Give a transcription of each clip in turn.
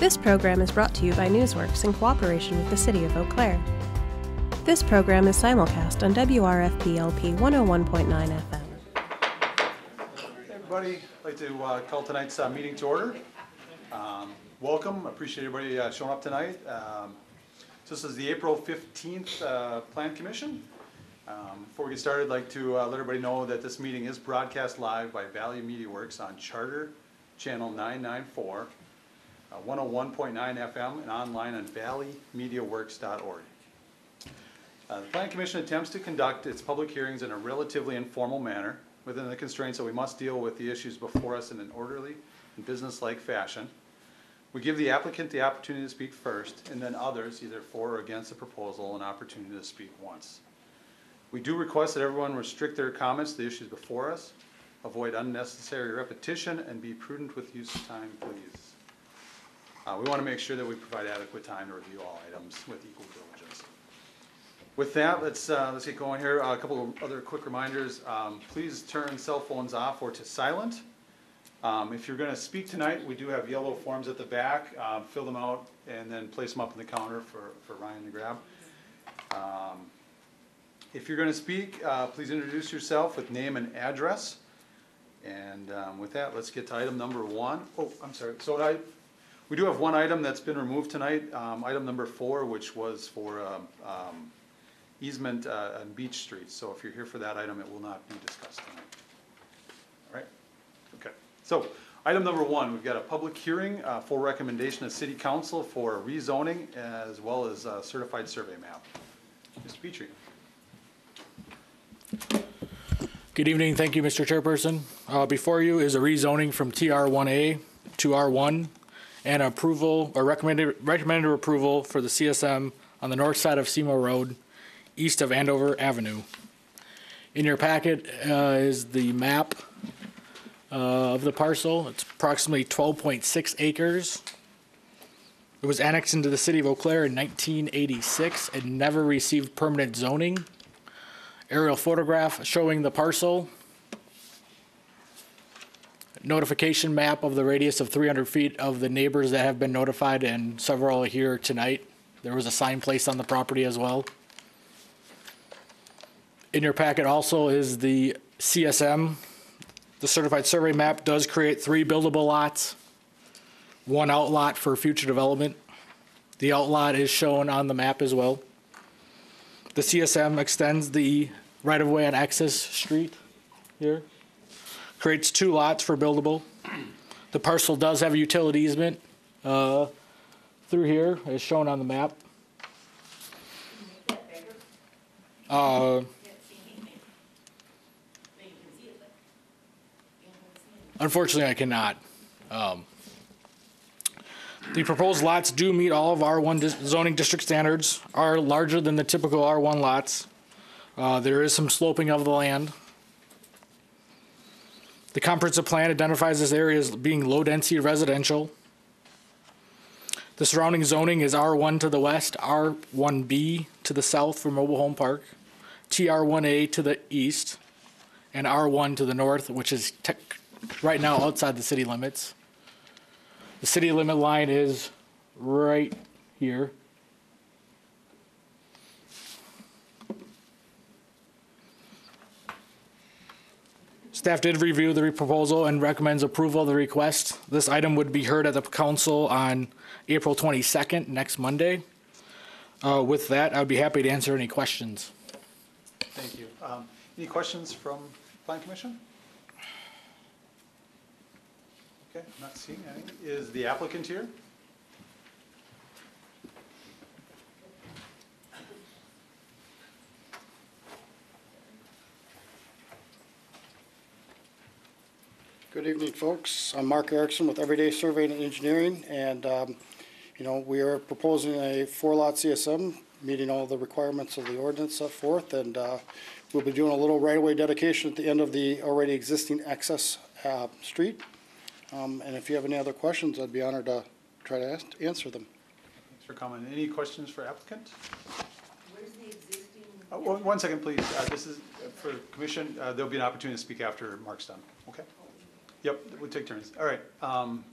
This program is brought to you by Newsworks in cooperation with the City of Eau Claire. This program is simulcast on WRFP-LP 101.9 FM. Hey everybody, I'd like to call tonight's meeting to order. Welcome, appreciate everybody showing up tonight. So this is the April 15th Plan Commission. Before we get started, I'd like to let everybody know that this meeting is broadcast live by Valley Media Works on Charter Channel 994, 101.9 FM, and online on valleymediaworks.org. The Plan Commission attempts to conduct its public hearings in a relatively informal manner within the constraints that we must deal with the issues before us in an orderly and business-like fashion. We give the applicant the opportunity to speak first, and then others, either for or against the proposal, an opportunity to speak once. We do request that everyone restrict their comments to the issues before us, avoid unnecessary repetition, and be prudent with use of time, please. We want to make sure that we provide adequate time to review all items with equal diligence. With that, let's get going here. A couple of other quick reminders. Please turn cell phones off or to silent. If you're going to speak tonight, we do have yellow forms at the back. Fill them out and then place them up on the counter for Ryan to grab. If you're going to speak, please introduce yourself with name and address. And with that, let's get to item number one. Oh, I'm sorry. So we do have one item that's been removed tonight. Item number 4, which was for easement on Beach Street. So if you're here for that item, it will not be discussed tonight. All right? Okay. So item number 1, we've got a public hearing for recommendation of City Council for rezoning as well as a certified survey map. Mr. Petrie. Good evening. Thank you, Mr. Chairperson. Before you is a rezoning from TR1A to R1 and approval or recommended approval for the CSM on the north side of Seymour Road, east of Andover Avenue. In your packet is the map of the parcel. It's approximately 12.6 acres. It was annexed into the city of Eau Claire in 1986 and never received permanent zoning. Aerial photograph showing the parcel. Notification map of the radius of 300 feet of the neighbors that have been notified, and several are here tonight. There was a sign placed on the property as well. In your packet also is the CSM. The certified survey map does create 3 buildable lots, 1 outlot for future development. The outlot is shown on the map as well. The CSM extends the right-of-way on Access Street here. Creates 2 lots for buildable. The parcel does have a utility easement through here, as shown on the map. Unfortunately, I cannot. The proposed lots do meet all of R1 zoning district standards, are larger than the typical R1 lots. There is some sloping of the land. The comprehensive plan identifies this area as being low-density residential. The surrounding zoning is R1 to the west, R1B to the south for mobile home park, TR1A to the east, and R1 to the north, which is right now outside the city limits. The city limit line is right here. Staff did review the proposal and recommends approval of the request. This item would be heard at the council on April 22nd, next Monday. With that, I'd be happy to answer any questions. Thank you. Any questions from Plan Commission? Okay, I'm not seeing any. Is the applicant here? Good evening, folks. I'm Mark Erickson with Everyday Surveying and Engineering, and we are proposing a 4-lot CSM, meeting all the requirements of the ordinance set forth, and we'll be doing a little right-of-way dedication at the end of the already existing access street. And if you have any other questions, I'd be honored to try to answer them. Thanks for coming. Any questions for applicant? Where's the existing? One second, please. This is for commission. There'll be an opportunity to speak after Mark's done. Okay. Yep, we'll take turns. All right.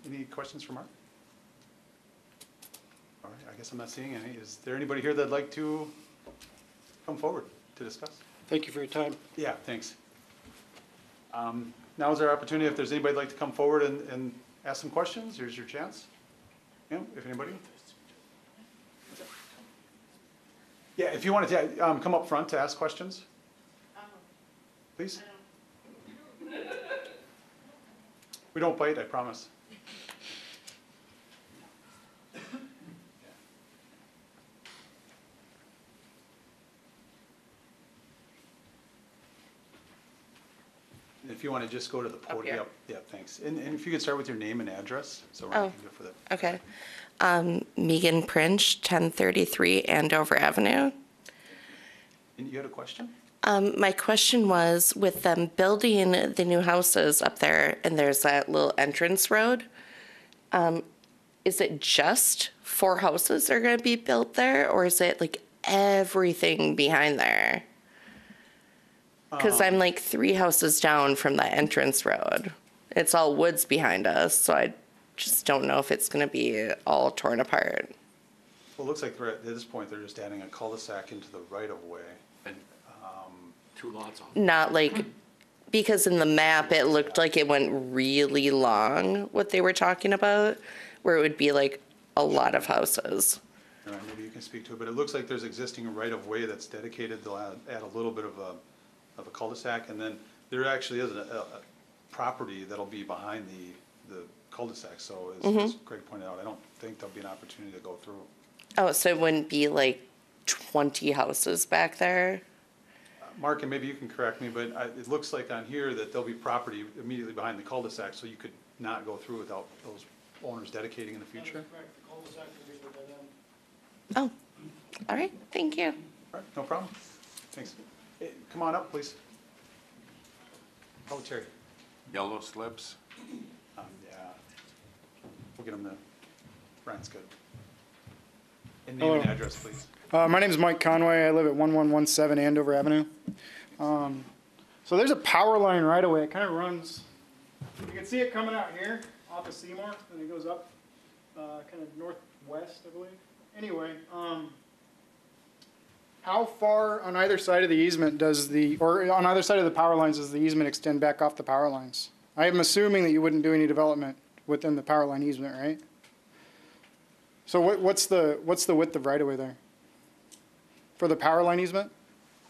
Any questions for Mark? guess I'm not seeing any. Is there anybody here that'd like to come forward to discuss? Thank you for your time. Yeah, thanks. Now is our opportunity, if there's anybody that'd like to come forward and ask some questions, here's your chance. Yeah, if anybody? Yeah, if you wanted to come up front to ask questions, please. We don't bite, I promise. If you want to just go to the podium. here. Yep, thanks. And if you could start with your name and address, so Ryan can go for that. Okay. Megan Princh, 1033 Andover Avenue. And you had a question? My question was, with them building the new houses up there, and there's that little entrance road, is it just 4 houses that are going to be built there, or is it like everything behind there? Because I'm like 3 houses down from the entrance road. It's all woods behind us, so I just don't know if it's going to be all torn apart. Well, it looks like at this point, they're just adding a cul-de-sac into the right-of-way. And 2 lots off. Not like, because in the map, it looked like it went really long, what they were talking about, where it would be like a lot of houses. All right, maybe you can speak to it, but it looks like there's existing right-of-way that's dedicated. They'll add a little bit of a cul-de-sac, and then there actually is a property that'll be behind the cul-de-sac. So as Greg pointed out, I don't think there'll be an opportunity to go through. Oh, so it wouldn't be like 20 houses back there? Mark, and maybe you can correct me, but it looks like on here that there'll be property immediately behind the cul-de-sac, so you could not go through without those owners dedicating in the future. Oh, all right, thank you. All right, no problem. Thanks. Hey, come on up, please. Oh, Terry. Yellow slips? Yeah. We'll get them there. Brian's good. And name and Hello. address, please. My name is Mike Conway. I live at 1117 Andover Avenue. So there's a power line right away. It kind of runs, you can see it coming out here off of Seymour, and it goes up kind of northwest, I believe. Anyway, how far on either side of the easement or on either side of the power lines does the easement extend back off the power lines? I am assuming that you wouldn't do any development within the power line easement, right? So what's the width of right of way there? For the power line easement?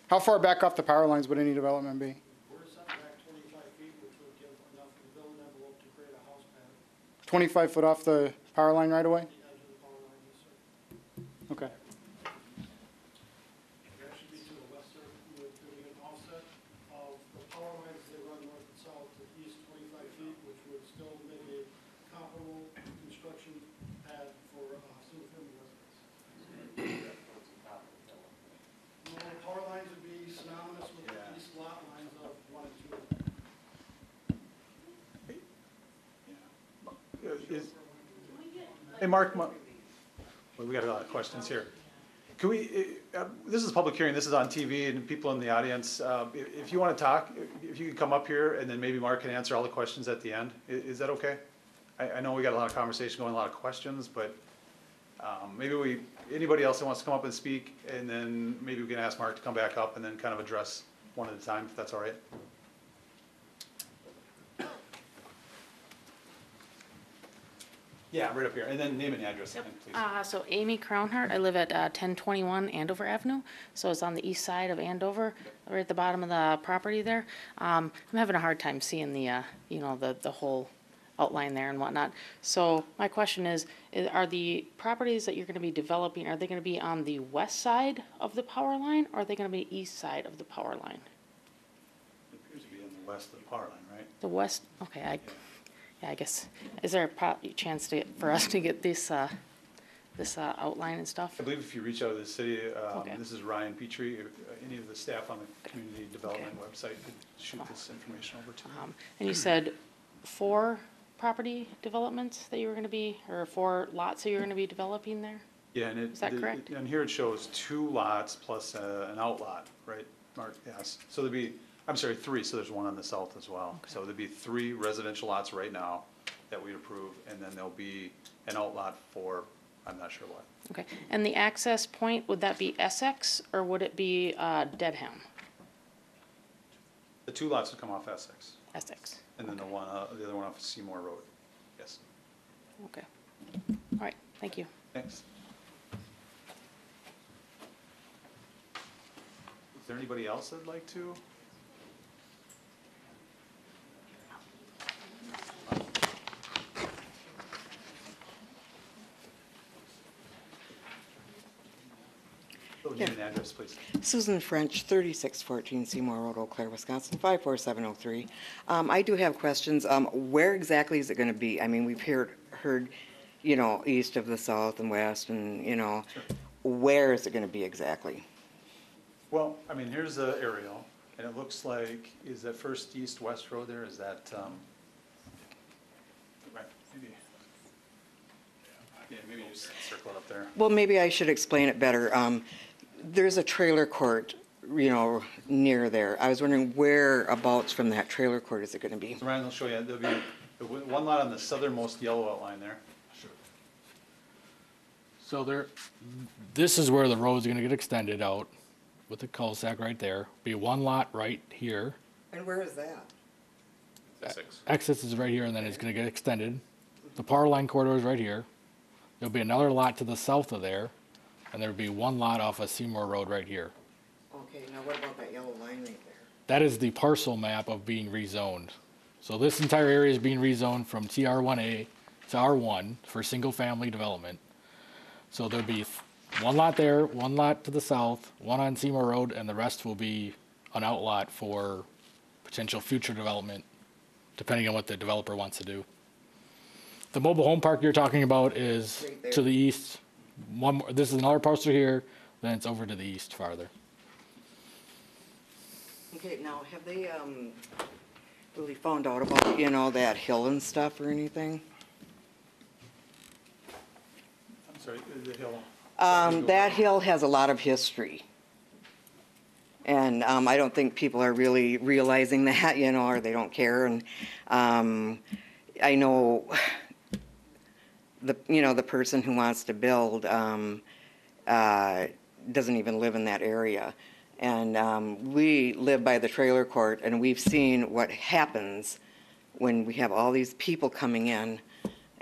How far back off the power lines would any development be? We're set back 25 feet, which would give enough of the building envelope to create a house pad 25 foot off the power line right away? at the edge of the power line, yes, sir. Okay. That should be to the west, sir. We're doing an offset of the power lines, they run north and south to east 25 feet, which would still make a comparable construction pad for single-family residents. No, the power lines would be synonymous with the east lot lines of 1 and 2. Hey, Mark, well, we got a lot of questions here. Can we, this is a public hearing, this is on TV, and people in the audience, if you want to talk, if you could come up here, and then maybe Mark can answer all the questions at the end. Is that okay? I know we got a lot of conversation going, a lot of questions, but maybe anybody else that wants to come up and speak, and then maybe we can ask Mark to come back up and then kind of address one at a time, if that's all right. Yeah, right up here, and then name and address again, please. So Amy Crownhart, I live at 1021 Andover Avenue, so it's on the east side of Andover, right at the bottom of the property there. I'm having a hard time seeing the, the whole outline there and whatnot. So my question is, are the properties that you're going to be developing, are they going to be on the west side of the power line, or are they going to be east side of the power line? It appears to be on the west of the power line, right? The west, okay, I guess, is there a chance for us to get this outline and stuff? I believe if you reach out to the city, Okay. this is Ryan Petrie, any of the staff on the community development website could shoot this information over to you. And you said 4 property developments that you were going to be, or 4 lots that you were going to be developing there? Yeah, and Is that correct? And here it shows 2 lots plus an outlot, right, Mark? Yes. So there'd be, I'm sorry, 3, so there's one on the south as well. So there'd be 3 residential lots right now that we'd approve, and then there'll be an outlot for I'm not sure what. Okay, and the access point, would that be Essex or would it be Dedham? The two lots would come off Essex, Essex, and then the other one off Seymour Road. Yes, okay. All right, thank you. thanks. Is there anybody else that'd like to? Oh, name and address, please. Susan French, 3614 Seymour Road, Eau Claire, Wisconsin, 54703. I do have questions. Where exactly is it going to be? I mean, we've heard, you know, east of the south and west and, you know, where is it going to be exactly? Well, I mean, here's the aerial, and it looks like, is that first east-west road there, is that, right, maybe, yeah, maybe just circle it up there. Well, maybe I should explain it better. There's a trailer court, you know, near there. I was wondering whereabouts from that trailer court is it going to be? So Ryan will show you, there'll be one lot on the southernmost yellow outline there. So there, this is where the road's gonna get extended out with the cul-de-sac right there. Be one lot right here. And where is that? Exits is right here, and then it's gonna get extended. The power line corridor is right here. There'll be another lot to the south of there, and there'll be one lot off of Seymour Road right here. Okay, now what about that yellow line right there? That is the parcel map of being rezoned. So this entire area is being rezoned from TR1A to R1 for single-family development. So there'll be one lot there, one lot to the south, one on Seymour Road, and the rest will be an outlot for potential future development, depending on what the developer wants to do. The mobile home park you're talking about is Right there. to the east. One more, this is another parcel here, then it's over to the east farther. Okay, now have they really found out about, you know, that hill and stuff or anything? I'm sorry, the hill. That hill has a lot of history. And I don't think people are really realizing that, you know, or they don't care. And I know the person who wants to build doesn't even live in that area. And we live by the trailer court, and we've seen what happens when we have all these people coming in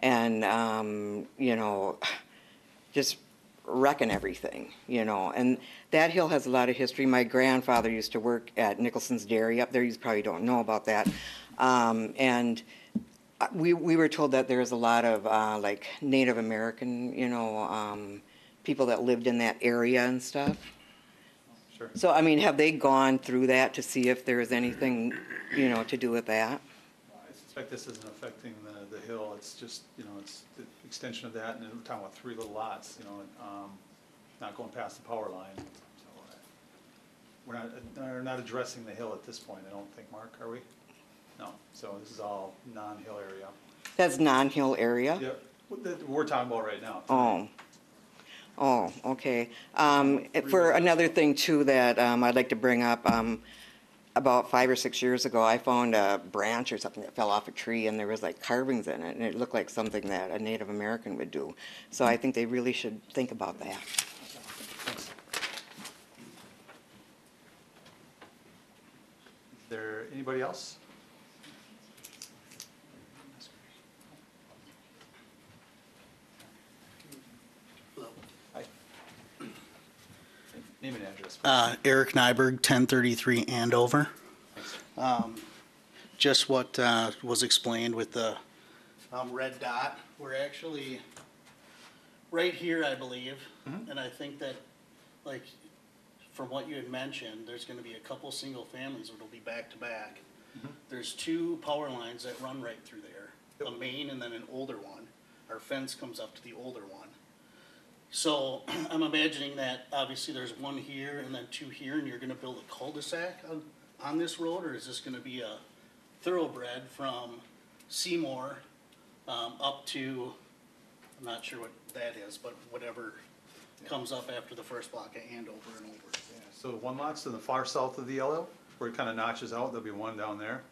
and, you know, just wrecking everything, you know. And that hill has a lot of history. My grandfather used to work at Nicholson's Dairy up there. You probably don't know about that. And we were told that there's a lot of like Native American, you know, people that lived in that area and stuff. Sure. So, I mean, have they gone through that to see if there's anything, you know, to do with that? I suspect this isn't affecting the hill, it's just, you know, it's the extension of that, and we're talking about three little lots, you know, not going past the power line. So we're not addressing the hill at this point, I don't think, Mark, are we? No, so this is all non-hill area. That's non-hill area? Yeah, what we're talking about right now. Oh, okay. For another thing too that I'd like to bring up, about 5 or 6 years ago, I found a branch or something that fell off a tree, and there was like carvings in it, and it looked like something that a Native American would do. So I think they really should think about that. Thanks. Is there anybody else? Hi. Name and address, please. Eric Nyberg, 1033 Andover. Thanks. Just what was explained with the red dot. We're actually right here, I believe. And I think that, like, from what you had mentioned, there's going to be a couple single families that'll be back to back. There's two power lines that run right through there, a main and then an older one. Our fence comes up to the older one. So I'm imagining that obviously there's one here and then two here, and you're gonna build a cul-de-sac on this road, or is this gonna be a thoroughbred from Seymour up to, I'm not sure what that is, but whatever comes up after the first block of Andover and over. Yeah, so one lot's to the far south of the yellow, where it kind of notches out, there'll be one down there.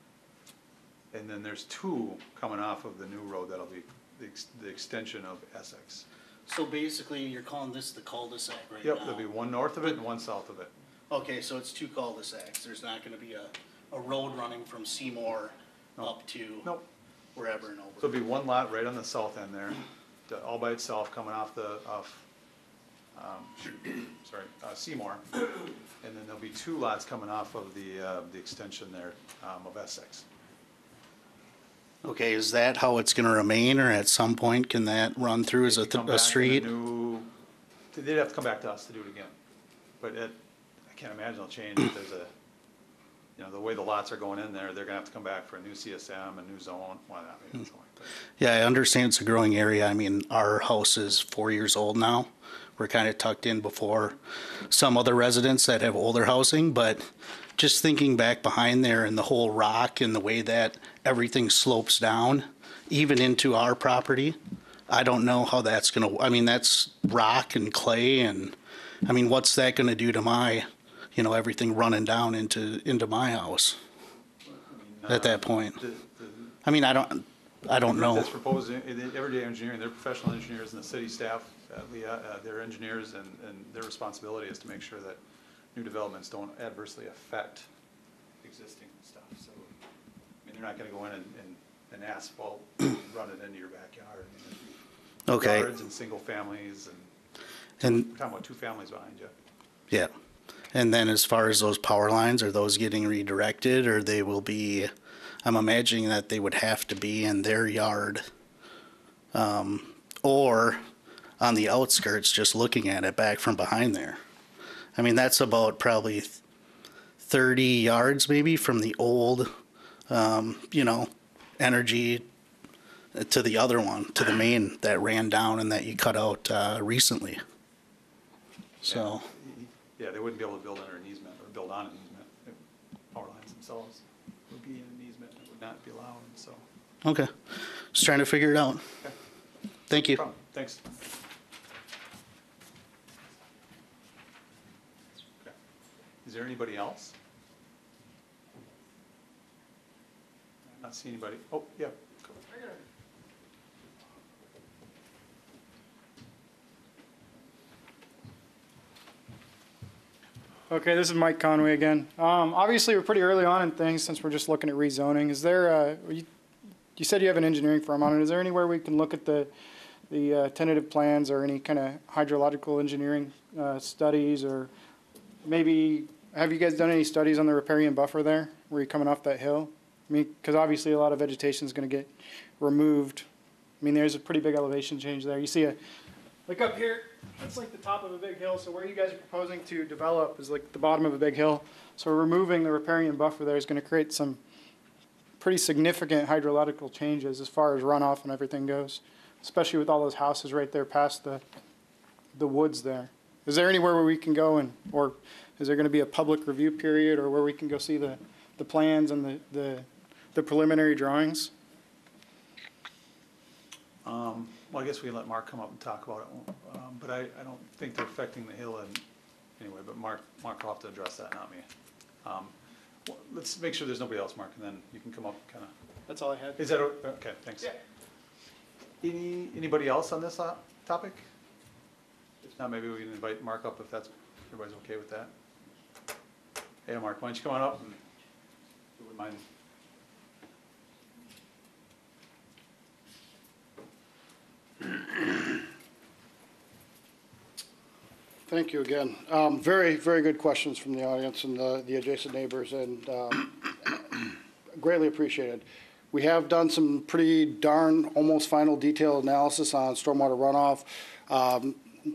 And then there's two coming off of the new road that'll be the extension of Essex. So basically, you're calling this the cul-de-sac right now? Yep, there'll be one north of it and one south of it. Okay, so it's two cul-de-sacs. There's not gonna be a road running from Seymour up to Nope. wherever and So over. it'll be one lot right on the south end there, all by itself, coming off Seymour. And then there'll be two lots coming off of the extension there, of Essex. Okay, is that how it's gonna remain, or at some point can that run through as If you come back a in street? They'd have to come back to us to do it again. But I can't imagine it'll change if there's the way the lots are going in there, they're gonna have to come back for a new CSM, a new zone, well, not maybe something like that. Yeah, I understand it's a growing area. I mean, our house is 4 years old now. We're kind of tucked in before some other residents that have older housing, but just thinking back behind there and the whole rock and the way that everything slopes down, even into our property, I don't know how that's gonna, I mean, that's rock and clay and, I mean, what's that gonna do to my, everything running down into my house at that point? I mean, I don't know. That's proposed, Everyday Engineering, they're professional engineers and the city staff, they're engineers and their responsibility is to make sure that new developments don't adversely affect existing stuff. So, I mean, they're not gonna go in and asphalt, run it into your backyard. I mean, Okay. Yards and single families And, we're talking about two families behind you. yeah. And then as far as those power lines, are those getting redirected or they will be, I'm imagining that they would have to be in their yard. Or on the outskirts, just looking at it back from behind there. I mean, that's about probably 30 yards maybe from the old, energy to the other one, to the main that ran down and that you cut out, recently. So. Yeah, they wouldn't be able to build under an easement or build on an easement. Power lines themselves would be in an easement, it would not be allowed, so. Okay, just trying to figure it out. Okay. Thank you. No problem. Thanks. Okay. Is there anybody else? Not see anybody. Oh, yeah. Go. Okay, this is Mike Conway again. Obviously, we're pretty early on in things since we're just looking at rezoning. Is there, you said you have an engineering firm on it. Is there anywhere we can look at the tentative plans or any kind of hydrological engineering studies, or maybe, have you guys done any studies on the riparian buffer there, where you're coming off that hill? I mean, because obviously a lot of vegetation is going to get removed. I mean, there's a pretty big elevation change there. You see look up here, that's like the top of a big hill. So where you guys are proposing to develop is like the bottom of a big hill. So removing the riparian buffer there is going to create some pretty significant hydrological changes as far as runoff and everything goes, especially with all those houses right there past the woods there. Is there anywhere where we can go or is there going to be a public review period, or where we can go see the plans and the preliminary drawings? Well, I guess we can let Mark come up and talk about it, but I don't think they're affecting the hill anyway, but Mark will have to address that, not me. Well, let's make sure there's nobody else, Mark, and then you can come up kind of. That's all I had. Is that, okay, thanks. Yeah. Anybody else on this topic? If not, maybe we can invite Mark up if everybody's okay with that. Hey, Mark, why don't you come on up and, if you wouldn't mind. Thank you again. Very, very good questions from the audience and the adjacent neighbors, and greatly appreciated. We have done some pretty darn almost final detailed analysis on stormwater runoff.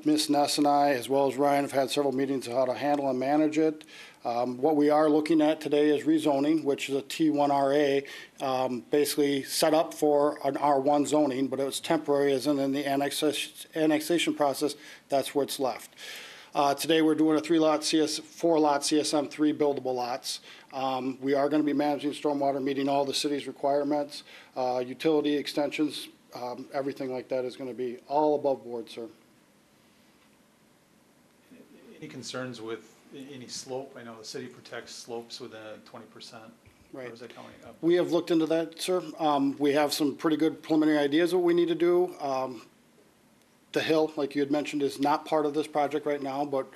Ms. Ness and I, as well as Ryan, have had several meetings on how to handle and manage it. What we are looking at today is rezoning, which is a T1RA, basically set up for an R1 zoning, but it was temporary, as in the annexation process, that's where it's left. Today we're doing a 4-lot CSM, 3 buildable lots. We are going to be managing stormwater, meeting all the city's requirements, utility extensions, everything like that is going to be all above board, sir. Any concerns with any slope? I know the city protects slopes within 20%. Right. Or is that coming up? We have looked into that, sir. We have some pretty good preliminary ideas of what we need to do. The hill, like you had mentioned, is not part of this project right now, but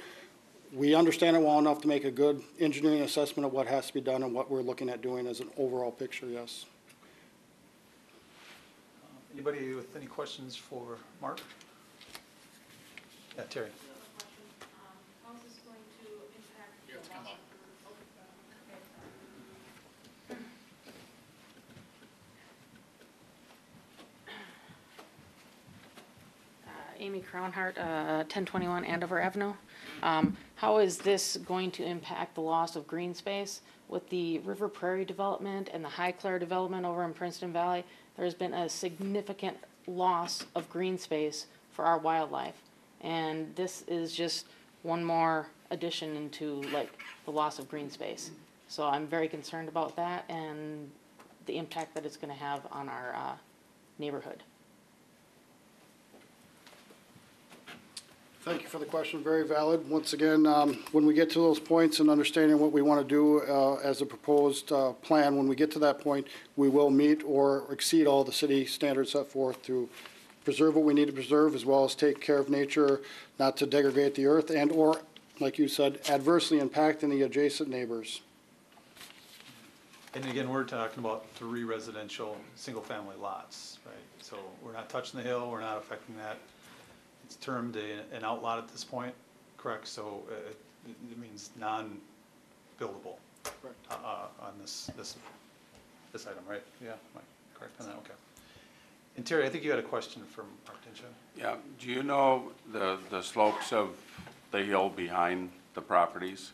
we understand it well enough to make a good engineering assessment of what has to be done and what we're looking at doing as an overall picture, yes. Anybody with any questions for Mark? Yeah, Terry. How is this going to impact the loss of Amy Crownhart, 1021 Andover Avenue. How is this going to impact the loss of green space? With the River Prairie development and the High Clare development over in Princeton Valley, there's been a significant loss of green space for our wildlife. And this is just one more addition into like the loss of green space. So I'm very concerned about that and the impact that it's gonna have on our neighborhood. Thank you for the question, very valid. Once again, when we get to those points and understanding what we want to do as a proposed plan, when we get to that point, we will meet or exceed all the city standards set forth to preserve what we need to preserve, as well as take care of nature, not to degrade the earth and or, like you said, adversely impacting the adjacent neighbors. And again, we're talking about 3 residential, single-family lots, right? So we're not touching the hill, we're not affecting that. It's termed an outlot at this point, correct? So it means non-buildable on this item, right? Yeah, am I correct on that? Okay. And Terry, I think you had a question from Mark, didn't you? Yeah, do you know the slopes of the hill behind the properties?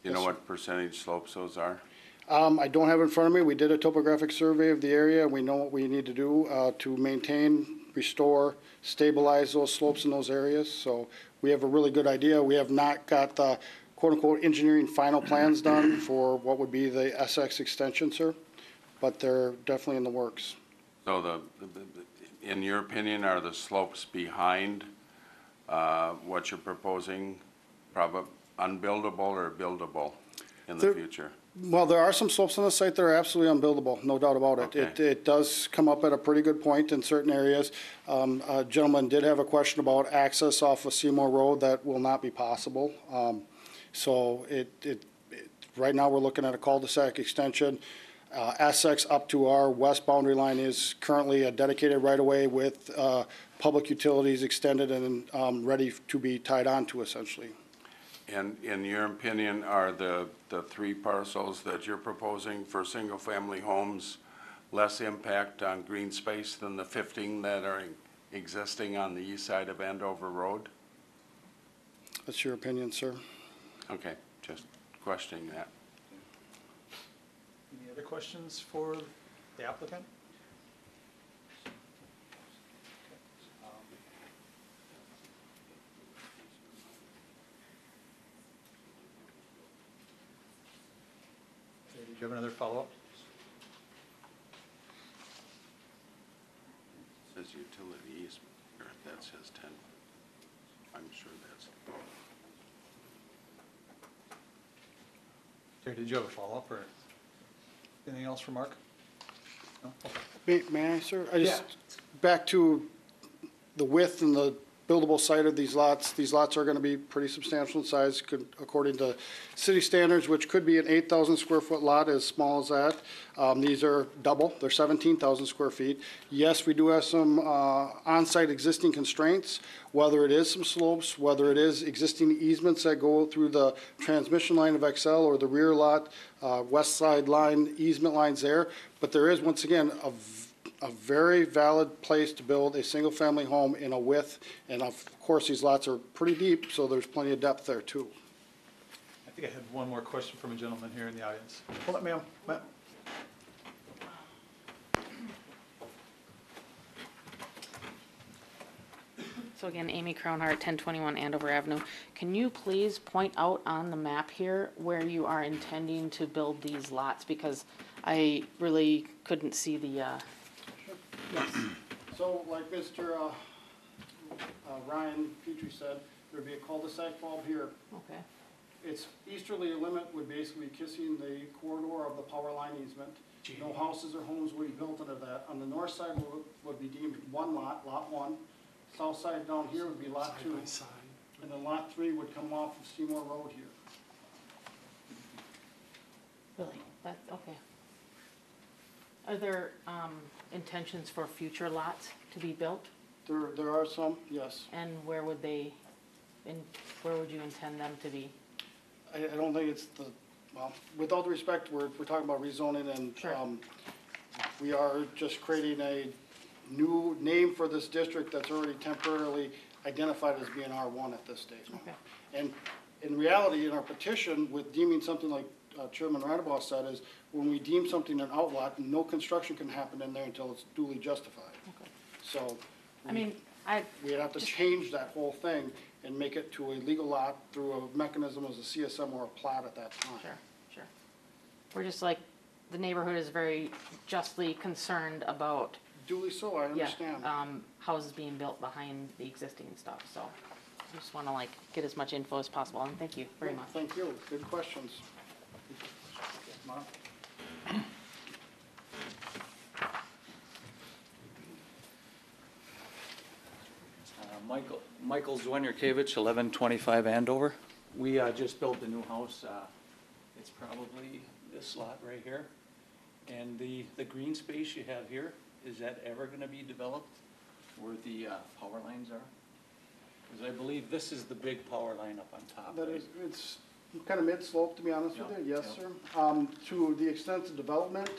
You know what percentage slopes those are? I don't have it in front of me. We did a topographic survey of the area. We know what we need to do to maintain, restore, stabilize those slopes in those areas. So we have a really good idea. We have not got the quote-unquote engineering final plans done for what would be the SX extension, sir, but they're definitely in the works. So in your opinion, are the slopes behind what you're proposing probably unbuildable or buildable in the future? Well, there are some slopes on the site that are absolutely unbuildable, no doubt about it. Okay. It does come up at a pretty good point in certain areas. A gentleman did have a question about access off of Seymour Road. That will not be possible. So right now, we're looking at a cul-de-sac extension. SX up to our west boundary line is currently a dedicated right-of-way with public utilities extended and ready to be tied onto, essentially. And in your opinion, are the 3 parcels that you're proposing for single-family homes less impact on green space than the 15 that are existing on the east side of Andover Road? That's your opinion, sir. Okay, just questioning that. Any other questions for the applicant? Do you have another follow-up? Says utility easement, or that says 10. I'm sure that's. Terry, did you have a follow-up or anything else for Mark? No? Okay. May I, sir? Back to the width and the buildable site of these lots. These lots are going to be pretty substantial in size according to city standards, which could be an 8,000 square foot lot as small as that. These are double. They're 17,000 square feet. Yes, we do have some on-site existing constraints, whether it is some slopes, whether it is existing easements that go through the transmission line of XL or the rear lot, west side line, easement lines there. But there is, once again, a very valid place to build a single-family home in a width, and of course, these lots are pretty deep, so there's plenty of depth there, too. I think I had one more question from a gentleman here in the audience. Hold on, ma'am. So again, Amy Crownhart, 1021 Andover Avenue. Can you please point out on the map here where you are intending to build these lots? Because I really couldn't see the, Yes. So like Mr. Ryan Petrie said, there'd be a cul-de-sac bulb here. okay, Its easterly limit would basically be kissing the corridor of the power line easement. No houses or homes would be built into that. On the north side would be deemed one lot, lot 1. south side down here would be lot 2. And then lot 3 would come off of Seymour Road here. Really? That, okay. Are there intentions for future lots to be built? There are some, yes. And where would you intend them to be? I don't think it's well, with all due respect, we're talking about rezoning and Sure. We are just creating a new name for this district that's already temporarily identified as being R1 at this stage. Okay. And in reality, in our petition, with deeming something like Chairman Radabaugh said, is when we deem something an outlot, no construction can happen in there until it's duly justified. Okay. So I mean, we'd have to change that whole thing and make it to a legal lot through a mechanism as a CSM or a plat at that time. Sure. We're just like, the neighborhood is very justly concerned about, Duly so, I understand. houses being built behind the existing stuff, so I just wanna like get as much info as possible, and thank you very much. Thank you, good questions. Michael Zwinierkiewicz, 1125 Andover. We just built a new house. It's probably this lot right here. And the green space you have here, is that ever going to be developed where the power lines are? Because I believe this is the big power line up on top. That right? is, it's kind of mid-slope, to be honest with you, yes, Yep. sir. To the extent of development,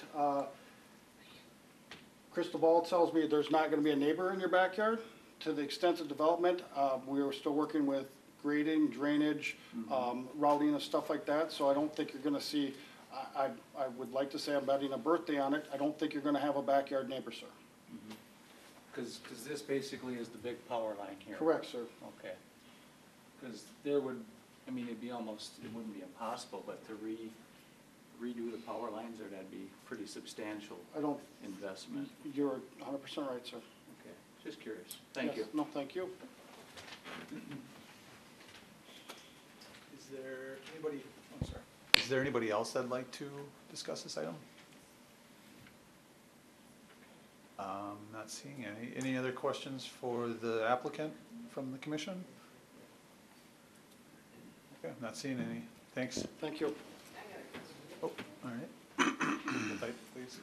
Crystal Ball tells me there's not gonna be a neighbor in your backyard. To the extent of development, we are still working with grading, drainage, routing and stuff like that, so I don't think you're gonna see, I would like to say I'm betting a birthday on it, I don't think you're gonna have a backyard neighbor, sir. Because this basically is the big power line here. Correct, sir. Okay. Because there would, I mean, it'd be almost, it wouldn't be impossible, but to redo the power lines, or that'd be pretty substantial I don't, investment. you're 100% right, sir. Okay, just curious. Thank Yes. you. No, thank you. Is there anybody, I'm sorry. Is there anybody else that'd like to discuss this item? Not seeing any. Any other questions for the applicant from the commission? Okay, not seeing any. Thanks. Thank you. Oh, all right. Hold tight, please.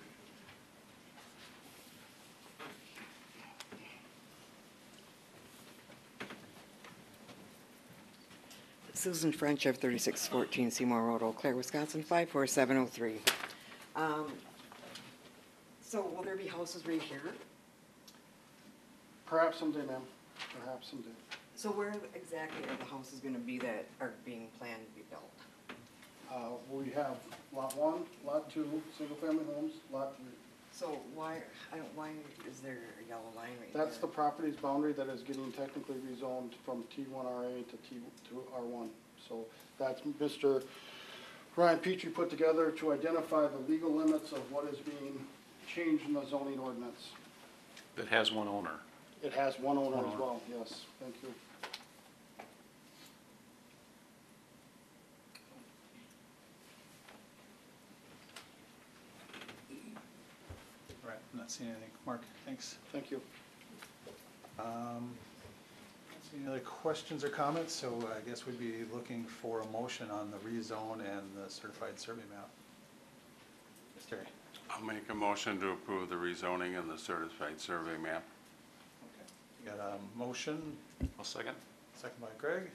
Susan French of 3614 Seymour Road, Eau Claire, Wisconsin, 54703. So will there be houses right here? Perhaps someday, ma'am. Perhaps someday. So where exactly are the houses going to be that are being planned to be built? We have lot 1, lot 2, single-family homes, lot 3. So why is there a yellow line right there? That's the property's boundary that is getting technically rezoned from T1RA to R1. So that's Mr. Ryan Petrie put together to identify the legal limits of what is being changed in the zoning ordinance. That has one owner. It has one owner as well, yes, thank you. All right, I'm not seeing anything. Mark, thanks. Thank you. Any other questions or comments? So I guess we'd be looking for a motion on the rezone and the certified survey map. Ms. Terry. I'll make a motion to approve the rezoning and the certified survey map. Okay. You got a motion, I'll second. second by Greg.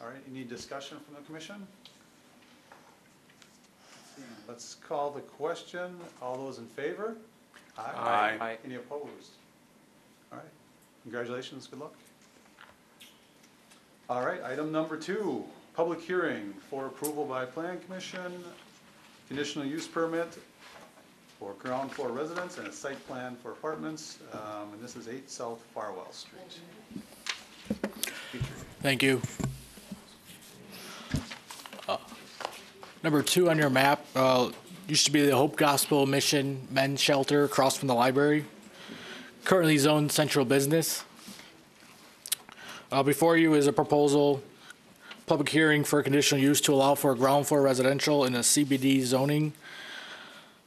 All right, you need discussion from the commission? Let's call the question. All those in favor? Aye. Aye. Any opposed? All right, congratulations, good luck. All right, item number 2, public hearing for approval by Plan Commission, conditional use permit for ground floor residence and a site plan for apartments, and this is 8 South Farwell Street. Thank you. Number 2 on your map used to be the Hope Gospel Mission Men's Shelter across from the library. Currently zoned central business. Before you is a proposal, public hearing for conditional use to allow for ground floor residential in a CBD zoning.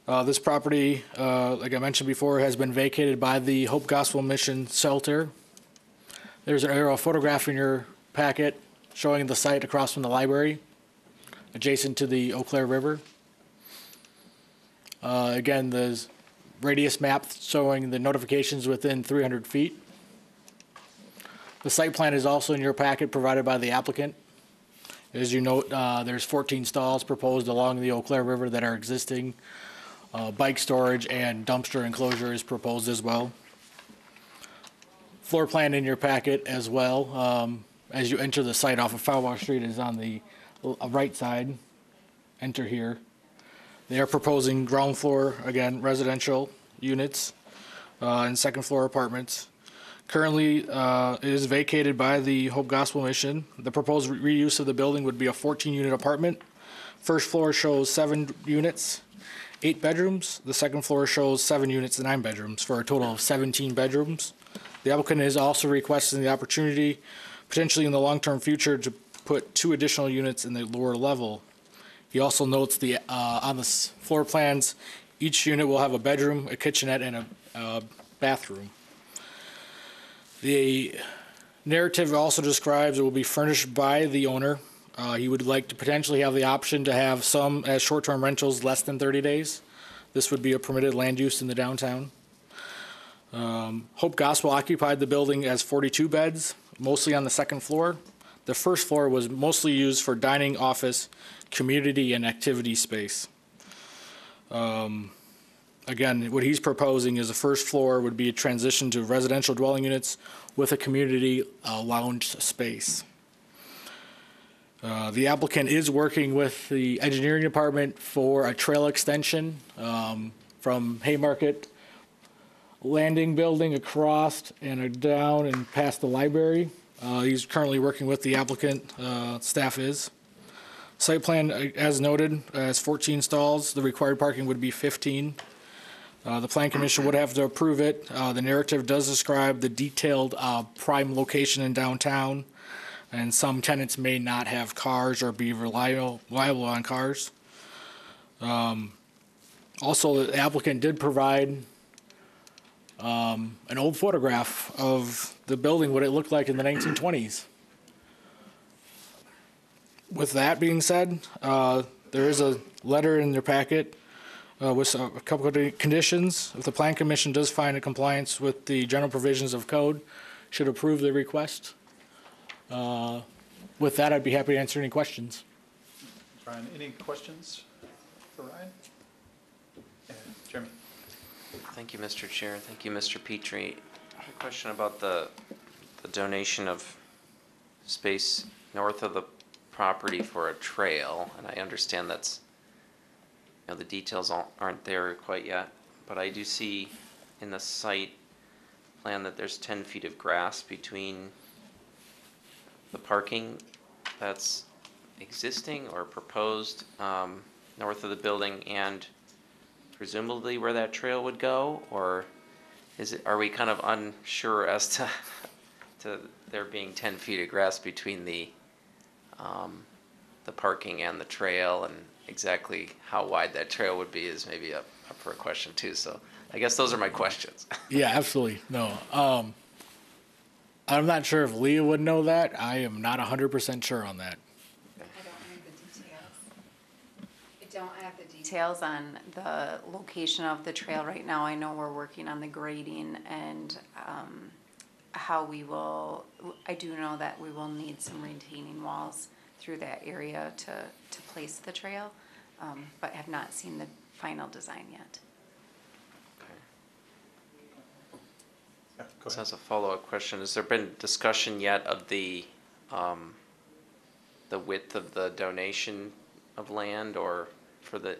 This property, like I mentioned before, has been vacated by the Hope Gospel Mission Shelter. There's an aerial photograph in your packet showing the site across from the library, adjacent to the Eau Claire River. Again, the radius map showing the notifications within 300 feet. The site plan is also in your packet provided by the applicant. As you note, there's 14 stalls proposed along the Eau Claire River that are existing. Bike storage and dumpster enclosure is proposed as well. Floor plan in your packet as well. As you enter the site off of Fowler Street is on the right side. Enter here. They are proposing ground floor, again, residential units and second floor apartments. Currently, it is vacated by the Hope Gospel Mission. The proposed reuse of the building would be a 14-unit apartment. First floor shows 7 units, 8 bedrooms. The second floor shows 7 units and 9 bedrooms for a total of 17 bedrooms. The applicant is also requesting the opportunity, potentially in the long-term future, to put 2 additional units in the lower level. He also notes on the floor plans, each unit will have a bedroom, a kitchenette, and a bathroom. The narrative also describes it will be furnished by the owner. He would like to potentially have the option to have some as short-term rentals less than 30 days. This would be a permitted land use in the downtown. Hope Gospel occupied the building as 42 beds, mostly on the second floor. The first floor was mostly used for dining, office, community, and activity space. Again, what he's proposing is the first floor would be a transition to residential dwelling units with a community lounge space. The applicant is working with the engineering department for a trail extension from Haymarket Landing Building across and down and past the library. He's currently working with the applicant, staff is. Site plan, as noted, has 14 stalls. The required parking would be 15. The Plan Commission would have to approve it. The narrative does describe the detailed prime location in downtown, and some tenants may not have cars or be reliable on cars. Also, the applicant did provide an old photograph of the building, what it looked like in the 1920s. With that being said, there is a letter in their packet with a couple of conditions. If the Plan Commission does find a compliance with the general provisions of code, should approve the request. With that, I'd be happy to answer any questions. Ryan, any questions for Ryan? Jeremy. Thank you, Mr. Chair. Thank you, Mr. Petrie. I have a question about the donation of space north of the property for a trail, and I understand that's, the details aren't there quite yet, but I do see in the site plan that there's 10 feet of grass between the parking that's existing or proposed north of the building and presumably where that trail would go, or are we kind of unsure as to there being 10 feet of grass between the parking and the trail, and exactly how wide that trail would be is maybe up for a question too. So I guess those are my questions. Yeah, absolutely. No. I'm not sure if Leah would know that. I am not 100% sure on that. I don't have the details on the location of the trail right now. I know we're working on the grading and how we will, I do know that we will need some retaining walls through that area to place the trail, but have not seen the final design yet. So as a follow-up question, has there been discussion yet of the width of the donation of land, or for the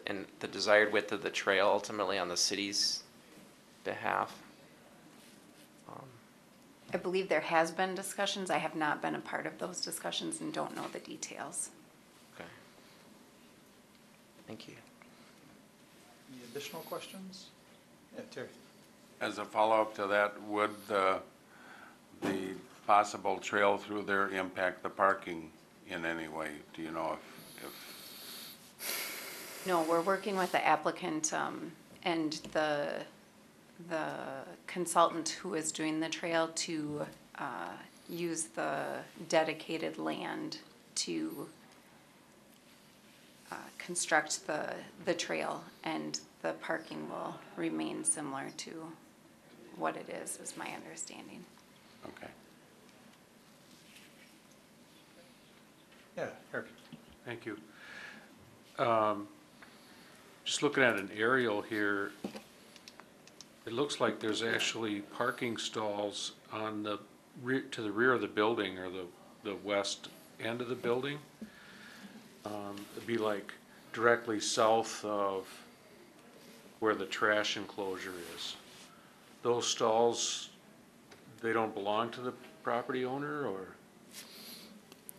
desired width of the trail ultimately on the city's behalf? I believe there has been discussions. I have not been a part of those discussions and don't know the details. Okay. Thank you. Any additional questions? Yeah, Terry. As a follow-up to that, would the possible trail through there impact the parking in any way? Do you know if No, we're working with the applicant and the consultant who is doing the trail to use the dedicated land to construct the trail, and the parking will remain similar to what it is my understanding. Okay. Yeah, Eric. Thank you. Just looking at an aerial here, it looks like there's actually parking stalls on the rear, to the rear of the building, or the west end of the building. It'd be like directly south of where the trash enclosure is. Those stalls, they don't belong to the property owner, or?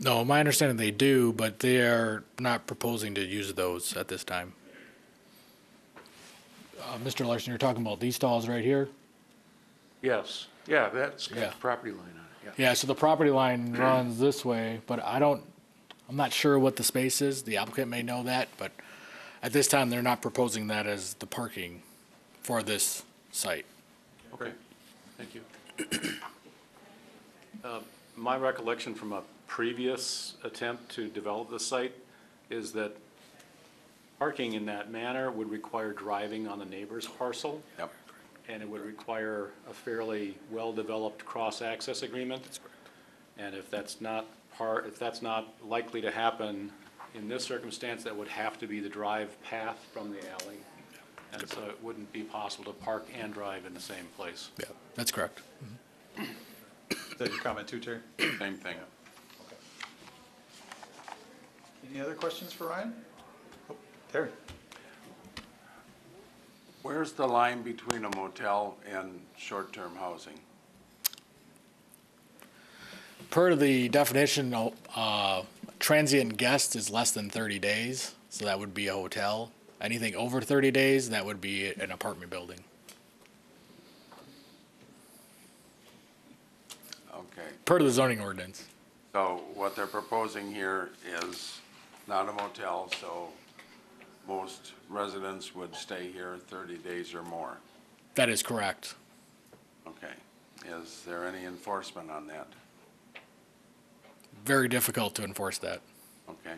No, my understanding they do, but they are not proposing to use those at this time. Mr. Larson, you're talking about these stalls right here? Yes, yeah, that's got Yeah. the property line on it, Yeah, so the property line runs this way, but I'm not sure what the space is. The applicant may know that, but at this time, they're not proposing that as the parking for this site. Okay, thank you. My recollection from a previous attempt to develop the site is that parking in that manner would require driving on the neighbor's parcel. Yep. And it would require a fairly well-developed cross-access agreement. That's correct. And if that's not likely to happen in this circumstance, that would have to be the drive path from the alley. And so it wouldn't be possible to park and drive in the same place. Yeah, that's correct. Is that your comment too, Terry? Same thing. Okay. Any other questions for Ryan? Oh, Terry. Where's the line between a motel and short-term housing? Per the definition, transient guest is less than 30 days, so that would be a hotel. Anything over 30 days, that would be an apartment building. Okay. Per the zoning ordinance. So what they're proposing here is not a motel, so most residents would stay here 30 days or more. That is correct. Okay. Is there any enforcement on that? Very difficult to enforce that. Okay.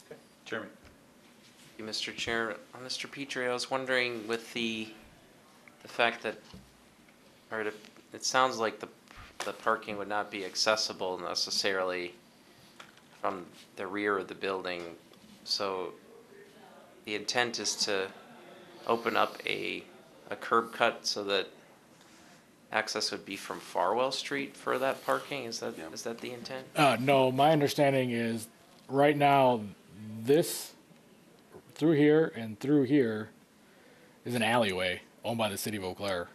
Okay. Jeremy. Thank you, Mr. Chair. Mr. Petrie, I was wondering with the fact that, it sounds like the parking would not be accessible necessarily from the rear of the building. So the intent is to open up a curb cut so that access would be from Farwell Street for that parking? Is that the intent? No, my understanding is right now, this through here and through here is an alleyway owned by the city of Eau Claire.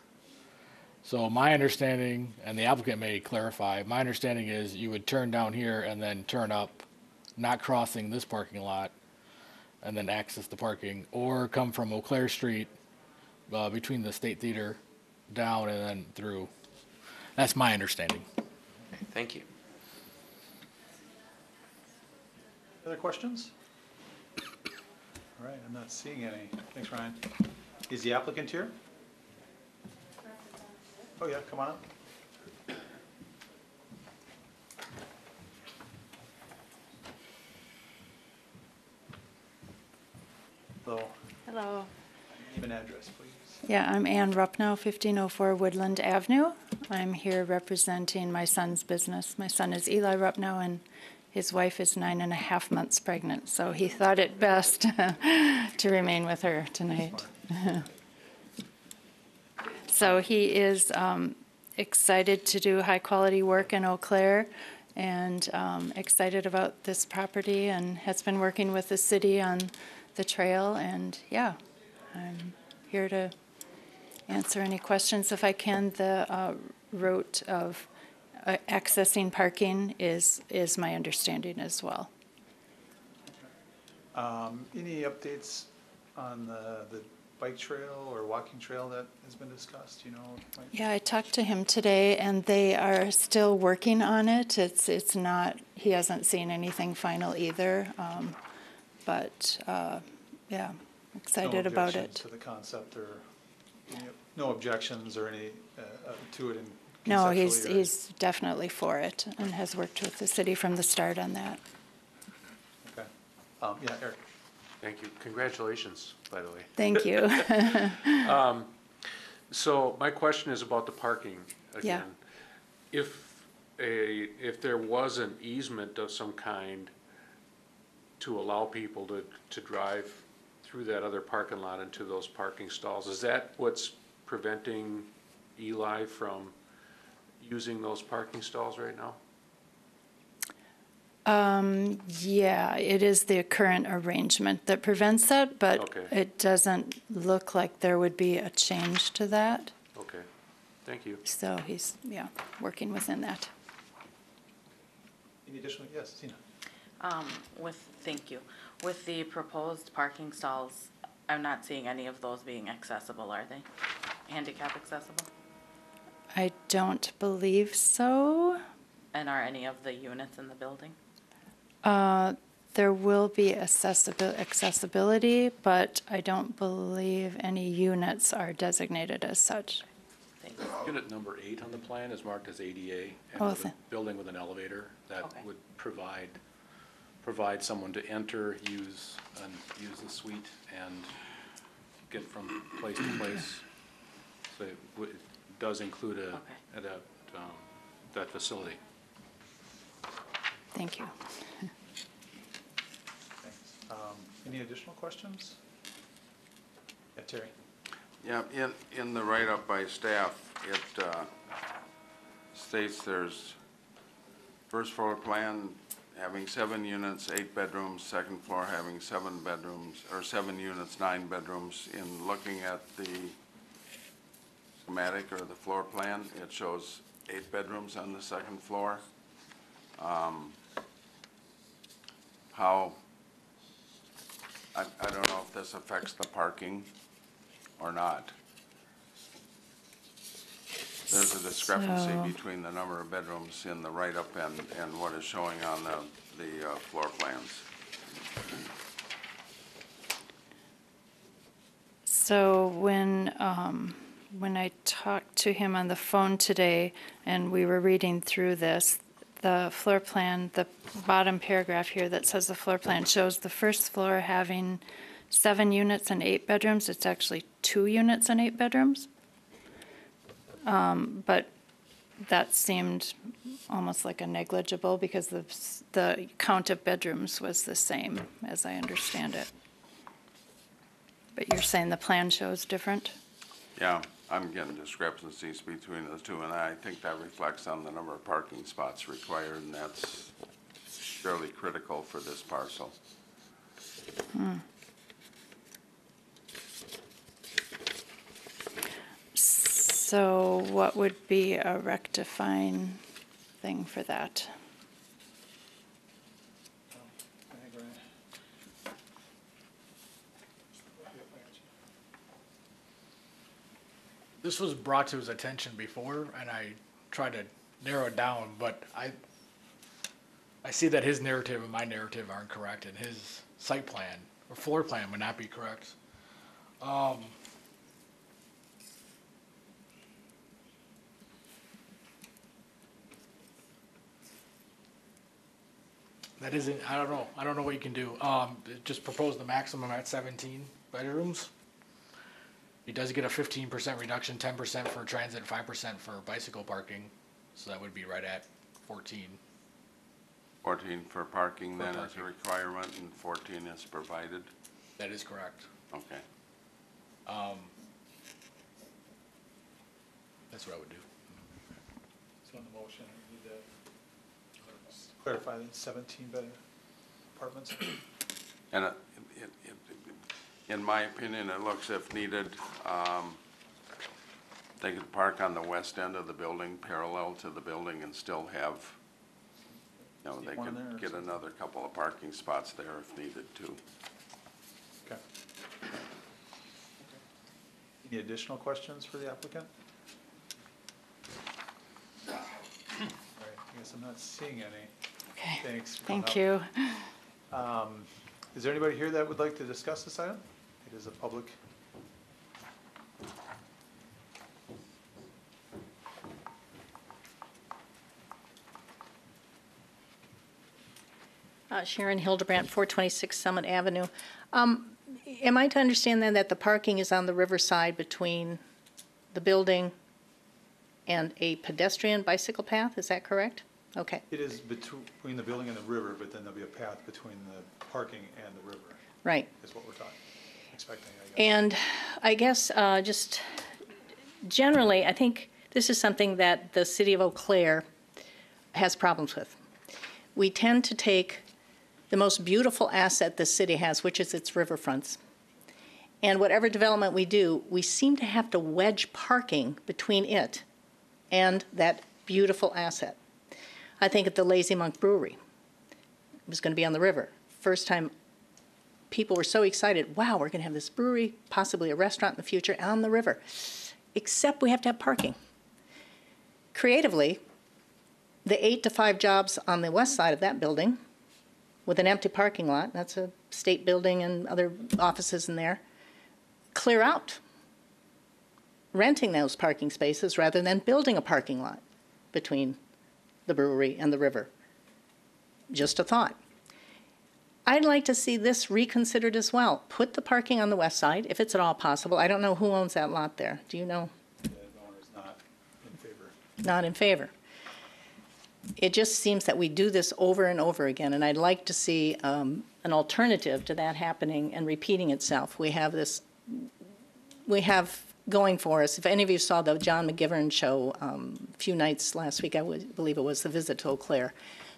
So my understanding, and the applicant may clarify, my understanding is you would turn down here and then turn up, not crossing this parking lot, and then access the parking, or come from Eau Claire Street between the State Theater down and then through. That's my understanding. Okay, thank you. Other questions? All right, I'm not seeing any. Thanks, Ryan. Is the applicant here? Oh, yeah, come on up. Hello. Hello. Name and address, please. Yeah, I'm Ann Ruppnow, 1504 Woodland Avenue. I'm here representing my son's business. My son is Eli Ruppnow, and his wife is 9.5 months pregnant, so he thought it best to remain with her tonight. So he is excited to do high-quality work in Eau Claire, and excited about this property, and has been working with the city on the trail, and yeah, I'm here to answer any questions if I can. The route of accessing parking is my understanding as well. Any updates on the bike trail or walking trail that has been discussed, you know? Yeah, I talked to him today, and they are still working on it. It's not, he hasn't seen anything final either, but yeah, excited about objections it. to the concept or no objections or any to it in No, conceptually or- he's definitely for it and has worked with the city from the start on that. Okay. Yeah, Eric. Thank you. Congratulations, by the way. Thank you. So my question is about the parking Yeah. again. If there was an easement of some kind to allow people to drive through that other parking lot into those parking stalls, is that what's preventing Eli from using those parking stalls right now? Yeah, it is the current arrangement that prevents that, but Okay. it doesn't look like there would be a change to that. Okay, thank you. So he's, working within that. Any additional? Yes, Tina. Thank you. With the proposed parking stalls, I'm not seeing any of those being accessible, are they? Handicap accessible? I don't believe so. And are any of the units in the building? There will be accessibility, but I don't believe any units are designated as such. Unit number 8 on the plan is marked as ADA, and Oh, with a building with an elevator that would provide someone to enter, use the suite and get from place to place. So it does include that facility. Thank you. Thanks. Any additional questions? Yeah, Terry. Yeah, in the write-up by staff, it states there's first floor plan having 7 units, 8 bedrooms, second floor having 7 bedrooms, or 7 units, 9 bedrooms. In looking at the schematic or the floor plan, it shows 8 bedrooms on the second floor. I don't know if this affects the parking or not. There's a discrepancy So- between the number of bedrooms in the write-up and what is showing on the floor plans. So when I talked to him on the phone today and we were reading through this, the floor plan, the bottom paragraph here that says the floor plan shows the first floor having 7 units and 8 bedrooms. It's actually 2 units and 8 bedrooms. But that seemed almost like a negligible because the count of bedrooms was the same, as I understand it. But you're saying the plan shows different? Yeah, I'm getting discrepancies between the two, and I think that reflects on the number of parking spots required, and that's fairly critical for this parcel. So what would be a rectifying thing for that? This was brought to his attention before, and I tried to narrow it down, but I see that his narrative and my narrative aren't correct, and his site plan or floor plan would not be correct. That isn't, I don't know what you can do. Just propose the maximum at 17 bedrooms. He does get a 15% reduction, 10% for transit, 5% for bicycle parking, so that would be right at 14. 14 for parking For then is a parking. requirement, and 14 is provided? That is correct. Okay. That's what I would do. So in the motion, we need to clarify that 17 bed apartments. And in my opinion, it looks if needed, they could park on the west end of the building, parallel to the building, and still have, they One there or could get something? another couple of parking spots there if needed too. Okay. Any additional questions for the applicant? All right, I guess I'm not seeing any. Okay. Thanks. for coming Thank up. you. Is there anybody here that would like to discuss this item? It is a public. Sharon Hildebrandt, 426 Summit Avenue. Am I to understand then that the parking is on the riverside between the building and a pedestrian bicycle path? Is that correct? Okay. It is between the building and the river, but then there'll be a path between the parking and the river. Right. Is what we're expecting, I guess. And I guess just generally, I think this is something that the city of Eau Claire has problems with. We tend to take the most beautiful asset the city has, which is its riverfronts. And whatever development we do, we seem to have to wedge parking between it and that beautiful asset. I think at the Lazy Monk Brewery, it was going to be on the river. First time people were so excited, wow, we're going to have this brewery, possibly a restaurant in the future on the river. Except we have to have parking. Creatively, the 8 to 5 jobs on the west side of that building with an empty parking lot, that's a state building and other offices in there, clear out, renting those parking spaces rather than building a parking lot between the brewery and the river. Just a thought. I'd like to see this reconsidered as well. Put the parking on the west side, if it's at all possible. I don't know who owns that lot there. Do you know? The owner's not in favor. Not in favor. It just seems that we do this over and over again, and I'd like to see an alternative to that happening and repeating itself. We have going for us. If any of you saw the John McGivern show a few nights last week, I believe it was The Visit to Eau Claire,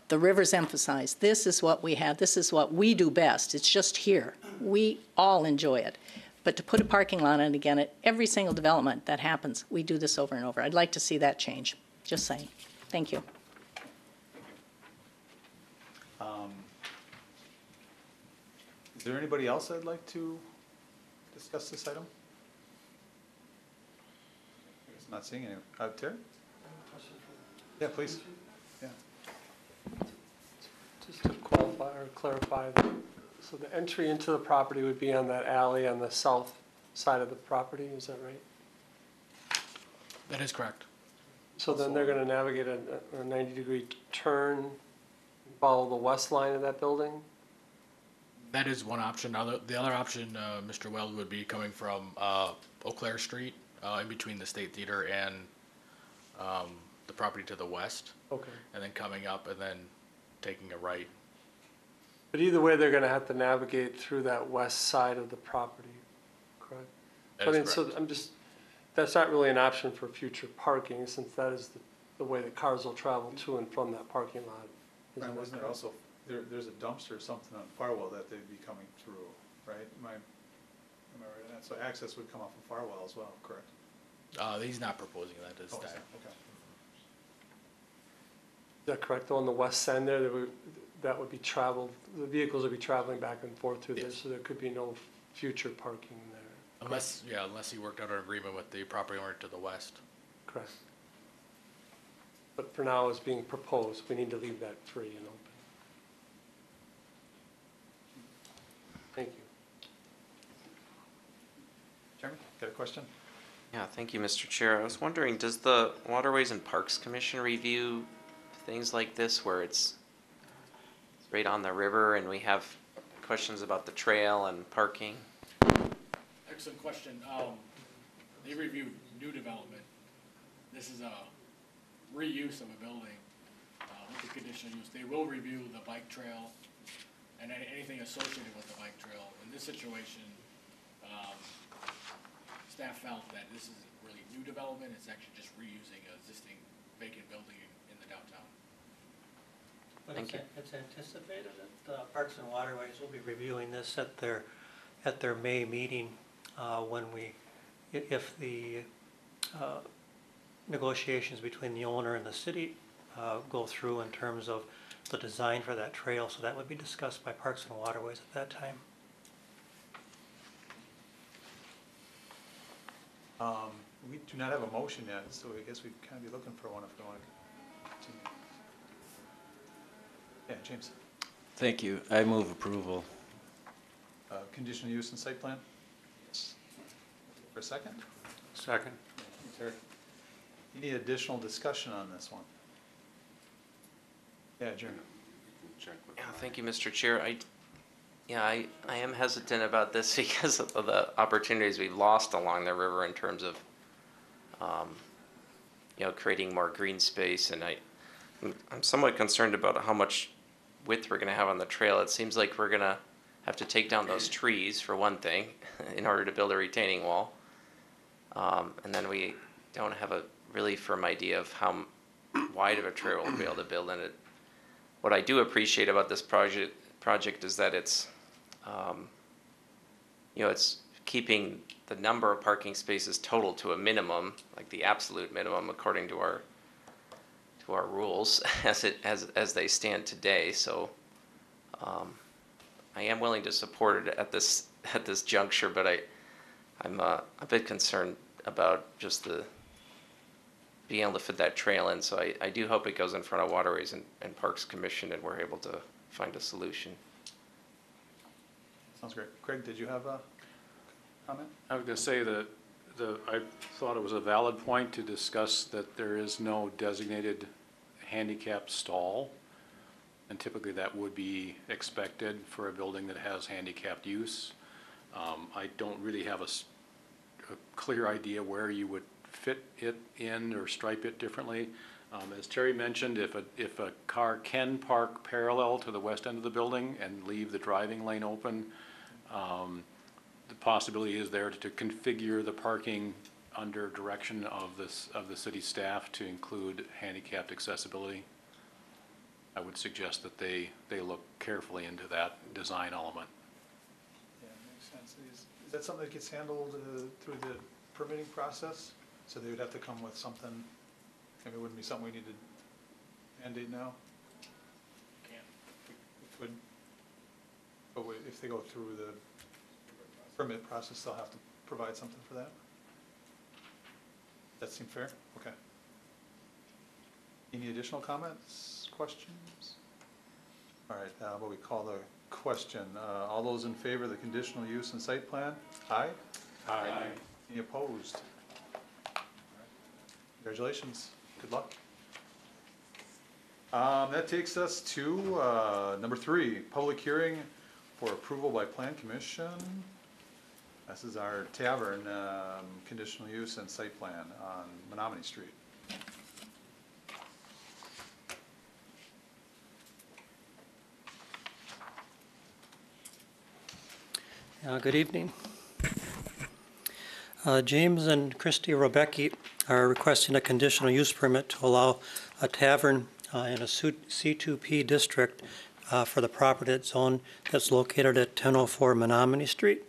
the river's emphasized. This is what we have. This is what we do best. It's just here. We all enjoy it. But to put a parking lot in again at every single development that happens, we do this over and over. I'd like to see that change. Just saying. Thank you. Is there anybody else that'd like to discuss this item? I guess I'm not seeing any. Terry? Yeah, please. Yeah. Just to qualify or clarify, so the entry into the property would be on that alley on the south side of the property, is that right? That is correct. So then they're gonna navigate a 90-degree turn, follow the west line of that building? That is one option. The other option, Mr. Weld, would be coming from Eau Claire Street, in between the State Theater and the property to the west. Okay. And then coming up and then taking a right. But either way, they're gonna have to navigate through that west side of the property, correct? That is correct. So I'm just, that's not really an option for future parking, since that is the way that cars will travel to and from that parking lot. Right, wasn't there also, there's a dumpster or something on Farwell that they'd be coming through, right? Am I right on that? So access would come off of Farwell as well, correct? He's not proposing that this time. Okay. Is that correct? On the west end there, that would be traveled, the vehicles would be traveling back and forth through there, so there could be no future parking there. Unless he worked out an agreement with the property owner to the west. Correct. But for now, it's being proposed, we need to leave that free and open. Thank you. Jeremy, got a question? Yeah, thank you, Mr. Chair. I was wondering, does the Waterways and Parks Commission review things like this where it's right on the river and we have questions about the trail and parking? Excellent question. They reviewed new development. This is a reuse of a building with the conditional use. They will review the bike trail and anything associated with the bike trail. In this situation, staff felt that this isn't really new development. It's actually just reusing an existing vacant building in the downtown. But it's anticipated that Parks and Waterways will be reviewing this at their May meeting if the negotiations between the owner and the city go through in terms of the design for that trail. So that would be discussed by Parks and Waterways at that time. We do not have a motion yet, so I guess we'd kind of be looking for one if we want to continue. Yeah, James. Thank you. I move approval. Conditional use and site plan? For a second? Second. Terry. Any additional discussion on this one? Yeah, Jeremy. Yeah, thank you, Mr. Chair. I am hesitant about this because of the opportunities we've lost along the river in terms of, creating more green space. And I'm somewhat concerned about how much width we're going to have on the trail. It seems like we're going to have to take down those trees for one thing in order to build a retaining wall. And then we don't have a really firm idea of how wide of a trail we'll be able to build in it. What I do appreciate about this project is that it's, it's keeping the number of parking spaces total to a minimum, like the absolute minimum according to our rules as they stand today. So I am willing to support it at this juncture, but I'm a bit concerned about just being able to fit that trail in. So I do hope it goes in front of Waterways and Parks Commission and we're able to find a solution. Sounds great. Craig, did you have a comment? I was going to say that I thought it was a valid point to discuss that there is no designated handicap stall. And typically that would be expected for a building that has handicapped use. I don't really have a clear idea where you would fit it in or stripe it differently. As Terry mentioned, if a car can park parallel to the west end of the building and leave the driving lane open, the possibility is there to configure the parking under direction of the city staff to include handicapped accessibility. I would suggest that they look carefully into that design element. Yeah, makes sense. Is that something that gets handled through the permitting process? So they would have to come with something, maybe it wouldn't be something we need to mandate now? But if they go through the permit process, they'll have to provide something for that? That seem fair? Okay. Any additional comments, questions? All right, what we call the question. All those in favor of the conditional use and site plan? Aye? Aye. Any opposed? Congratulations. Good luck. That takes us to number 3, public hearing for approval by Plan Commission. This is our tavern conditional use and site plan on Menominee Street. Good evening. James and Christy Robecki are requesting a conditional use permit to allow a tavern in a C2P district for the property zone that's located at 1004 Menominee Street.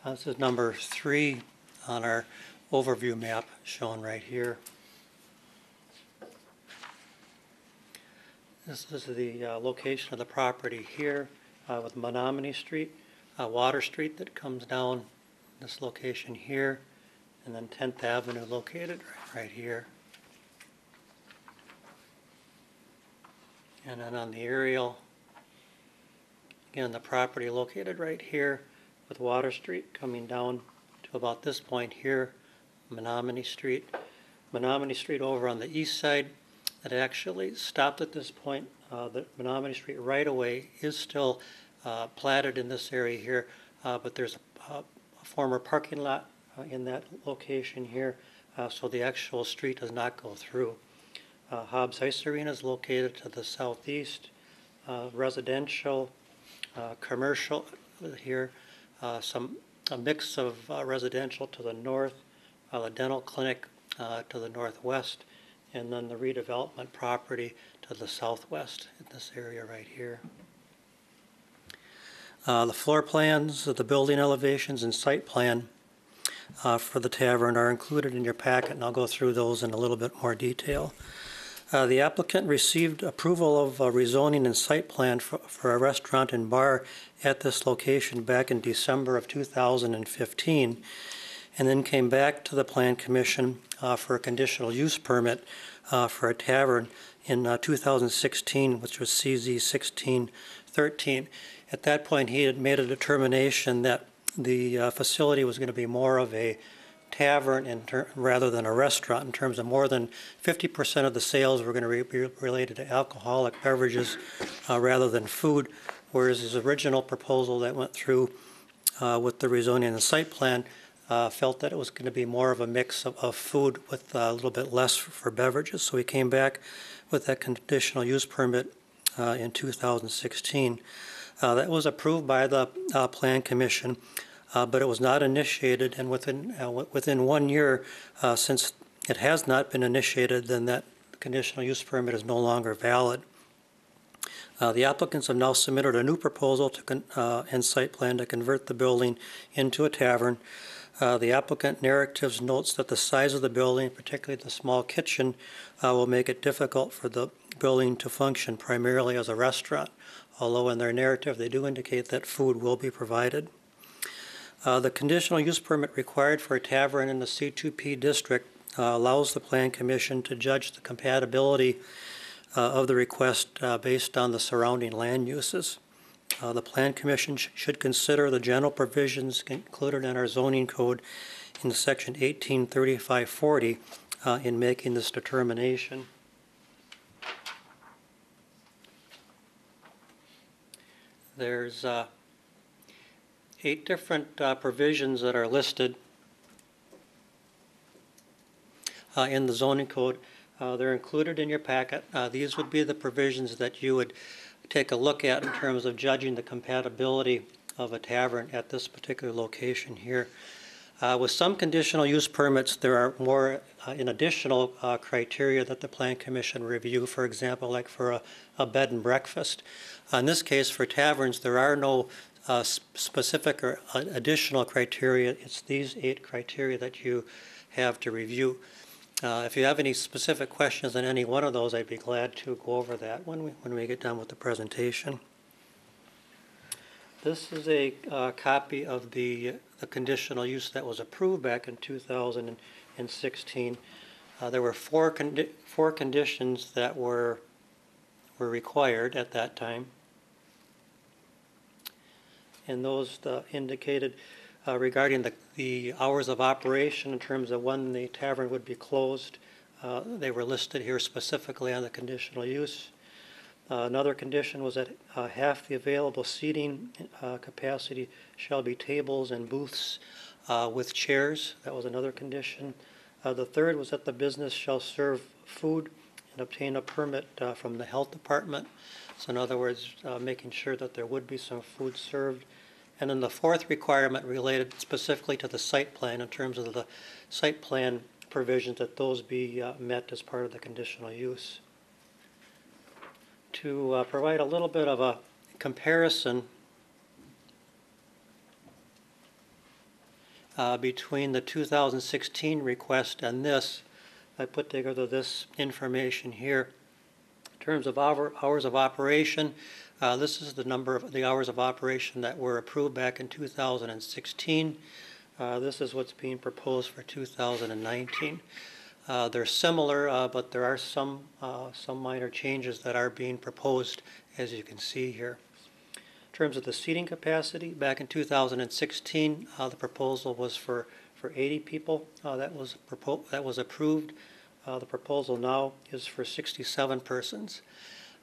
This is number 3 on our overview map shown right here. This is the location of the property here with Menominee Street, Water Street that comes down this location here, and then 10th Avenue located right here. And then on the aerial, again, the property located right here with Water Street coming down to about this point here, Menominee Street. Menominee Street over on the east side, that actually stopped at this point. The Menominee Street right-of-way is still platted in this area here, but there's a former parking lot in that location here, so the actual street does not go through. Hobbs Ice Arena is located to the southeast, residential, commercial here, a mix of residential to the north, the dental clinic to the northwest, and then the redevelopment property to the southwest in this area right here. The floor plans of the building elevations and site plan for the tavern are included in your packet, and I'll go through those in a little bit more detail. The applicant received approval of rezoning and site plan for a restaurant and bar at this location back in December of 2015, and then came back to the Plan Commission for a conditional use permit for a tavern in 2016, which was CZ 1613. At that point, he had made a determination that the facility was going to be more of a tavern rather than a restaurant, in terms of more than 50% of the sales were going to be related to alcoholic beverages rather than food, whereas his original proposal that went through with the rezoning and the site plan felt that it was going to be more of a mix of food with a little bit less for beverages. So we came back with that conditional use permit in 2016. That was approved by the Plan Commission, but it was not initiated, and within 1 year, since it has not been initiated, then that conditional use permit is no longer valid. The applicants have now submitted a new proposal and site plan to convert the building into a tavern. The applicant narratives notes that the size of the building, particularly the small kitchen, will make it difficult for the building to function primarily as a restaurant, although in their narrative they do indicate that food will be provided. The conditional use permit required for a tavern in the C2P district allows the Plan Commission to judge the compatibility of the request based on the surrounding land uses. The Plan Commission should consider the general provisions included in our zoning code in section 183540 in making this determination. There's 8 different provisions that are listed in the zoning code. They're included in your packet. These would be the provisions that you would take a look at in terms of judging the compatibility of a tavern at this particular location here. With some conditional use permits, there are more additional criteria that the Plan Commission review, for example, like for a bed and breakfast. In this case, for taverns, there are no specific or additional criteria. It's these 8 criteria that you have to review. If you have any specific questions on any one of those, I'd be glad to go over that when we get done with the presentation. This is a copy of the conditional use that was approved back in 2016. There were four conditions that were required at that time. And those indicated regarding the hours of operation in terms of when the tavern would be closed. They were listed here specifically on the conditional use. Another condition was that half the available seating capacity shall be tables and booths with chairs. That was another condition. The third was that the business shall serve food and obtain a permit from the health department. So in other words, making sure that there would be some food served. And then the fourth requirement related specifically to the site plan in terms of the site plan provisions, that those be met as part of the conditional use. To provide a little bit of a comparison between the 2016 request and this, I put together this information here. In terms of hours of operation, this is the number of the hours of operation that were approved back in 2016. This is what's being proposed for 2019. They're similar, but there are some minor changes that are being proposed, as you can see here. In terms of the seating capacity, back in 2016, the proposal was for 80 people. That was approved. The proposal now is for 67 persons.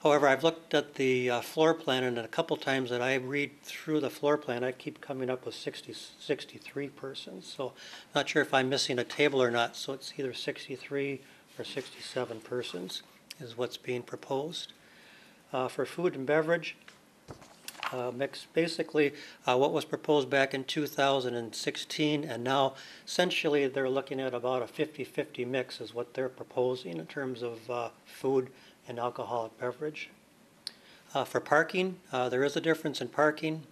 However, I've looked at the floor plan, and a couple times that I read through the floor plan, I keep coming up with 63 persons. So not sure if I'm missing a table or not, so it's either 63 or 67 persons is what's being proposed. For food and beverage, basically what was proposed back in 2016, and now essentially they're looking at about a 50-50 mix is what they're proposing in terms of food and alcoholic beverage. For parking, there is a difference in parking.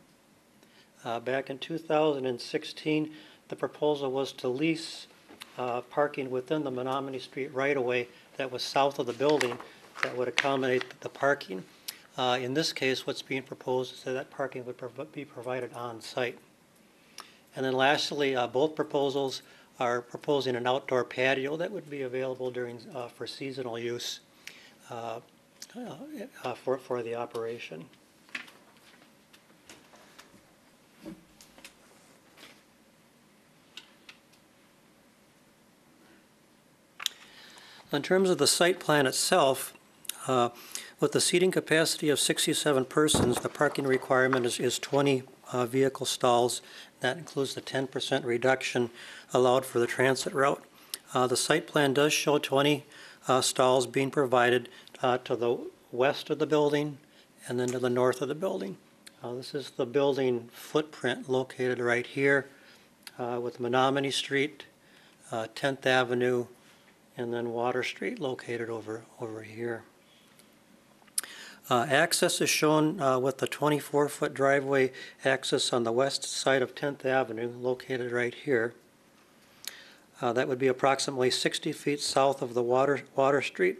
Back in 2016, the proposal was to lease parking within the Menominee Street right-of-way that was south of the building that would accommodate the parking. In this case, what's being proposed is that parking would be provided on site. And then lastly, both proposals are proposing an outdoor patio that would be available for seasonal use for the operation. In terms of the site plan itself, with the seating capacity of 67 persons, the parking requirement is 20 vehicle stalls. That includes the 10% reduction allowed for the transit route. The site plan does show 20 stalls being provided to the west of the building and then to the north of the building. This is the building footprint located right here with Menominee Street, 10th Avenue, and then Water Street located over here. Access is shown with the 24-foot driveway access on the west side of 10th Avenue located right here. That would be approximately 60 feet south of the Water Street,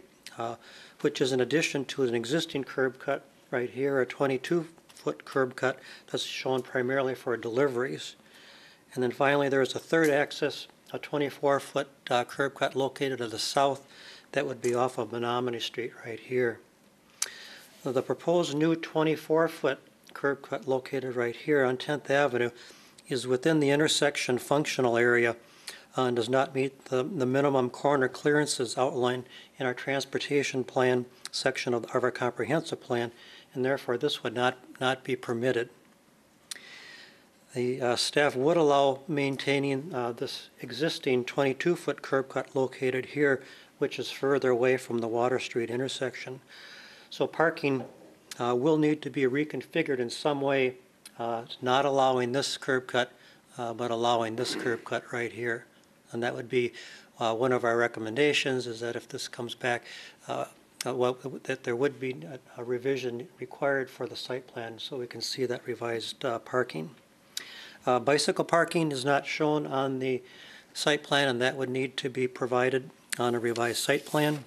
which is in addition to an existing curb cut right here, a 22-foot curb cut that's shown primarily for deliveries. And then finally, there's a third access, a 24-foot curb cut located to the south that would be off of Menominee Street right here. The proposed new 24-foot curb cut located right here on 10th Avenue is within the intersection functional area and does not meet the minimum corner clearances outlined in our transportation plan section of our comprehensive plan, and therefore this would not be permitted. The staff would allow maintaining this existing 22-foot curb cut located here, which is further away from the Water Street intersection. So parking will need to be reconfigured in some way, not allowing this curb cut, but allowing this curb cut right here. And that would be one of our recommendations, is that if this comes back, that there would be a revision required for the site plan so we can see that revised parking. Bicycle parking is not shown on the site plan, and that would need to be provided on a revised site plan.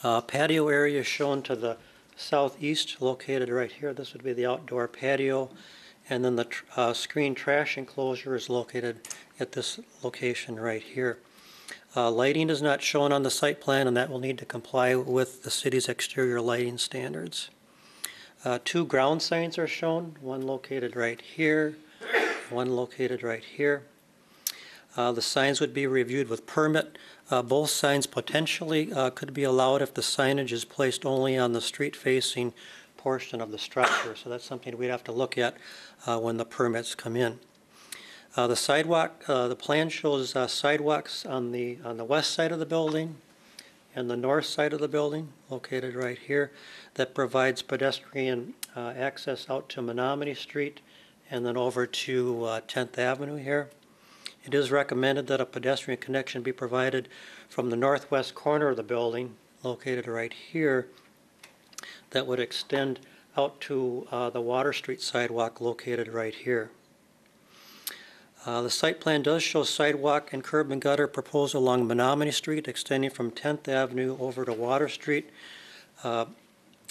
Patio area shown to the southeast, located right here. This would be the outdoor patio. And then the screen trash enclosure is located at this location right here. Lighting is not shown on the site plan, and that will need to comply with the city's exterior lighting standards. 2 ground signs are shown, one located right here, one located right here. The signs would be reviewed with permit. Both signs potentially could be allowed if the signage is placed only on the street-facing portion of the structure. So that's something we'd have to look at when the permits come in. The sidewalk, the plan shows sidewalks on the west side of the building and the north side of the building, located right here, that provides pedestrian access out to Menominee Street and then over to 10th Avenue here. It is recommended that a pedestrian connection be provided from the northwest corner of the building, located right here, that would extend out to the Water Street sidewalk located right here. The site plan does show sidewalk and curb and gutter proposed along Menominee Street, extending from 10th Avenue over to Water Street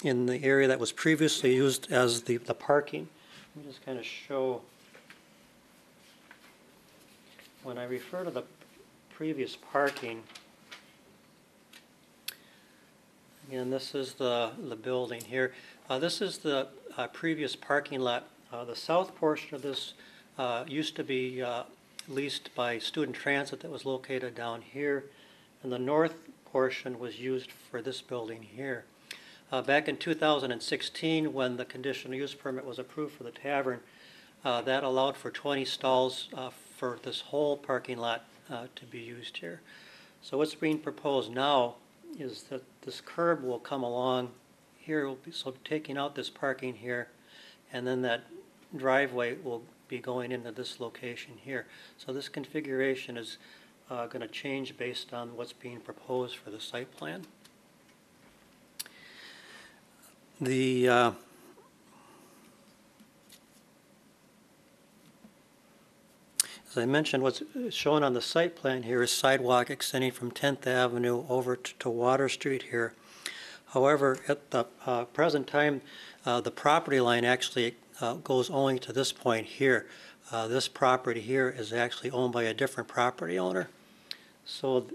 in the area that was previously used as the parking. Let me just kind of show. When I refer to the previous parking, again, this is the building here. This is the previous parking lot. The south portion of this used to be leased by Student Transit that was located down here, and the north portion was used for this building here. Back in 2016, when the conditional use permit was approved for the tavern, that allowed for 20 stalls for this whole parking lot to be used here. So what's being proposed now is that this curb will come along here, so taking out this parking here, and then that driveway will be going into this location here. So this configuration is going to change based on what's being proposed for the site plan. As I mentioned, what's shown on the site plan here is sidewalk extending from 10th Avenue over to Water Street here. However, at the present time, the property line actually goes only to this point here. This property here is actually owned by a different property owner. So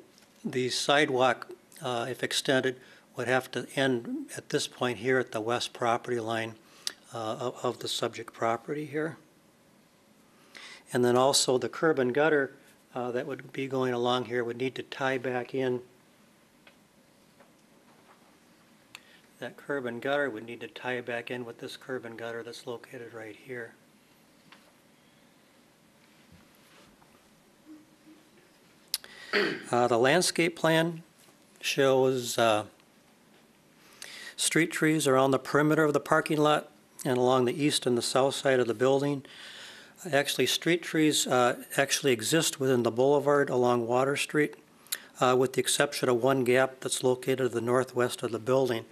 the sidewalk, if extended, would have to end at this point here at the west property line of the subject property here. And then also the curb and gutter that would be going along here would need to tie back in that curb and gutter would need to tie it back in with this curb and gutter that's located right here. The landscape plan shows street trees around the perimeter of the parking lot and along the east and the south side of the building. Actually, street trees actually exist within the boulevard along Water Street, with the exception of one gap that's located to the northwest of the building.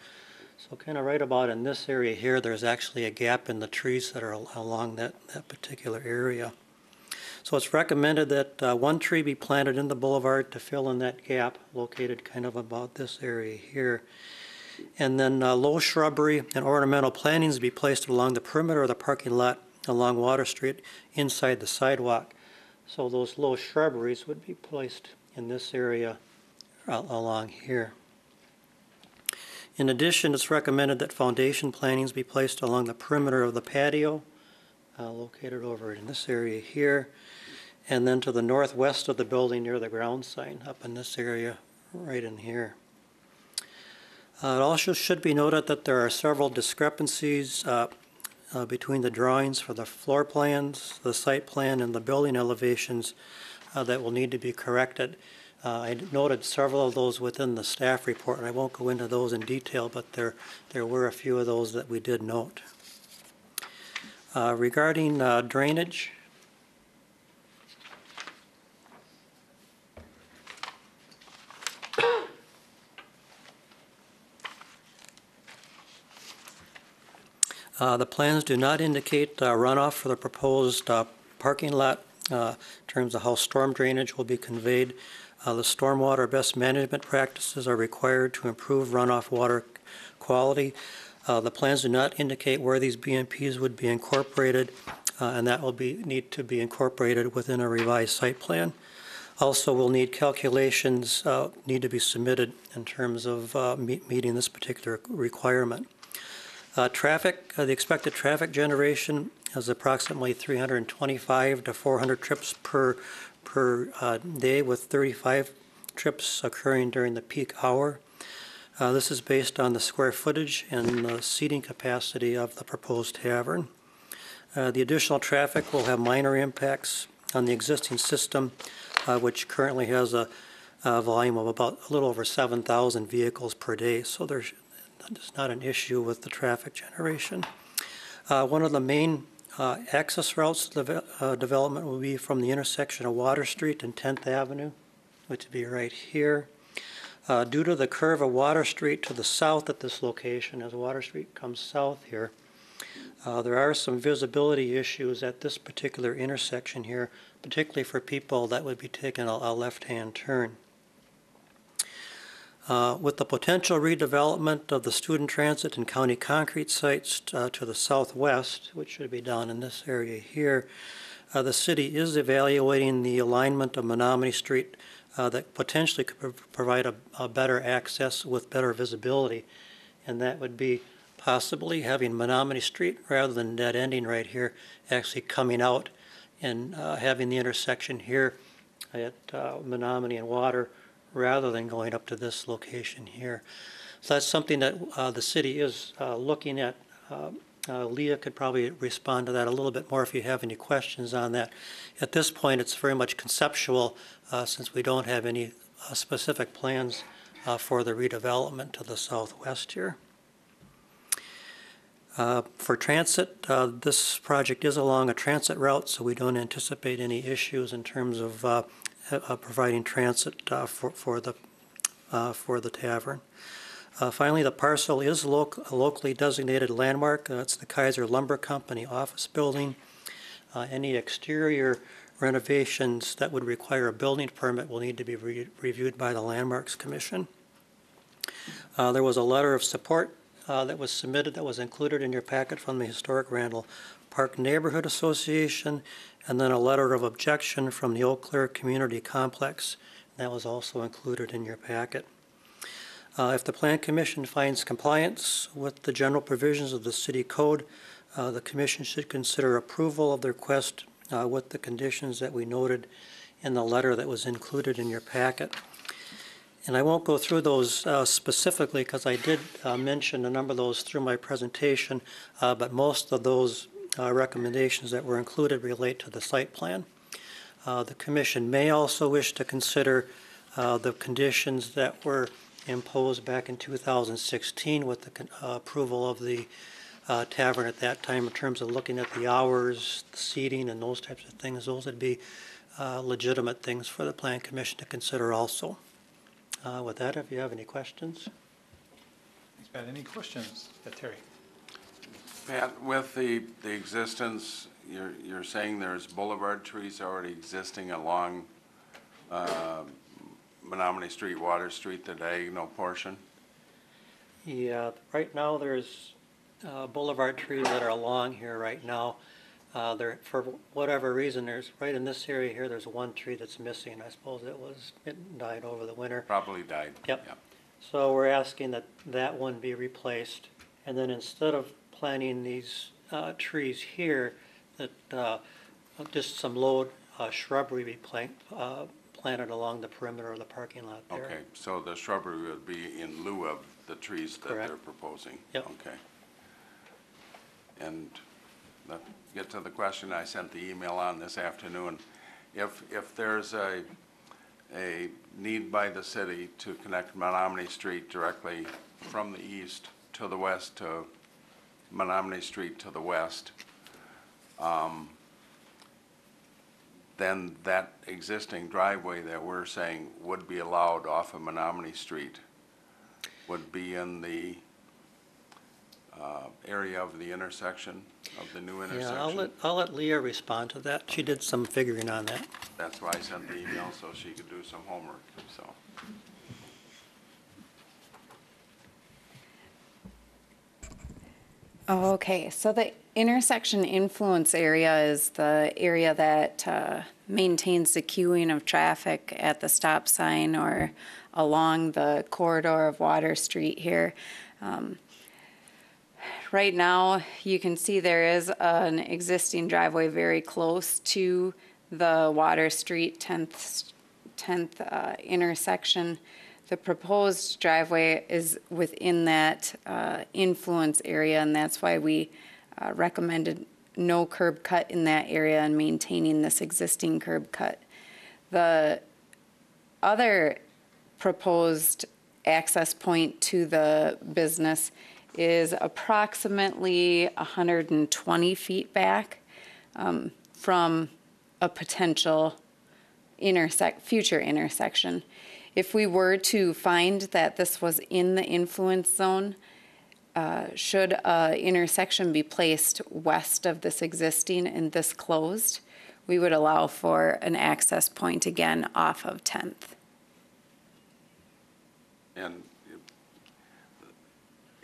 So kind of right about in this area here, there's actually a gap in the trees that are along that particular area. So it's recommended that one tree be planted in the boulevard to fill in that gap located kind of about this area here. And then low shrubbery and ornamental plantings be placed along the perimeter of the parking lot along Water Street inside the sidewalk. So those low shrubberies would be placed in this area along here. In addition, it's recommended that foundation plantings be placed along the perimeter of the patio, located over in this area here, and then to the northwest of the building near the ground sign, up in this area right in here. It also should be noted that there are several discrepancies between the drawings for the floor plans, the site plan, and the building elevations that will need to be corrected. I noted several of those within the staff report, and I won't go into those in detail, but there were a few of those that we did note. Regarding drainage, the plans do not indicate runoff for the proposed parking lot in terms of how storm drainage will be conveyed. The stormwater best management practices are required to improve runoff water quality. The plans do not indicate where these BMPs would be incorporated, and that will need to be incorporated within a revised site plan. Also, we'll need calculations need to be submitted in terms of meeting this particular requirement. Traffic, the expected traffic generation is approximately 325 to 400 trips per day, with 35 trips occurring during the peak hour. This is based on the square footage and the seating capacity of the proposed tavern. The additional traffic will have minor impacts on the existing system, which currently has a volume of about a little over 7,000 vehicles per day, so there's not an issue with the traffic generation. One of the main access routes to the development will be from the intersection of Water Street and 10th Avenue, which would be right here. Due to the curve of Water Street to the south at this location, as Water Street comes south here, there are some visibility issues at this particular intersection here, particularly for people that would be taking a left-hand turn. With the potential redevelopment of the student transit and county concrete sites to the southwest, which should be down in this area here, the city is evaluating the alignment of Menominee Street that potentially could provide a better access with better visibility, and that would be possibly having Menominee Street, rather than dead ending right here, actually coming out and having the intersection here at Menominee and Water, rather than going up to this location here. So that's something that the city is looking at. Leah could probably respond to that a little bit more if you have any questions on that. At this point, it's very much conceptual since we don't have any specific plans for the redevelopment to the southwest here. For transit, this project is along a transit route, so we don't anticipate any issues in terms of providing transit for the tavern. Finally, the parcel is a locally designated landmark. It's the Kaiser Lumber Company office building. Any exterior renovations that would require a building permit will need to be reviewed by the Landmarks Commission. There was a letter of support that was submitted that was included in your packet from the Historic Randall Park Neighborhood Association, and then a letter of objection from the Eau Claire Community Complex. That was also included in your packet. If the Plan Commission finds compliance with the general provisions of the City Code, the Commission should consider approval of the request with the conditions that we noted in the letter that was included in your packet. And I won't go through those specifically because I did mention a number of those through my presentation, but most of those recommendations that were included relate to the site plan. The Commission may also wish to consider the conditions that were imposed back in 2016 with the approval of the tavern at that time in terms of looking at the hours, the seating, and those types of things. Those would be legitimate things for the Plan Commission to consider also. With that, if you have any questions. Thanks, Pat. Any questions? Yeah, Terry. Pat, with the existence, you're saying there's boulevard trees already existing along Menominee Street, Water Street, the diagonal portion? Yeah, right now there's boulevard trees that are along here right now. There, for whatever reason, there's right in this area here, there's one tree that's missing. I suppose it died over the winter. Probably died. Yep. So we're asking that that one be replaced. And then instead of planting these trees here, that just some low shrubbery be planted along the perimeter of the parking lot there. Okay, so the shrubbery would be in lieu of the trees that they're proposing? Yep. Okay. And let's get to the question I sent the email on this afternoon. If there's a need by the city to connect Menominee Street directly from the east to the west to Menominee Street to the west, then that existing driveway that we're saying would be allowed off of Menominee Street would be in the area of the intersection, of the new intersection. Yeah, I'll let Leah respond to that. She did some figuring on that. That's why I sent the email, so she could do some homework, so. Okay, so the intersection influence area is the area that maintains the queuing of traffic at the stop sign or along the corridor of Water Street here. Right now, you can see there is an existing driveway very close to the Water Street 10th intersection. The proposed driveway is within that influence area, and that's why we recommended no curb cut in that area and maintaining this existing curb cut. The other proposed access point to the business is approximately 120 feet back from a potential future intersection. If we were to find that this was in the influence zone, should an intersection be placed west of this existing and this closed, we would allow for an access point again off of 10th. And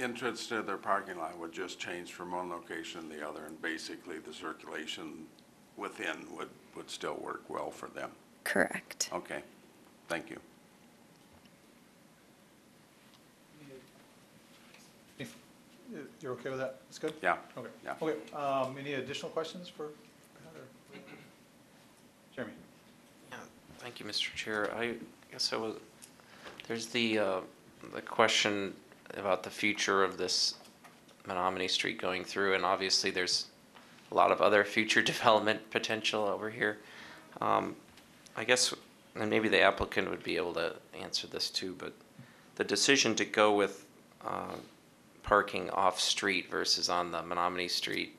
entrance to their parking lot would just change from one location to the other, and basically the circulation within would still work well for them. Correct. Okay, thank you. You're okay with that? That's good? Yeah. Okay. Yeah. Okay, any additional questions for Pat or Jeremy? Yeah, thank you, Mr. Chair. I guess there's the question about the future of this Menominee Street going through, and obviously there's a lot of other future development potential over here. I guess, and maybe the applicant would be able to answer this too, but the decision to go with parking off-street versus on the Menominee Street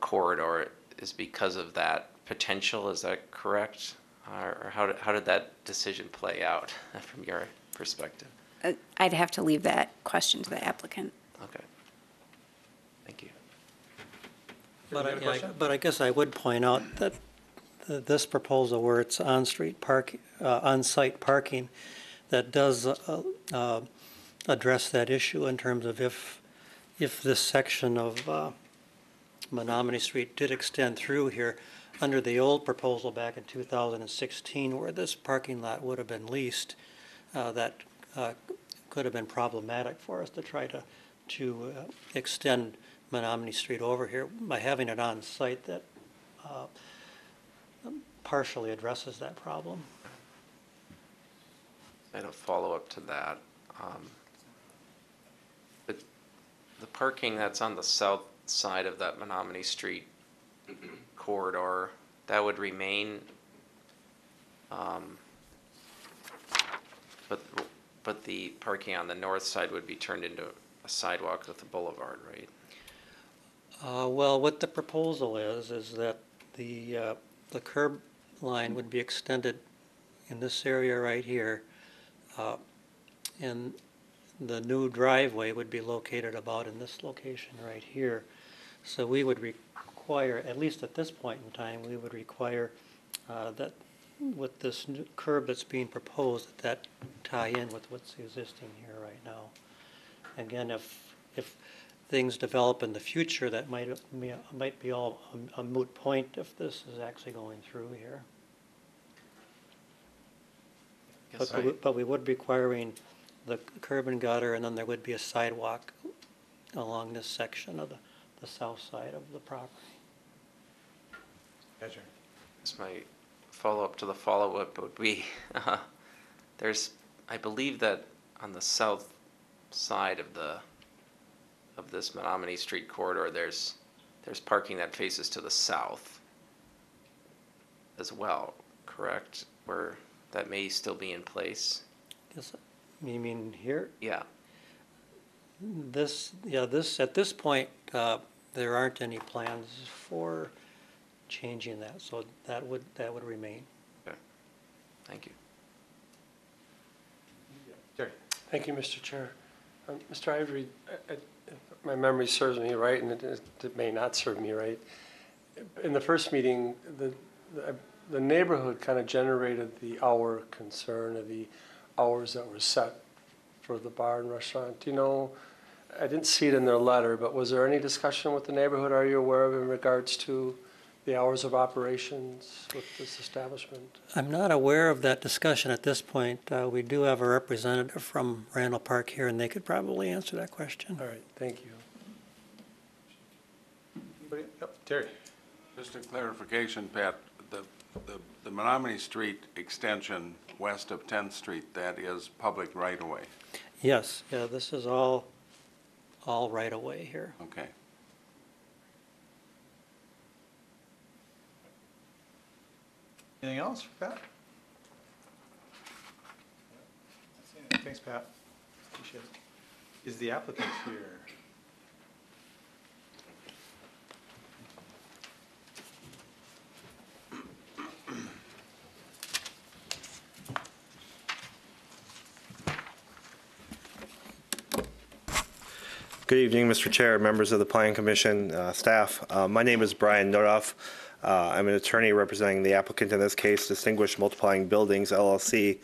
corridor is because of that potential, is that correct? Or how did that decision play out from your perspective? I'd have to leave that question to the applicant. Okay. Thank you. But I guess I would point out that this proposal where it's on-street on-site parking, that does address that issue in terms of if this section of Menominee Street did extend through here, under the old proposal back in 2016 where this parking lot would have been leased, that could have been problematic for us to try to extend Menominee Street over here. By having it on site, that partially addresses that problem. and a follow-up to that. But the parking that's on the south side of that Menominee Street corridor, that would remain, but the parking on the north side would be turned into a sidewalk with a boulevard, right? Well, what the proposal is that the curb line would be extended in this area right here, and the new driveway would be located about in this location right here. So we would require, at least at this point in time, we would require that with this new curb that's being proposed, that tie in with what's existing here right now. Again, if things develop in the future, that might be all a moot point if this is actually going through here. But we would be requiring the curb and gutter, and then there would be a sidewalk along this section of the south side of the property. Gotcha. That's my follow-up to the follow-up would be, I believe that on the south side of this Menominee Street corridor, there's parking that faces to the south as well, correct? Where that may still be in place? Yes, you mean here? Yeah. At this point, there aren't any plans for changing that, so that would remain. Okay. Thank you. Jerry. Thank you, Mr. Chair. Mr. Ivory, my memory serves me right, and it may not serve me right. In the first meeting, the neighborhood kind of generated the hour concern of the hours that were set for the bar and restaurant. Do you know, I didn't see it in their letter, but was there any discussion with the neighborhood, are you aware of, in regards to the hours of operations with this establishment? I'm not aware of that discussion at this point. We do have a representative from Randall Park here, and they could probably answer that question. All right, thank you. Anybody? Yep, Terry. Just a clarification, Pat, the Menominee Street extension west of 10th Street, that is public right-of-way? Yes, yeah, this is all right away here. Okay. Anything else for Pat? Thanks, Pat. Appreciate it. Is the applicant here? Good evening, Mr. Chair, members of the Planning Commission, staff. My name is Brian Nodoff. I'm an attorney representing the applicant in this case, Distinguished Multiplying Buildings, LLC,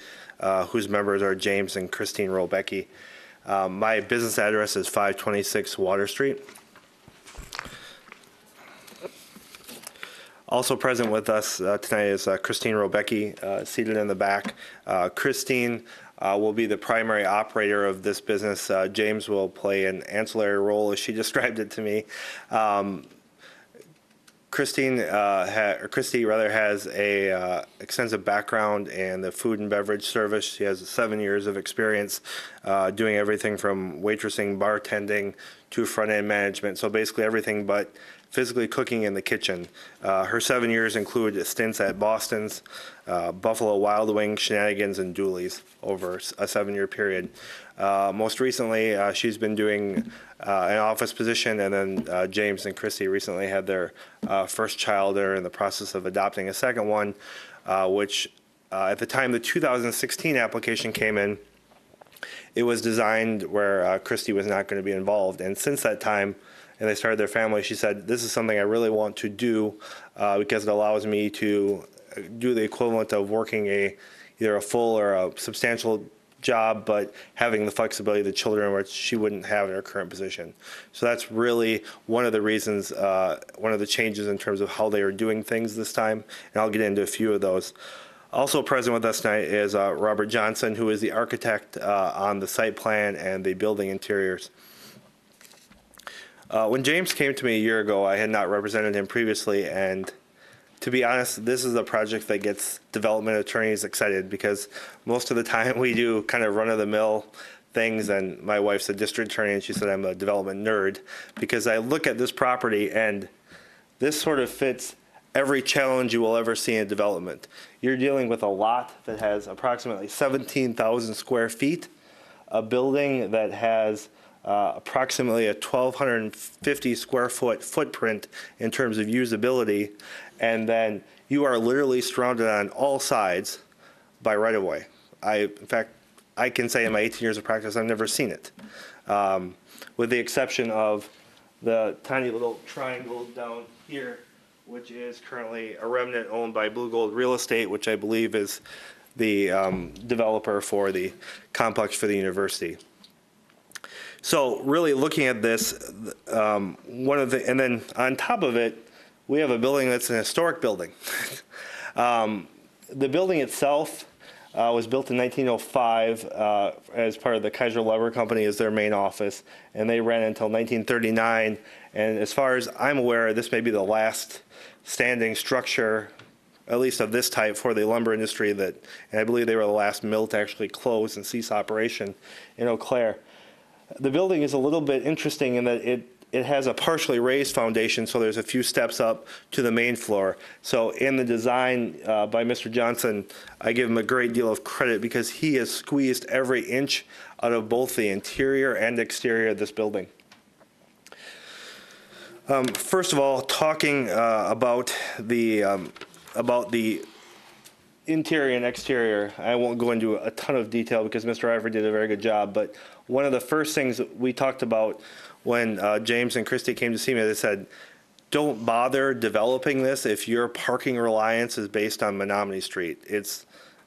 whose members are James and Christine Robecki. My business address is 526 Water Street. Also present with us tonight is Christine Robecki, seated in the back. Christine will be the primary operator of this business. James will play an ancillary role, as she described it to me. Christy has a extensive background in the food and beverage service. She has 7 years of experience doing everything from waitressing, bartending, to front-end management. So basically everything but physically cooking in the kitchen. Her 7 years include stints at Boston's, Buffalo Wild Wings, Shenanigans, and Dooley's over a 7-year period. Most recently, she's been doing an office position, and then James and Christy recently had their first child. They're in the process of adopting a second one, which at the time the 2016 application came in, it was designed where Christy was not going to be involved. And since that time, and they started their family, she said, this is something I really want to do because it allows me to do the equivalent of working either a full or a substantial job, but having the flexibility of the children, which she wouldn't have in her current position. So that's really one of the reasons, one of the changes in terms of how they are doing things this time, and I'll get into a few of those. Also present with us tonight is Robert Johnson, who is the architect on the site plan and the building interiors. When James came to me a year ago, I had not represented him previously, and To be honest, this is a project that gets development attorneys excited because most of the time we do kind of run-of-the-mill things, and my wife's a district attorney and she said I'm a development nerd because I look at this property and this sort of fits every challenge you will ever see in development. You're dealing with a lot that has approximately 17,000 square feet, a building that has approximately a 1,250 square foot footprint in terms of usability, and then you are literally surrounded on all sides by right-of-way. In fact, I can say in my 18 years of practice, I've never seen it, with the exception of the tiny little triangle down here, which is currently a remnant owned by Blue Gold Real Estate, which I believe is the developer for the complex for the university. So really looking at this, and then on top of it, we have a building that's an historic building. The building itself was built in 1905 as part of the Kaiser Lever Company as their main office, and they ran until 1939. And as far as I'm aware, this may be the last standing structure, at least of this type, for the lumber industry, and I believe they were the last mill to actually close and cease operation in Eau Claire. The building is a little bit interesting in that it has a partially raised foundation, so there's a few steps up to the main floor. So in the design by Mr. Johnson, I give him a great deal of credit because he has squeezed every inch out of both the interior and exterior of this building. First of all, talking about the interior and exterior, I won't go into a ton of detail because Mr. Ivory did a very good job, but one of the first things that we talked about when James and Christy came to see me, they said, don't bother developing this if your parking reliance is based on Menominee Street. It's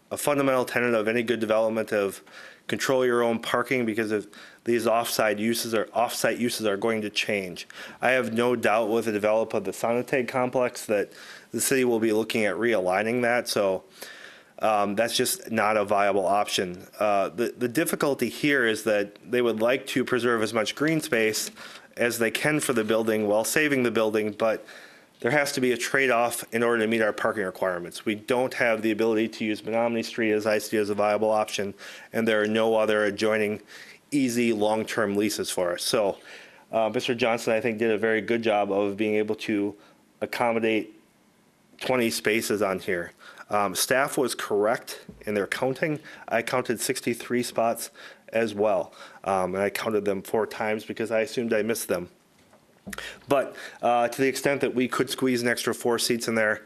a fundamental tenet of any good development of control your own parking because of these off-site uses are going to change. I have no doubt with the development of the Sonotag complex that the city will be looking at realigning that, so that's just not a viable option. The difficulty here is that they would like to preserve as much green space as they can for the building while saving the building, but there has to be a trade-off in order to meet our parking requirements. We don't have the ability to use Menominee Street as I see as a viable option, and there are no other adjoining easy long-term leases for us. So Mr. Johnson, I think, did a very good job of being able to accommodate 20 spaces on here. Staff was correct in their counting. I counted 63 spots as well, and I counted them 4 times because I assumed I missed them. But to the extent that we could squeeze an extra 4 seats in there,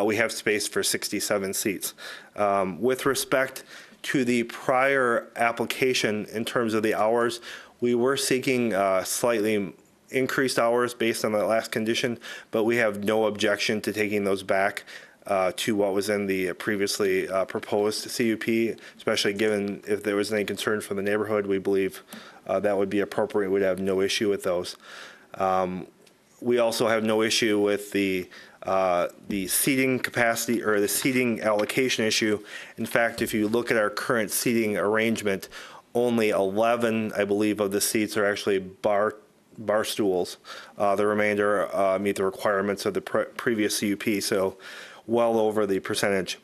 we have space for 67 seats. With respect to the prior application in terms of the hours, we were seeking slightly increased hours based on the last condition, but we have no objection to taking those back to what was in the previously proposed CUP, especially given if there was any concern from the neighborhood, we believe that would be appropriate. We'd have no issue with those. We also have no issue with the seating capacity or the seating allocation issue. In fact, if you look at our current seating arrangement, only 11, I believe, of the seats are actually bar stools. The remainder meet the requirements of the previous CUP, so well over the percentage.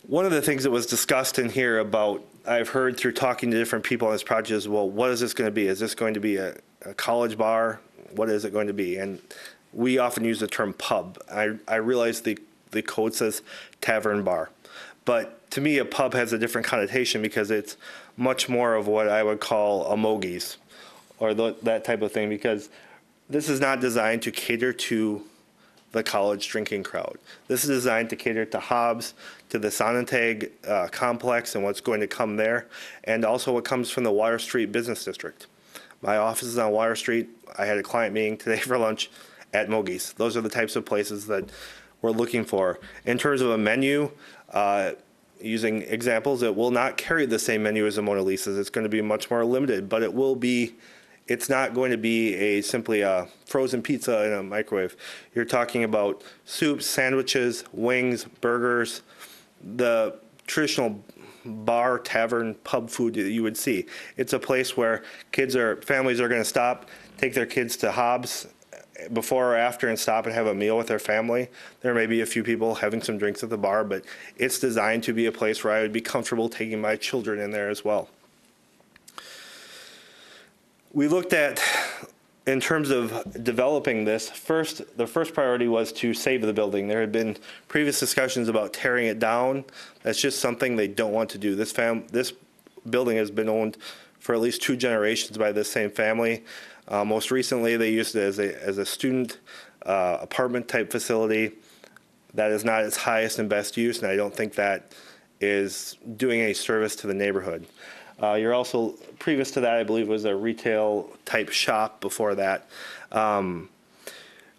One of the things that was discussed in here about, I've heard through talking to different people on this project is, well, what is this going to be? Is this going to be a college bar? What is it going to be? And we often use the term pub. I realize the code says tavern bar, but to me a pub has a different connotation because it's much more of what I would call a Mogies or that type of thing, because this is not designed to cater to the college drinking crowd. This is designed to cater to Hobbs, to the Sonotag complex and what's going to come there, and also what comes from the Water Street Business District. My office is on Water Street. I had a client meeting today for lunch at Mogies. Those are the types of places that we're looking for. In terms of a menu, using examples, it will not carry the same menu as a Mona Lisa's. It's going to be much more limited, but it will be, it's not going to be simply a frozen pizza in a microwave. You're talking about soups, sandwiches, wings, burgers, the traditional bar, tavern, pub food that you would see. It's a place where families are going to stop, take their kids to Hobbs before or after and stop and have a meal with their family. There may be a few people having some drinks at the bar, but it's designed to be a place where I would be comfortable taking my children in there as well. We looked at, in terms of developing this, the first priority was to save the building. There had been previous discussions about tearing it down. That's just something they don't want to do. This building has been owned for at least 2 generations by this same family. Most recently, they used it as a student apartment type facility. That is not its highest and best use, and I don't think that is doing any service to the neighborhood. You're also, previous to that, I believe, was a retail type shop before that.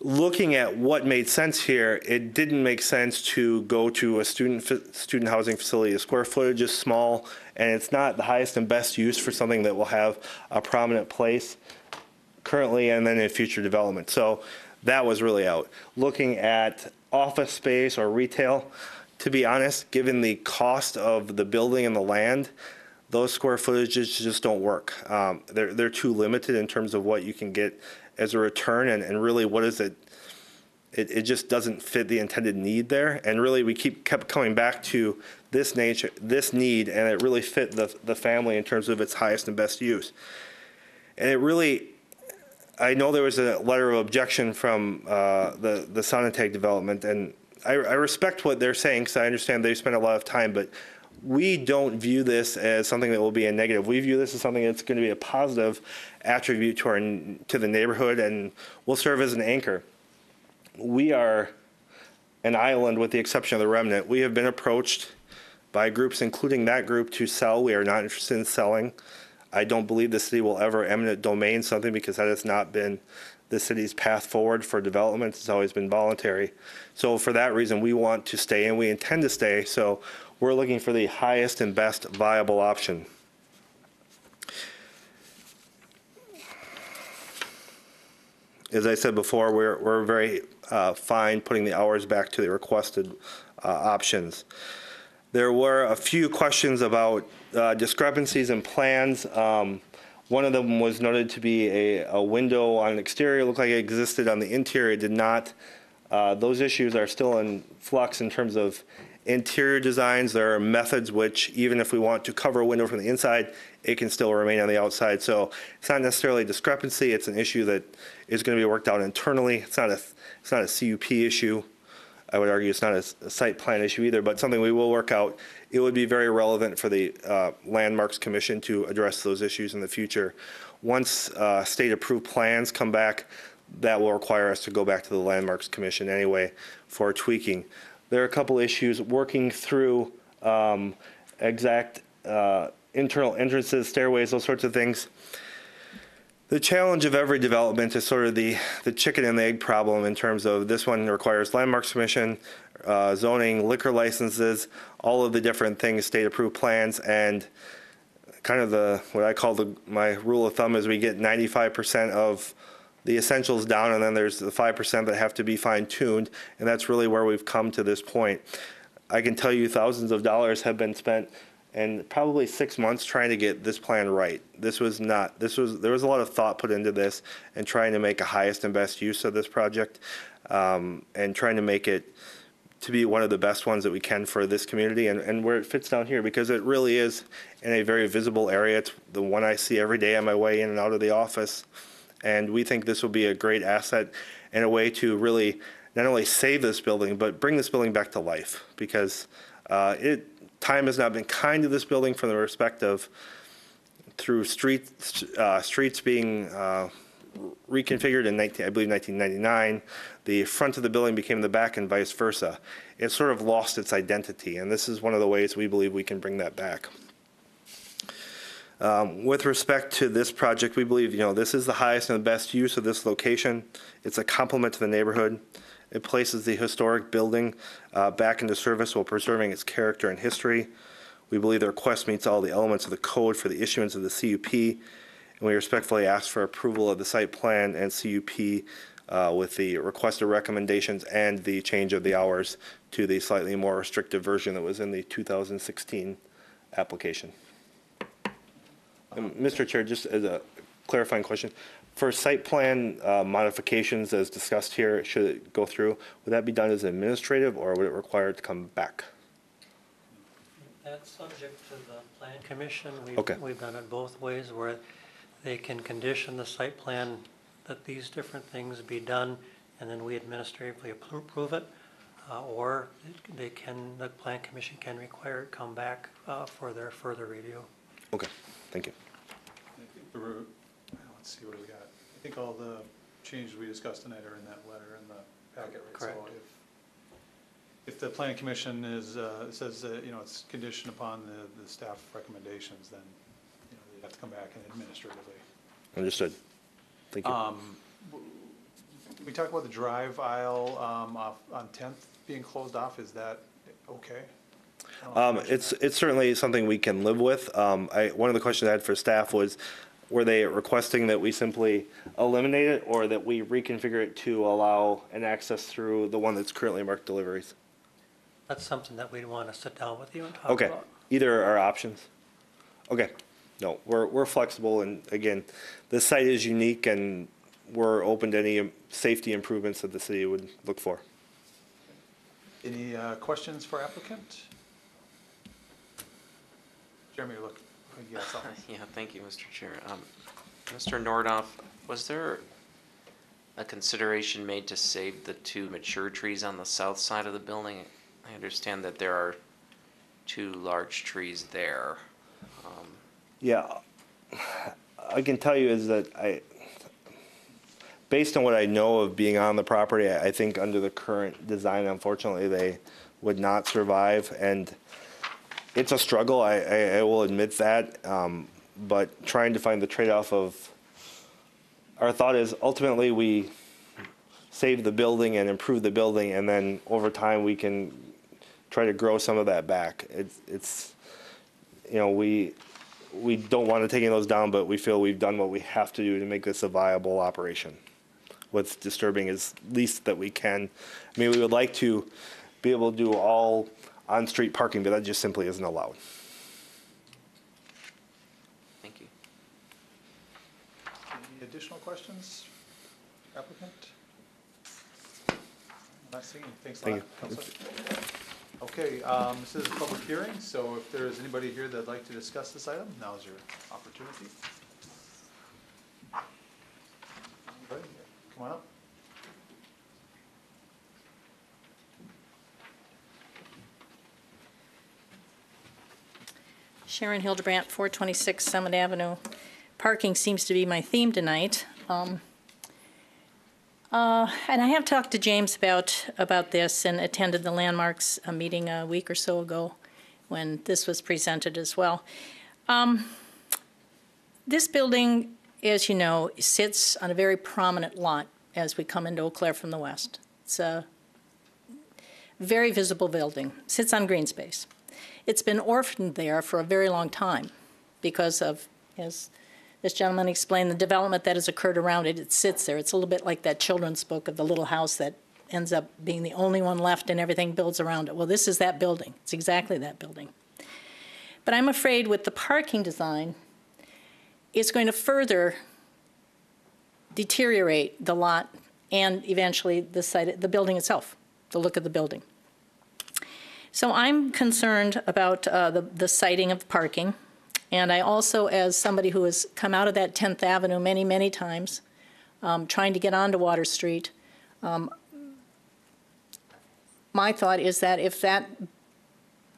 Looking at what made sense here, it didn't make sense to go to a student housing facility. The square footage is small, and it's not the highest and best use for something that will have a prominent place currently and then in future development. So that was really out. Looking at office space or retail, to be honest, given the cost of the building and the land, those square footages just don't work. They're too limited in terms of what you can get as a return, and really what is it? It just doesn't fit the intended need there. And really we kept coming back to this need, and it really fit the family in terms of its highest and best use. And it really, I know there was a letter of objection from the Sonatag development, and I respect what they're saying because I understand they spend a lot of time, but we don't view this as something that will be a negative. We view this as something that's going to be a positive attribute to the neighborhood and will serve as an anchor. We are an island with the exception of the remnant. We have been approached by groups, including that group, to sell. We are not interested in selling. I don't believe the city will ever eminent domain something because that has not been the city's path forward for development. It's always been voluntary. So for that reason, we want to stay and we intend to stay. So we're looking for the highest and best viable option. As I said before, we're very fine putting the hours back to the requested options. There were a few questions about discrepancies in plans. One of them was noted to be a window on an exterior, looked like it existed on the interior, it did not. Those issues are still in flux in terms of interior designs. There are methods which, even if we want to cover a window from the inside, it can still remain on the outside. So it's not necessarily a discrepancy, it's an issue that is going to be worked out internally. It's not a CUP issue. I would argue it's not a site plan issue either, but something we will work out. It would be very relevant for the Landmarks Commission to address those issues in the future. Once state-approved plans come back, that will require us to go back to the Landmarks Commission anyway for tweaking. There are a couple issues working through exact internal entrances, stairways, those sorts of things. The challenge of every development is sort of the chicken and the egg problem in terms of this one requires Landmarks Commission, zoning, liquor licenses, all of the different things, state-approved plans, and kind of what I call my rule of thumb is we get 95% of the essentials down, and then there's the 5% that have to be fine-tuned, and that's really where we've come to this point. I can tell you thousands of dollars have been spent and probably 6 months trying to get this plan right. There was a lot of thought put into this and trying to make a highest and best use of this project, and trying to make it to be one of the best ones that we can for this community and where it fits down here, because it really is in a very visible area. It's the one I see every day on my way in and out of the office. And we think this will be a great asset and a way to really not only save this building, but bring this building back to life, because time has not been kind to this building from the respect of through streets being reconfigured in, I believe, 1999. The front of the building became the back and vice versa. It sort of lost its identity, and this is one of the ways we believe we can bring that back. With respect to this project, we believe, this is the highest and the best use of this location. It's a complement to the neighborhood. It places the historic building back into service while preserving its character and history. We believe the request meets all the elements of the code for the issuance of the CUP, and we respectfully ask for approval of the site plan and CUP with the requested recommendations and the change of the hours to the slightly more restrictive version that was in the 2016 application. Mr. Chair, just as a clarifying question, For site plan modifications as discussed here, should it go through, would that be done as administrative or would it require it to come back? That's subject to the plan commission. Okay. We've done it both ways where they can condition the site plan that these different things be done and then we administratively approve it. Or the plan commission can require it come back for their further review. Okay, thank you. Let's see what we got. I think all the changes we discussed tonight are in that letter in the packet, right? Correct. So if the planning commission is, says that, you know, it's conditioned upon the staff recommendations, then, you know, they have to come back and administratively. Understood. Thank you. We talked about the drive aisle off on 10th being closed off. Is that okay? It's certainly something we can live with. One of the questions I had for staff was, were they requesting that we simply eliminate it or that we reconfigure it to allow an access through the one that's currently marked deliveries? That's something that we'd want to sit down with you and talk Okay, about. either are options. Okay, no, we're flexible, and again, this site is unique and we're open to any safety improvements that the city would look for. Any questions for applicant? Jeremy, look, you got something. Yeah, thank you, Mr. Chair. Mr. Nordoff, was there a consideration made to save the 2 mature trees on the south side of the building? I understand that there are 2 large trees there. Yeah, I can tell you is that based on what I know of being on the property, I think under the current design, unfortunately, they would not survive. And it's a struggle, I will admit that. But trying to find the trade-off of, our thought is ultimately we save the building and improve the building, and then over time we can try to grow some of that back. It's you know, we don't want to take those down, but we feel we've done what we have to do to make this a viable operation. What's disturbing is least that we can. I mean, we would like to be able to do all on-street parking, but that just simply isn't allowed. Thank you. Any additional questions, applicant? Not seeing. Thanks a lot, Counselor. Okay, this is a public hearing, so if there is anybody here that'd like to discuss this item, now is your opportunity. Anybody? Come on up. Sharon Hildebrandt, 426 Summit Avenue. Parking seems to be my theme tonight. And I have talked to James about this and attended the Landmarks meeting a week or so ago when this was presented as well. This building, as you know, sits on a very prominent lot as we come into Eau Claire from the west. It's a very visible building, sits on green space. It's been orphaned there for a very long time because of, as this gentleman explained, the development that has occurred around it. It sits there. It's a little bit like that children's book of the little house that ends up being the only one left and everything builds around it. Well, this is that building. It's exactly that building. But I'm afraid with the parking design, it's going to further deteriorate the lot and eventually the site, the building itself, the look of the building. So I'm concerned about the siting of parking. And I also, as somebody who has come out of that 10th Avenue many, many times, trying to get onto Water Street, my thought is that if that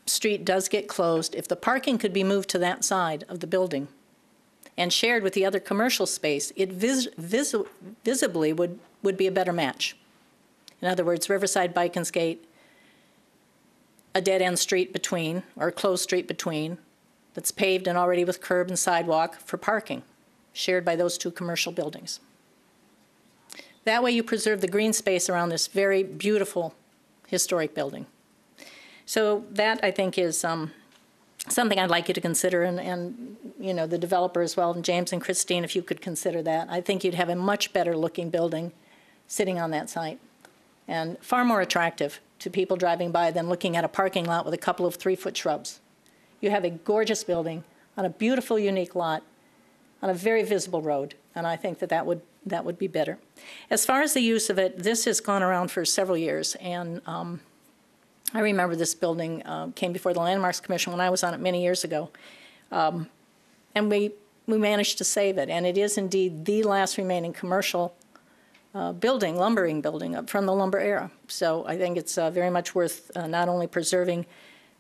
street does get closed, if the parking could be moved to that side of the building and shared with the other commercial space, it visibly would be a better match. In other words, Riverside Bike and Skate, a dead-end street between, or a closed street between, that's paved and already with curb and sidewalk for parking, shared by those 2 commercial buildings. That way you preserve the green space around this very beautiful historic building. So that, I think, is something I'd like you to consider, and you know, the developer as well, and James and Christine, if you could consider that. I think you'd have a much better looking building sitting on that site, and far more attractive to people driving by than looking at a parking lot with a couple of 3-foot shrubs. You have a gorgeous building on a beautiful, unique lot on a very visible road, and I think that that would be better. As far as the use of it, this has gone around for several years, and I remember this building came before the Landmarks Commission when I was on it many years ago, and we managed to save it, and it is indeed the last remaining commercial lumbering building up from the lumber era. So I think it's very much worth not only preserving,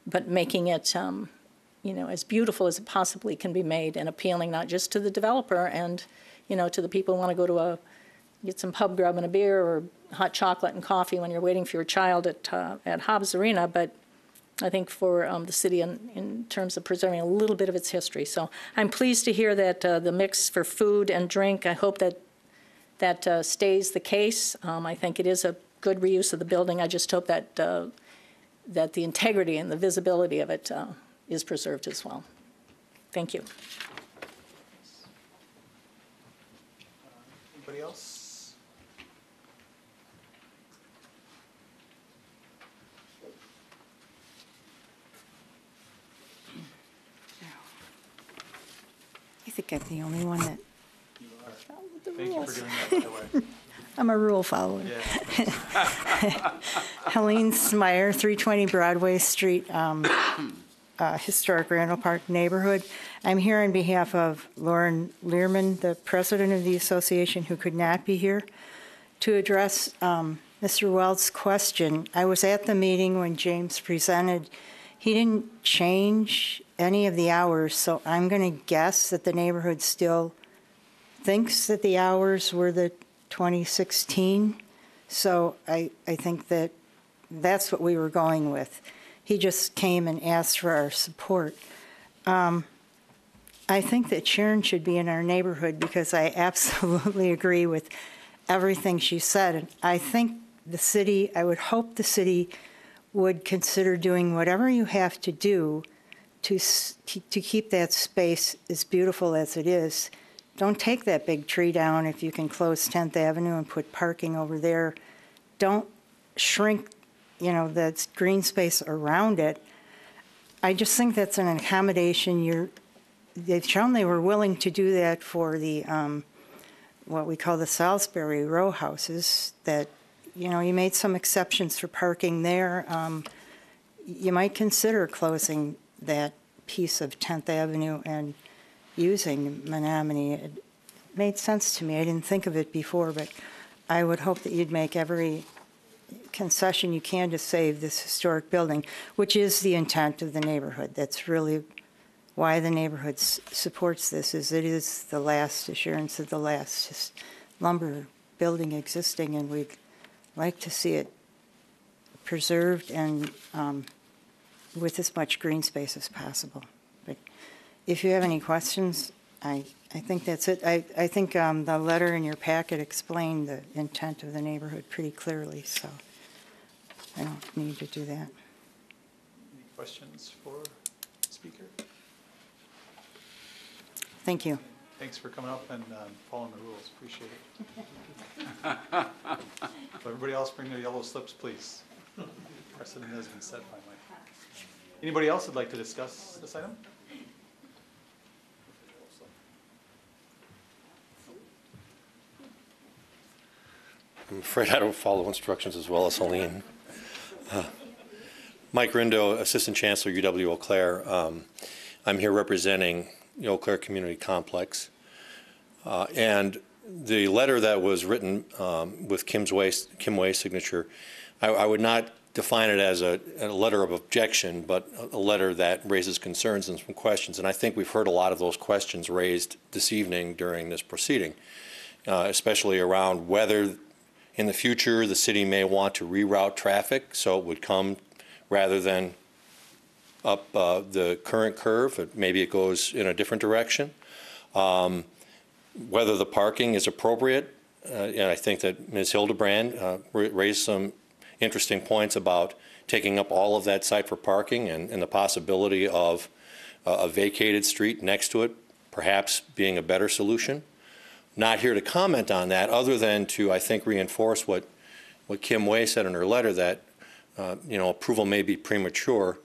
but making it, as beautiful as it possibly can be made and appealing not just to the developer and, to the people who want to go to get some pub grub and a beer or hot chocolate and coffee when you're waiting for your child at Hobbs Arena, but I think for the city in terms of preserving a little bit of its history. So I'm pleased to hear that the mix for food and drink, I hope that stays the case. I think it is a good reuse of the building. I just hope that that the integrity and the visibility of it is preserved as well. Thank you. Anybody else? I think I'm the only one that. You are. Thank you for doing that, by the way. I'm a rule follower. Yeah. Helene Smyer, 320 Broadway Street, Historic Randall Park neighborhood. I'm here on behalf of Lauren Learman, the president of the association, who could not be here, to address Mr. Weld's question. I was at the meeting when James presented. He didn't change any of the hours, so I'm going to guess that the neighborhood still thinks that the hours were the 2016. So I think that that's what we were going with. He just came and asked for our support. I think that Sharon should be in our neighborhood because I absolutely agree with everything she said. And I think the city, I would hope the city would consider doing whatever you have to do to keep that space as beautiful as it is. Don't take that big tree down if you can close 10th Avenue and put parking over there. Don't shrink, the green space around it. I just think that's an accommodation. They've shown they were willing to do that for the, what we call the Salisbury row houses, that, you made some exceptions for parking there. You might consider closing that piece of 10th Avenue and using Menominee. It made sense to me. I didn't think of it before, but I would hope that you'd make every concession you can to save this historic building, which is the intent of the neighborhood. That's really why the neighborhood supports this, is it is the last assurance of the last lumber building existing, and we'd like to see it preserved and with as much green space as possible. But if you have any questions, I think that's it. I think the letter in your packet explained the intent of the neighborhood pretty clearly, so I don't need to do that. Any questions for the speaker? Thank you. Thanks for coming up and following the rules. Appreciate it. So everybody else bring their yellow slips, please. Precedent has been set finally. Anybody else would like to discuss this item? I'm afraid I don't follow instructions as well as Helene. Mike Rindo, Assistant Chancellor, UW Eau Claire. I'm here representing the Eau Claire Community Complex. And the letter that was written with Kim Way's signature, I would not define it as a letter of objection, but a letter that raises concerns and some questions. And I think we've heard a lot of those questions raised this evening during this proceeding, especially around whether in the future the city may want to reroute traffic so it would come rather than up the current curve. Maybe it goes in a different direction. Whether the parking is appropriate, and I think that Ms. Hildebrand raised some interesting points about taking up all of that site for parking and the possibility of a vacated street next to it perhaps being a better solution. Not here to comment on that other than to, I think, reinforce what Kim Way said in her letter that, approval may be premature.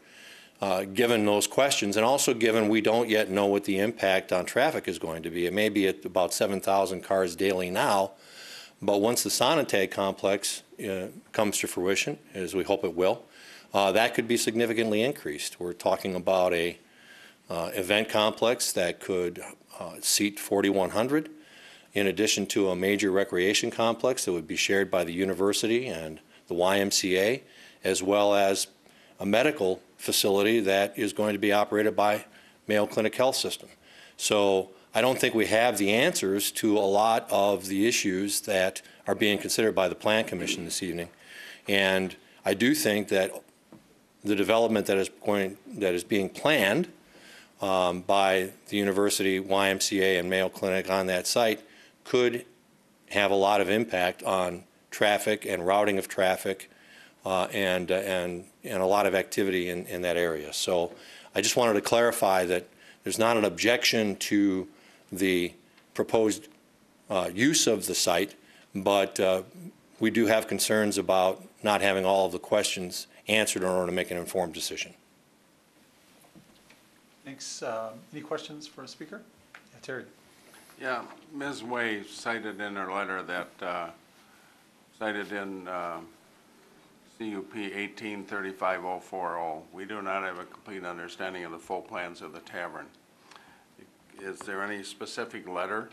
given those questions, and also given we don't yet know what the impact on traffic is going to be. It may be at about 7,000 cars daily now, but once the Sonotag complex comes to fruition, as we hope it will, that could be significantly increased. We're talking about a event complex that could seat 4,100, in addition to a major recreation complex that would be shared by the university and the YMCA, as well as a medical facility that is going to be operated by Mayo Clinic Health System. So I don't think we have the answers to a lot of the issues that are being considered by the Plan Commission this evening. And I do think that the development that is being planned by the university, YMCA, and Mayo Clinic on that site could have a lot of impact on traffic and routing of traffic and a lot of activity in that area. So I just wanted to clarify that there's not an objection to the proposed use of the site, but we do have concerns about not having all of the questions answered in order to make an informed decision. Thanks. Any questions for a speaker? Yeah, Terry. Yeah, Ms. Way cited in her letter that, cited in CUP 1835040, we do not have a complete understanding of the full plans of the tavern. Is there any specific letter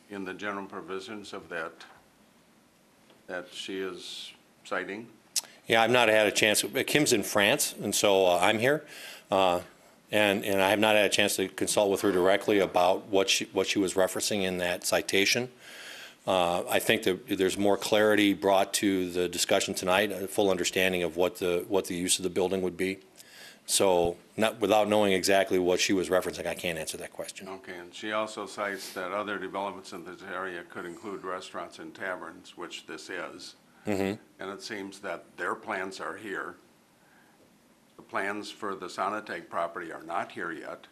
in the general provisions of that she is citing? Yeah, I've not had a chance. Kim's in France, and so I'm here. And I have not had a chance to consult with her directly about what she was referencing in that citation. I think that there's more clarity brought to the discussion tonight, a full understanding of what the use of the building would be. So without knowing exactly what she was referencing, I can't answer that question. Okay, and she also cites that other developments in this area could include restaurants and taverns, which this is. Mm-hmm. And it seems that their plans are here. The plans for the Sonotag property are not here yet.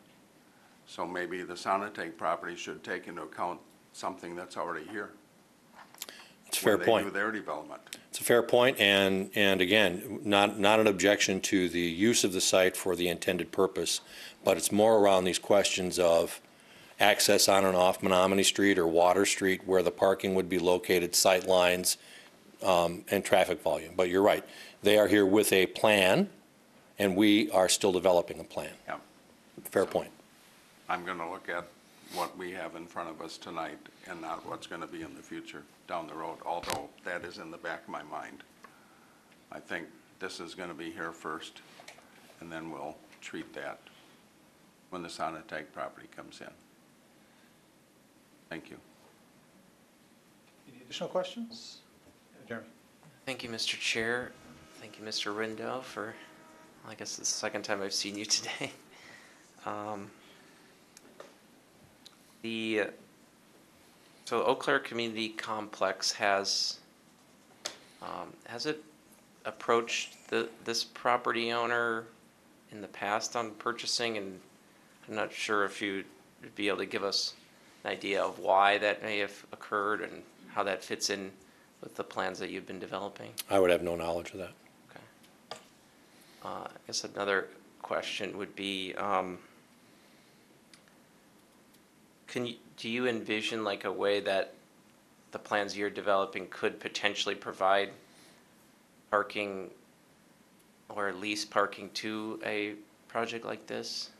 So maybe the Sonotag property should take into account something that's already here. It's a fair point. When they do their development. It's a fair point, and again, not an objection to the use of the site for the intended purpose, but it's more around these questions of access on and off Menominee Street or Water Street, where the parking would be located, sight lines, and traffic volume. But you're right, they are here with a plan, and we are still developing a plan. Yeah. Fair point. I'm going to look at what we have in front of us tonight and not what's going to be in the future down the road, although that is in the back of my mind. I think this is going to be here first, and then we'll treat that when the Sonotag property comes in. Thank you. Any additional questions? Jeremy. Thank you, Mr. Chair. Thank you, Mr. Rindell, for, I guess it's the second time I've seen you today. So Eau Claire Community Complex has it approached this property owner in the past on purchasing? And I'm not sure if you'd be able to give us an idea of why that may have occurred and how that fits in with the plans that you've been developing. I would have no knowledge of that. Okay. I guess another question would be, do you envision like a way that the plans you're developing could potentially provide parking or at least parking to a project like this?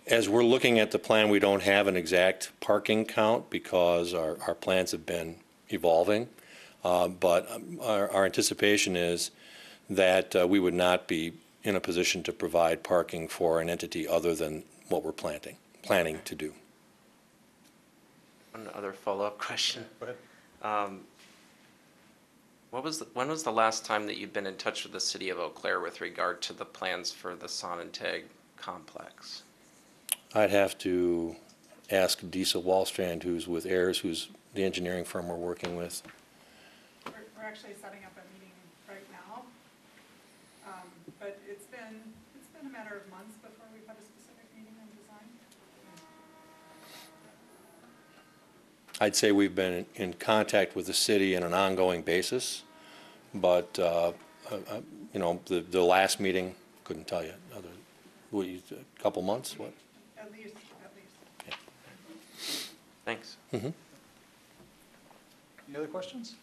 As we're looking at the plan, we don't have an exact parking count because our plans have been evolving. But our anticipation is that we would not be in a position to provide parking for an entity other than what we're planning to do. One other follow-up question. Go ahead. When was the last time that you've been in touch with the city of Eau Claire with regard to the plans for the Sonotag complex? I'd have to ask Diesel Wallstrand, who's with Ayers, who's the engineering firm we're working with. We're actually setting up a meeting right now, but it's been a matter of months before we've had a specific meeting on design. I'd say we've been in contact with the city on an ongoing basis, but You know, the last meeting, couldn't tell you, a couple months, what? At least. Thanks. Mm-hmm. Any other questions?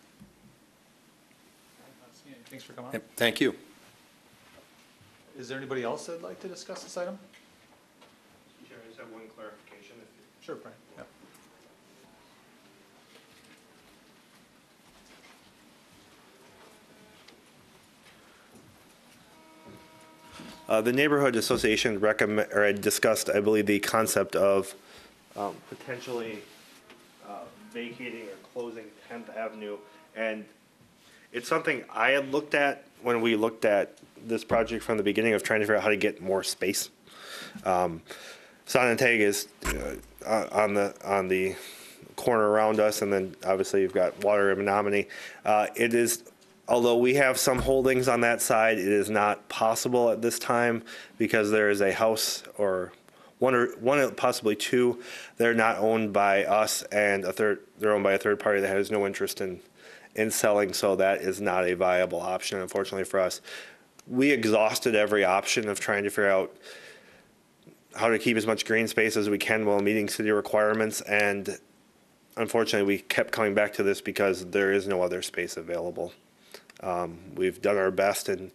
Not seeing any. Thanks for coming on. Thank you. Is there anybody else that'd like to discuss this item? Mr. Chair, I just have one clarification. Sure, Brian. Yeah. The neighborhood association discussed, I believe, the concept of potentially vacating or closing 10th Avenue, and it's something I had looked at when we looked at this project from the beginning of trying to figure out how to get more space. Sonanteg is on the corner around us, and then obviously you've got Water and Menominee. It is. Although we have some holdings on that side, it is not possible at this time because there is a house or one possibly two. They're not owned by us, and they're owned by a third party that has no interest in selling. So that is not a viable option, unfortunately for us. We exhausted every option of trying to figure out how to keep as much green space as we can while meeting city requirements, and unfortunately, we kept coming back to this because there is no other space available. We've done our best, and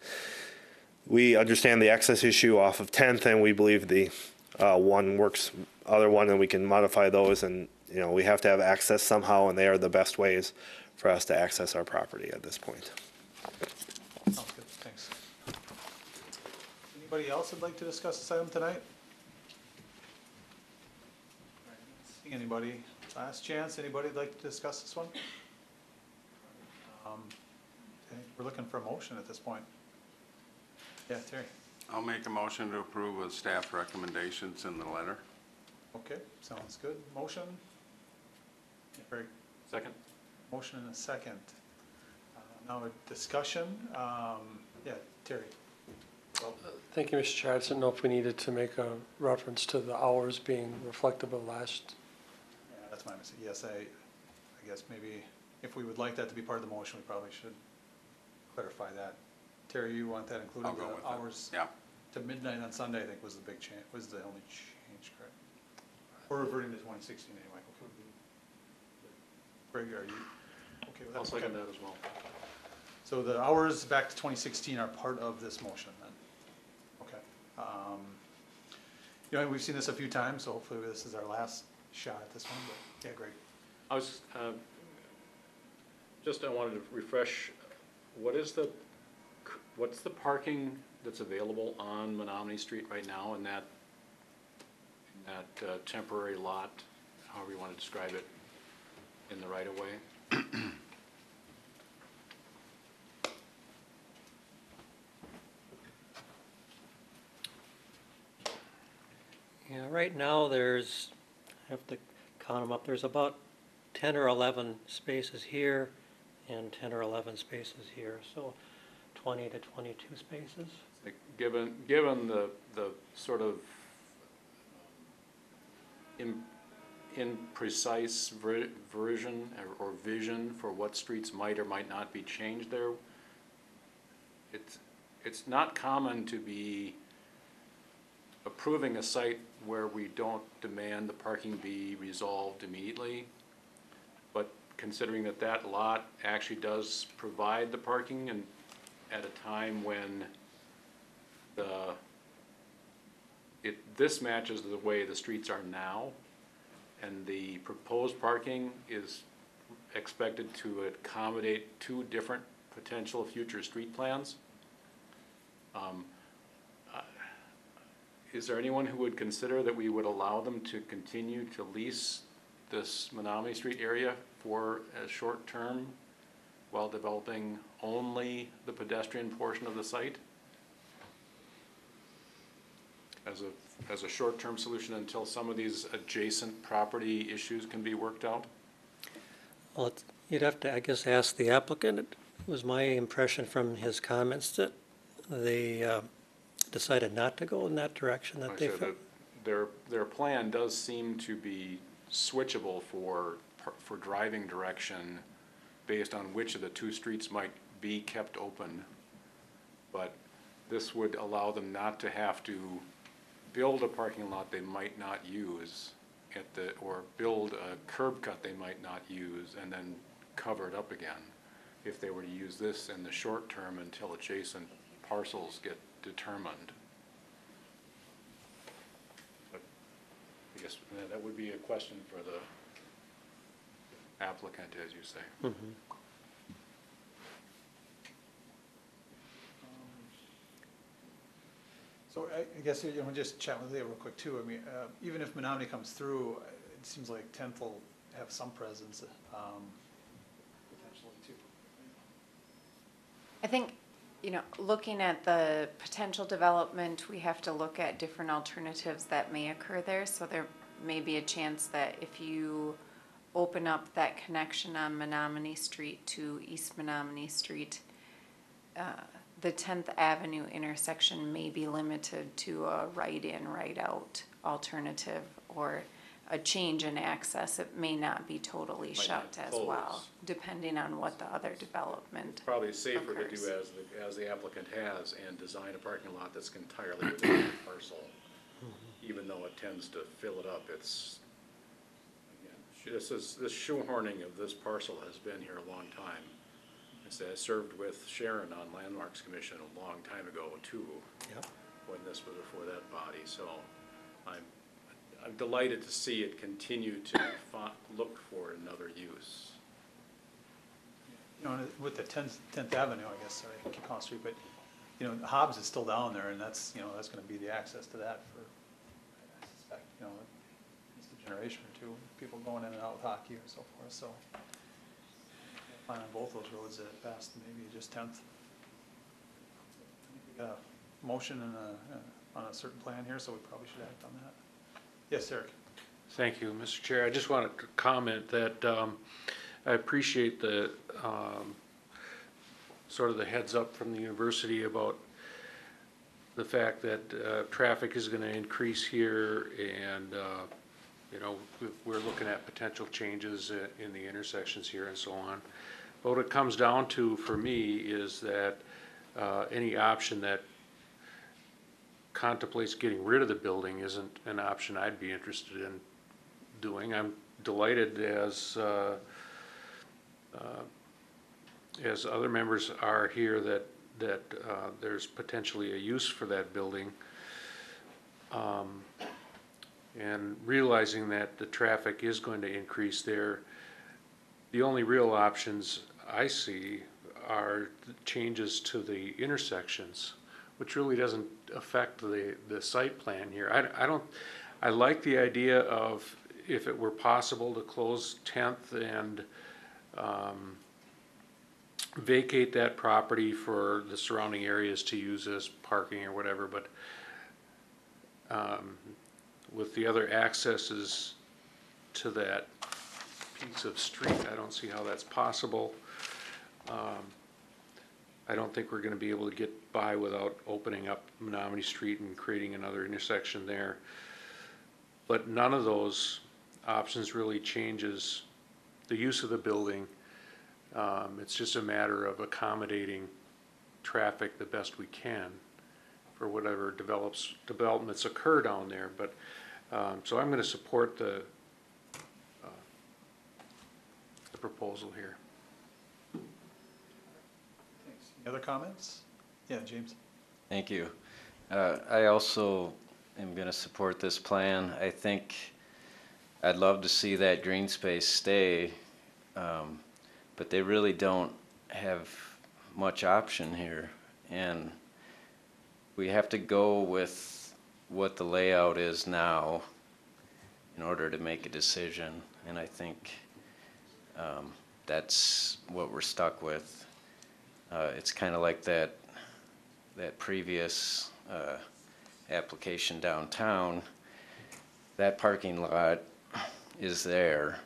we understand the access issue off of 10th, and we believe the other one, and we can modify those. And you know, we have to have access somehow, and they are the best ways for us to access our property at this point. Sounds good. Thanks. Anybody else would like to discuss this item tonight? All right, not seeing anybody. Last chance. Anybody would like to discuss this one? Okay, we're looking for a motion at this point. Yeah, Terry. I'll make a motion to approve with staff recommendations in the letter. Okay, sounds good. Motion? Yeah, very. Second. Motion and a second. Now a discussion. Yeah, Terry. Well, Thank you, Mr. Chair. I just didn't know if we needed to make a reference to the hours being reflective of last. yeah, that's my mistake. Yes, I guess maybe if we would like that to be part of the motion, we probably should clarify that. Terry, you want that included? I'll go with the that. hours Yeah. to midnight on Sunday, I think was the big change, was the only change, correct? Or reverting to 2016 anyway. Okay. Greg, are you okay with that? I'll second Okay. that as well. So the hours back to 2016 are part of this motion then? Okay. You know, we've seen this a few times, so hopefully this is our last shot at this one, but yeah, great. I was, I wanted to refresh, what's the parking that's available on Menominee Street right now in that temporary lot, however you want to describe it, in the right of way? Yeah, right now there's, I have to count them up, there's about 10 or 11 spaces here and 10 or 11 spaces here, so 20 to 22 spaces. Given the sort of imprecise version or vision for what streets might or might not be changed there, it's not common to be approving a site where we don't demand the parking be resolved immediately. But considering that that lot actually does provide the parking and at a time when this matches the way the streets are now, and the proposed parking is expected to accommodate two different potential future street plans. Is there anyone who would consider that we would allow them to continue to lease this Menominee Street area for a short term while developing only the pedestrian portion of the site as a short-term solution until some of these adjacent property issues can be worked out? Well, you'd have to, I guess, ask the applicant. It was my impression from his comments that they decided not to go in that direction that they felt. Their plan does seem to be switchable for driving direction based on which of the two streets might be kept open but this would allow them not to have to build a parking lot they might not use or build a curb cut they might not use and then cover it up again if they were to use this in the short term until adjacent parcels get determined. But I guess that would be a question for the applicant, as you say. So I guess, you know, just chat with Leah real quick too. I mean, even if Menominee comes through, it seems like 10th will have some presence, potentially too. I think, you know, looking at the potential development, we have to look at different alternatives that may occur there. So there may be a chance that if you open up that connection on Menominee Street to East Menominee Street, the 10th Avenue intersection may be limited to a right-in, right-out alternative or a change in access. It may not be totally Might shut not as well, close. depending on what the other development Probably safer to occurs. do as the applicant has and design a parking lot that's entirely within the parcel. Even though it tends to fill it up, it's, again, this shoehorning of this parcel has been here a long time. I served with Sharon on Landmarks Commission a long time ago too, when this was before that body. So I'm delighted to see it continue to look for another use. You know, with the 10th Avenue, I guess, sorry, I keep calling Street, but, you know, Hobbs is still down there, and that's, you know, that's gonna be the access to that for, I suspect, you know, at least a generation or two, people going in and out with hockey or so forth, so. Plan on both those roads that passed, maybe just 10th. We got a motion and on a certain plan here, so we probably should act on that. Yes, Eric. Thank you, Mr. Chair. I just wanted to comment that I appreciate the sort of the heads up from the university about the fact that traffic is going to increase here, and you know, we're looking at potential changes in the intersections here and so on. But what it comes down to for me is that any option that contemplates getting rid of the building isn't an option I'd be interested in doing. I'm delighted, as other members are here, that there's potentially a use for that building. And realizing that the traffic is going to increase there, the only real options I see are the changes to the intersections, which really doesn't affect the site plan here. I like the idea of, if it were possible, to close 10th and vacate that property for the surrounding areas to use as parking or whatever, but with the other accesses to that piece of street, I don't see how that's possible. I don't think we're going to be able to get by without opening up Menominee Street and creating another intersection there. But none of those options really changes the use of the building. It's just a matter of accommodating traffic the best we can for whatever developments occur down there. But so I'm going to support the proposal here. Thanks. Any other comments? Yeah, James. Thank you. I also am going to support this plan. I think I'd love to see that green space stay, but they really don't have much option here. And we have to go with what the layout is now in order to make a decision. And I think that's what we're stuck with. It's kind of like that previous application downtown. That parking lot is there,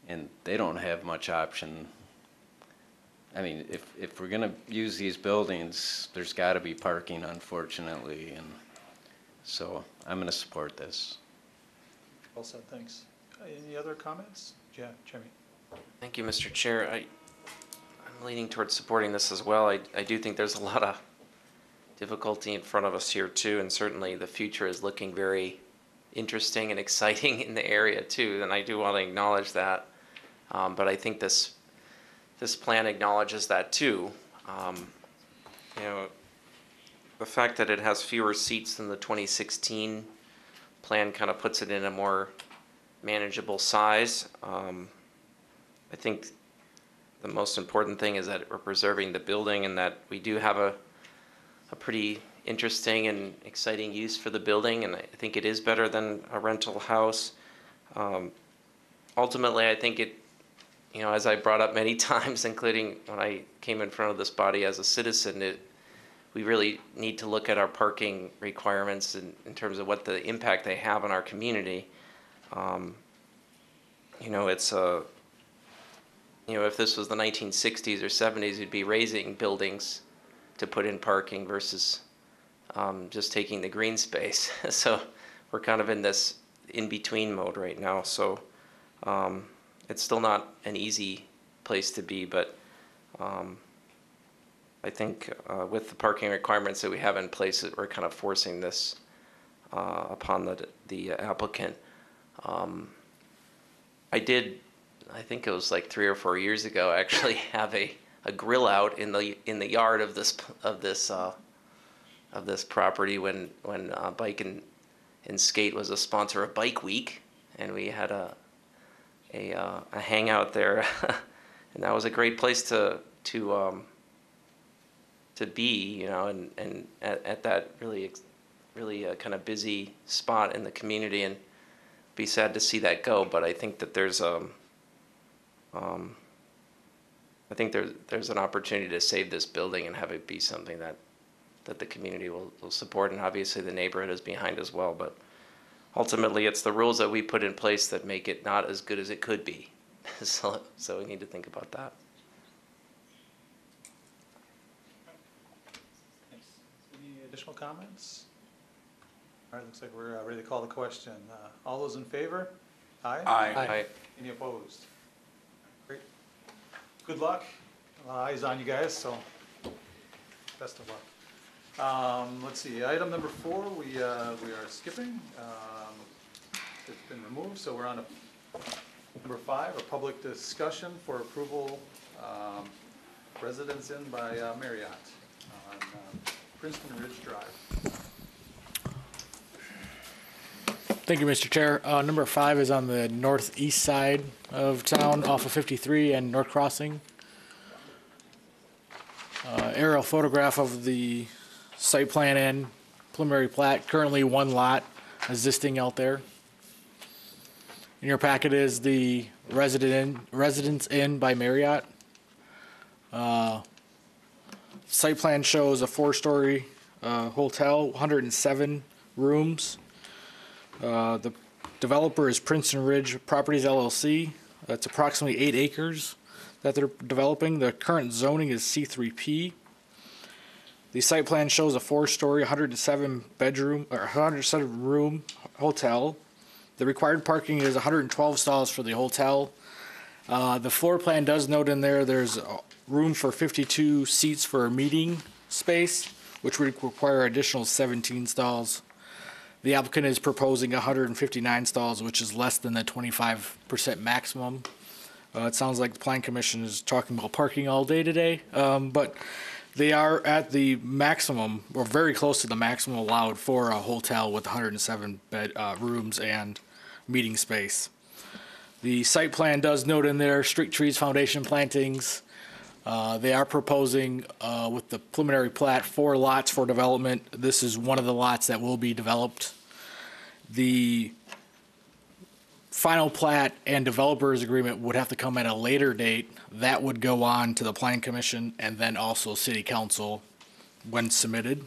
and they don't have much option. I mean, if we're gonna use these buildings, there's gotta be parking, unfortunately, and so I'm gonna support this. Well said, thanks. Any other comments? Yeah, Jeremy. Thank you, Mr. Chair. I'm leaning towards supporting this as well. I do think there's a lot of difficulty in front of us here too, and certainly the future is looking very interesting and exciting in the area too, and I do want to acknowledge that. But I think this plan acknowledges that too. You know, the fact that it has fewer seats than the 2016 plan kind of puts it in a more manageable size. I think the most important thing is that we're preserving the building and that we do have a pretty interesting and exciting use for the building, and I think it is better than a rental house. Ultimately, I think it, you know, as I brought up many times, including when I came in front of this body as a citizen, we really need to look at our parking requirements in terms of what the impact they have on our community. You know, it's you know, if this was the 1960s or 70s, we'd be raising buildings to put in parking versus just taking the green space. So we're kind of in this in-between mode right now. So it's still not an easy place to be, but I think with the parking requirements that we have in place, that we're kind of forcing this upon the applicant. I think it was like 3 or 4 years ago, actually have a grill out in the yard of this property when Bike and Skate was a sponsor of Bike Week, and we had a hangout there, and that was a great place to be, you know, and at that really kind of busy spot in the community, and be sad to see that go. But I think that there's there's an opportunity to save this building and have it be something that the community will support, and obviously the neighborhood is behind as well. But ultimately, it's the rules that we put in place that make it not as good as it could be. So we need to think about that. Thanks. Any additional comments? All right, looks like we're ready to call the question. All those in favor? Aye? Aye. Any opposed? Great. Good luck. Eyes on you guys, so best of luck. Let's see, item number 4, we are skipping. It's been removed, so we're on to number 5, a public discussion for approval, Residence Inn by Marriott on Princeton Ridge Drive. Thank you, Mr. Chair. Number 5 is on the northeast side of town, off of 53 and North Crossing. Aerial photograph of the site plan and preliminary plat. Currently 1 lot existing out there. In your packet is the Residence Inn by Marriott. Site plan shows a 4-story hotel, 107 rooms. The developer is Princeton Ridge Properties LLC. That's approximately 8 acres that they're developing. The current zoning is C3P. The site plan shows a 4-story, 107 room hotel. The required parking is 112 stalls for the hotel. The floor plan does note in there there's room for 52 seats for a meeting space, which would require additional 17 stalls. The applicant is proposing 159 stalls, which is less than the 25% maximum. It sounds like the Plan Commission is talking about parking all day today, but they are at the maximum, or very close to the maximum allowed for a hotel with 107 rooms and meeting space. The site plan does note in there street trees, foundation plantings. They are proposing with the preliminary plat 4 lots for development. This is one of the lots that will be developed. The final plat and developers agreement would have to come at a later date. That would go on to the Plan Commission and then also City Council when submitted.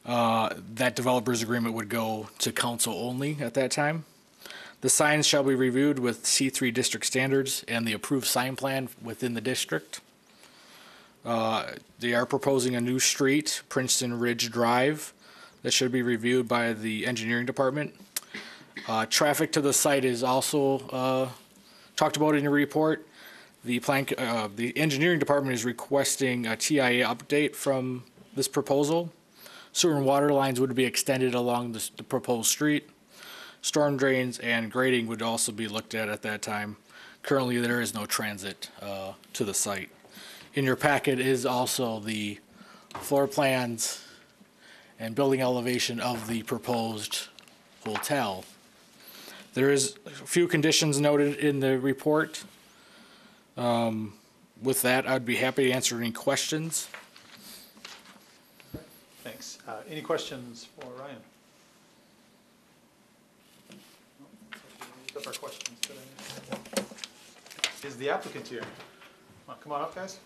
That developers agreement would go to council only at that time. The signs shall be reviewed with C3 district standards and the approved sign plan within the district. They are proposing a new street, Princeton Ridge Drive, that should be reviewed by the engineering department. Traffic to the site is also talked about in your report. The engineering department is requesting a TIA update from this proposal. Sewer and water lines would be extended along the proposed street. Storm drains and grading would also be looked at that time. Currently, there is no transit to the site. In your packet is also the floor plans and building elevation of the proposed hotel. There is a few conditions noted in the report. With that, I'd be happy to answer any questions. Thanks. Any questions for Ryan? Up our questions today. Is the applicant here? Come on up, guys.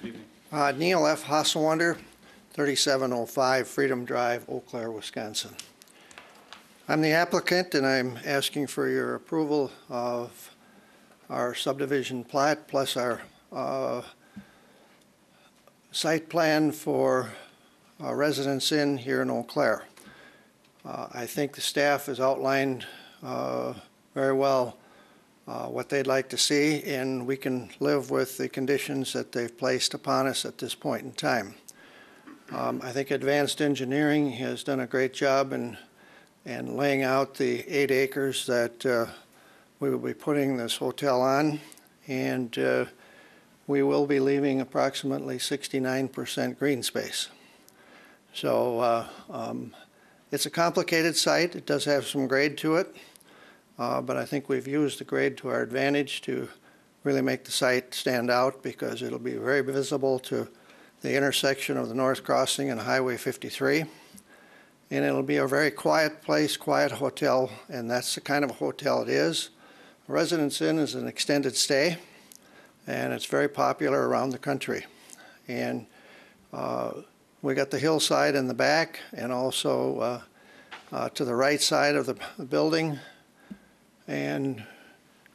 Good evening. Neil F. Hasselwander, 3705 Freedom Drive, Eau Claire, Wisconsin. I'm the applicant, and I'm asking for your approval of our subdivision plat plus our site plan for Residence Inn here in Eau Claire. I think the staff has outlined very well what they'd like to see, and we can live with the conditions that they've placed upon us at this point in time. I think Advanced Engineering has done a great job in laying out the 8 acres that we will be putting this hotel on, and we will be leaving approximately 69% green space. So it's a complicated site. It does have some grade to it, but I think we've used the grade to our advantage to really make the site stand out, because it'll be very visible to the intersection of the North Crossing and Highway 53. And it'll be a very quiet place, quiet hotel, and that's the kind of hotel it is. Residence Inn is an extended stay, and it's very popular around the country. And we got the hillside in the back, and also to the right side of the building. And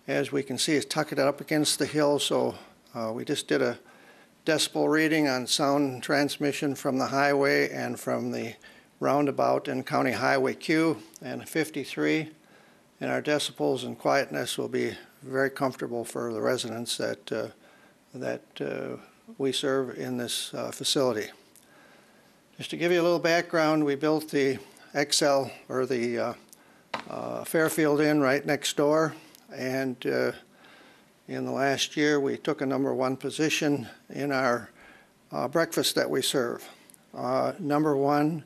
as we can see, it's tucked up against the hill, so we just did a decibel reading on sound transmission from the highway and from the roundabout in County Highway Q and 53. And our decibels and quietness will be very comfortable for the residents that we serve in this facility. Just to give you a little background, we built the XL, or the Fairfield Inn right next door, and in the last year we took a #1 position in our breakfast that we serve. #1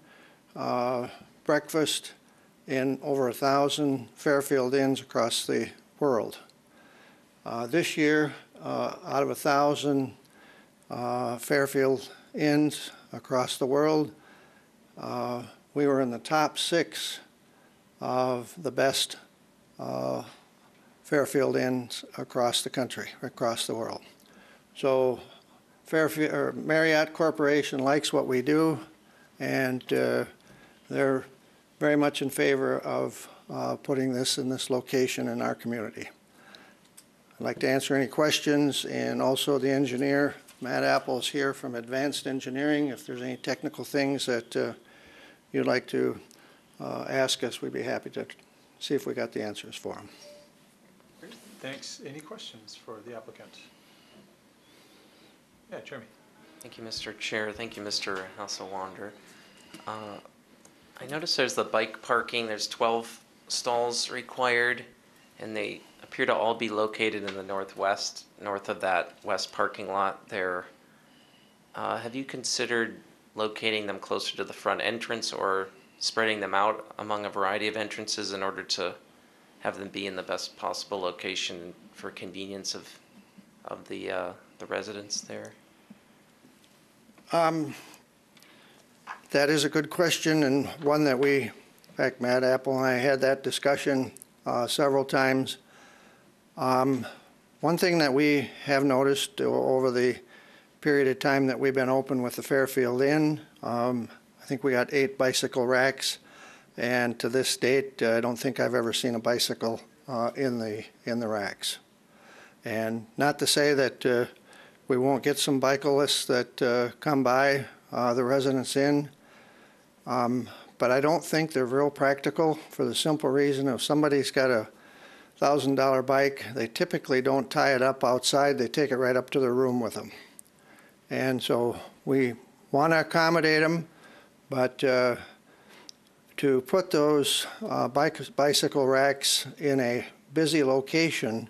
breakfast in over 1,000 Fairfield Inns across the world. This year, out of 1,000 Fairfield Inns across the world, we were in the top 6 of the best Fairfield Inns across the country, across the world. So Marriott Corporation likes what we do, and they're very much in favor of putting this in this location in our community. I'd like to answer any questions, and also the engineer, Matt Apple, is here from Advanced Engineering. If there's any technical things that you'd like to ask us, we'd be happy to see if we got the answers for them. Thanks. Any questions for the applicant? Yeah, Jeremy. Thank you, Mr. Chair. Thank you, Mr. Hasselwander. I noticed there's the bike parking. There's 12 stalls required, and they appear to all be located in the northwest, north of that west parking lot there. Have you considered locating them closer to the front entrance, or spreading them out among a variety of entrances in order to have them be in the best possible location for convenience of the residents there? That is a good question, and one that we, in fact, Matt Apple and I had that discussion several times. One thing that we have noticed over the period of time that we've been open with the Fairfield Inn, I think we got 8 bicycle racks, and to this date, I don't think I've ever seen a bicycle in the racks. And not to say that we won't get some bicyclists that come by the Residence Inn, but I don't think they're real practical for the simple reason if somebody's got a $1,000 bike, they typically don't tie it up outside, they take it right up to their room with them. And so we want to accommodate them, but to put those bicycle racks in a busy location,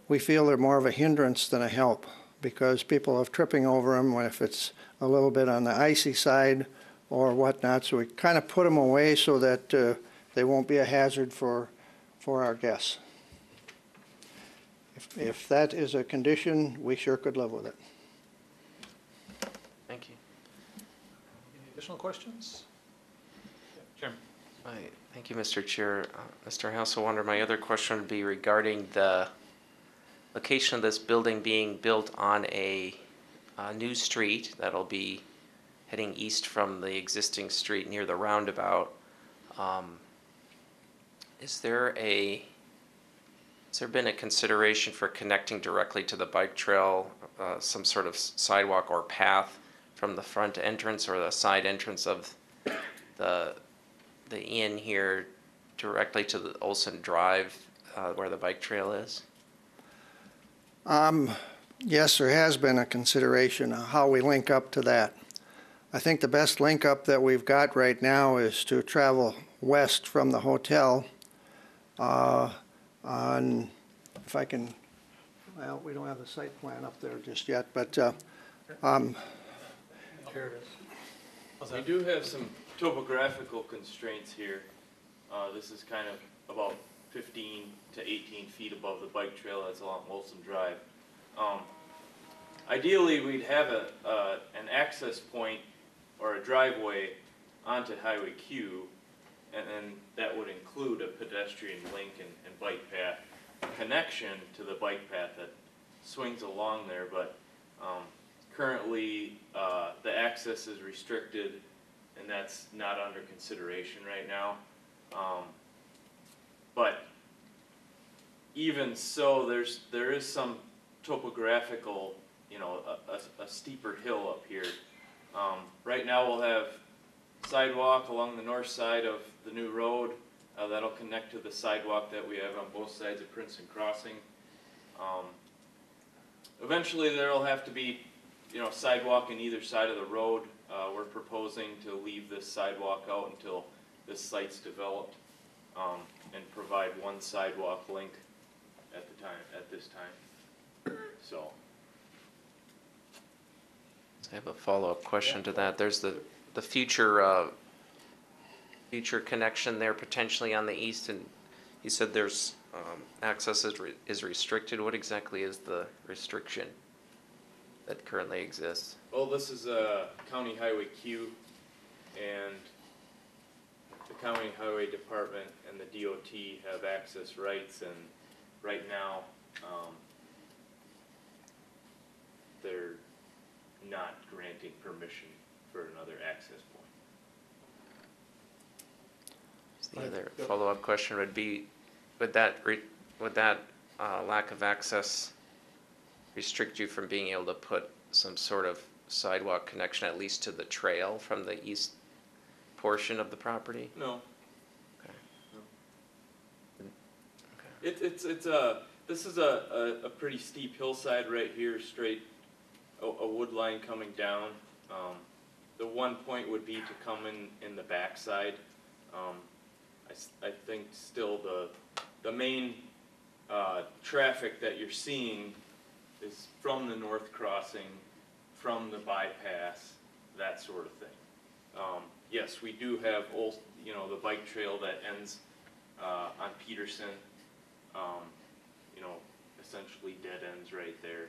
we feel they're more of a hindrance than a help because people are tripping over them if it's a little bit on the icy side or whatnot. So we kind of put them away so that they won't be a hazard for our guests. If that is a condition, we sure could live with it. Thank you. Any additional questions? Chairman. Thank you, Mr. Chair. Mr. Hasselwander, my other question would be regarding the location of this building being built on a new street that'll be heading east from the existing street near the roundabout. Has there been a consideration for connecting directly to the bike trail, some sort of sidewalk or path from the front entrance or the side entrance of the inn here directly to the Olson Drive where the bike trail is? Yes, there has been a consideration of how we link up to that. I think the best link up that we've got right now is to travel west from the hotel on, if I can, well, we don't have the site plan up there just yet, but Here it is. We do have some topographical constraints here. This is kind of about 15 to 18 feet above the bike trail that's along Olson Drive. Ideally, we'd have an access point or a driveway onto Highway Q, and then that would include a pedestrian link and bike path connection to the bike path that swings along there, but currently the access is restricted and that's not under consideration right now. But even so, there is some topographical, you know, a steeper hill up here. Right now we'll have sidewalk along the north side of the new road that'll connect to the sidewalk that we have on both sides of Princeton Crossing. Eventually there'll have to be, you know, sidewalk on either side of the road. We're proposing to leave this sidewalk out until this site's developed and provide one sidewalk link at this time. So. I have a follow-up question to that. There's the future connection there potentially on the east, and you said there's access is restricted. What exactly is the restriction that currently exists? Well, this is County Highway Q, and the County Highway Department and the DOT have access rights, and right now they're not granting permission for another access point. The other follow-up question would be, would that lack of access restrict you from being able to put some sort of sidewalk connection at least to the trail from the east portion of the property? No. Okay. No. Okay. This is a pretty steep hillside right here, straight a wood line coming down. The one point would be to come in the backside. I think still the main traffic that you're seeing is from the north crossing, from the bypass, that sort of thing. Yes, we do have the bike trail that ends on Peterson. Essentially dead ends right there.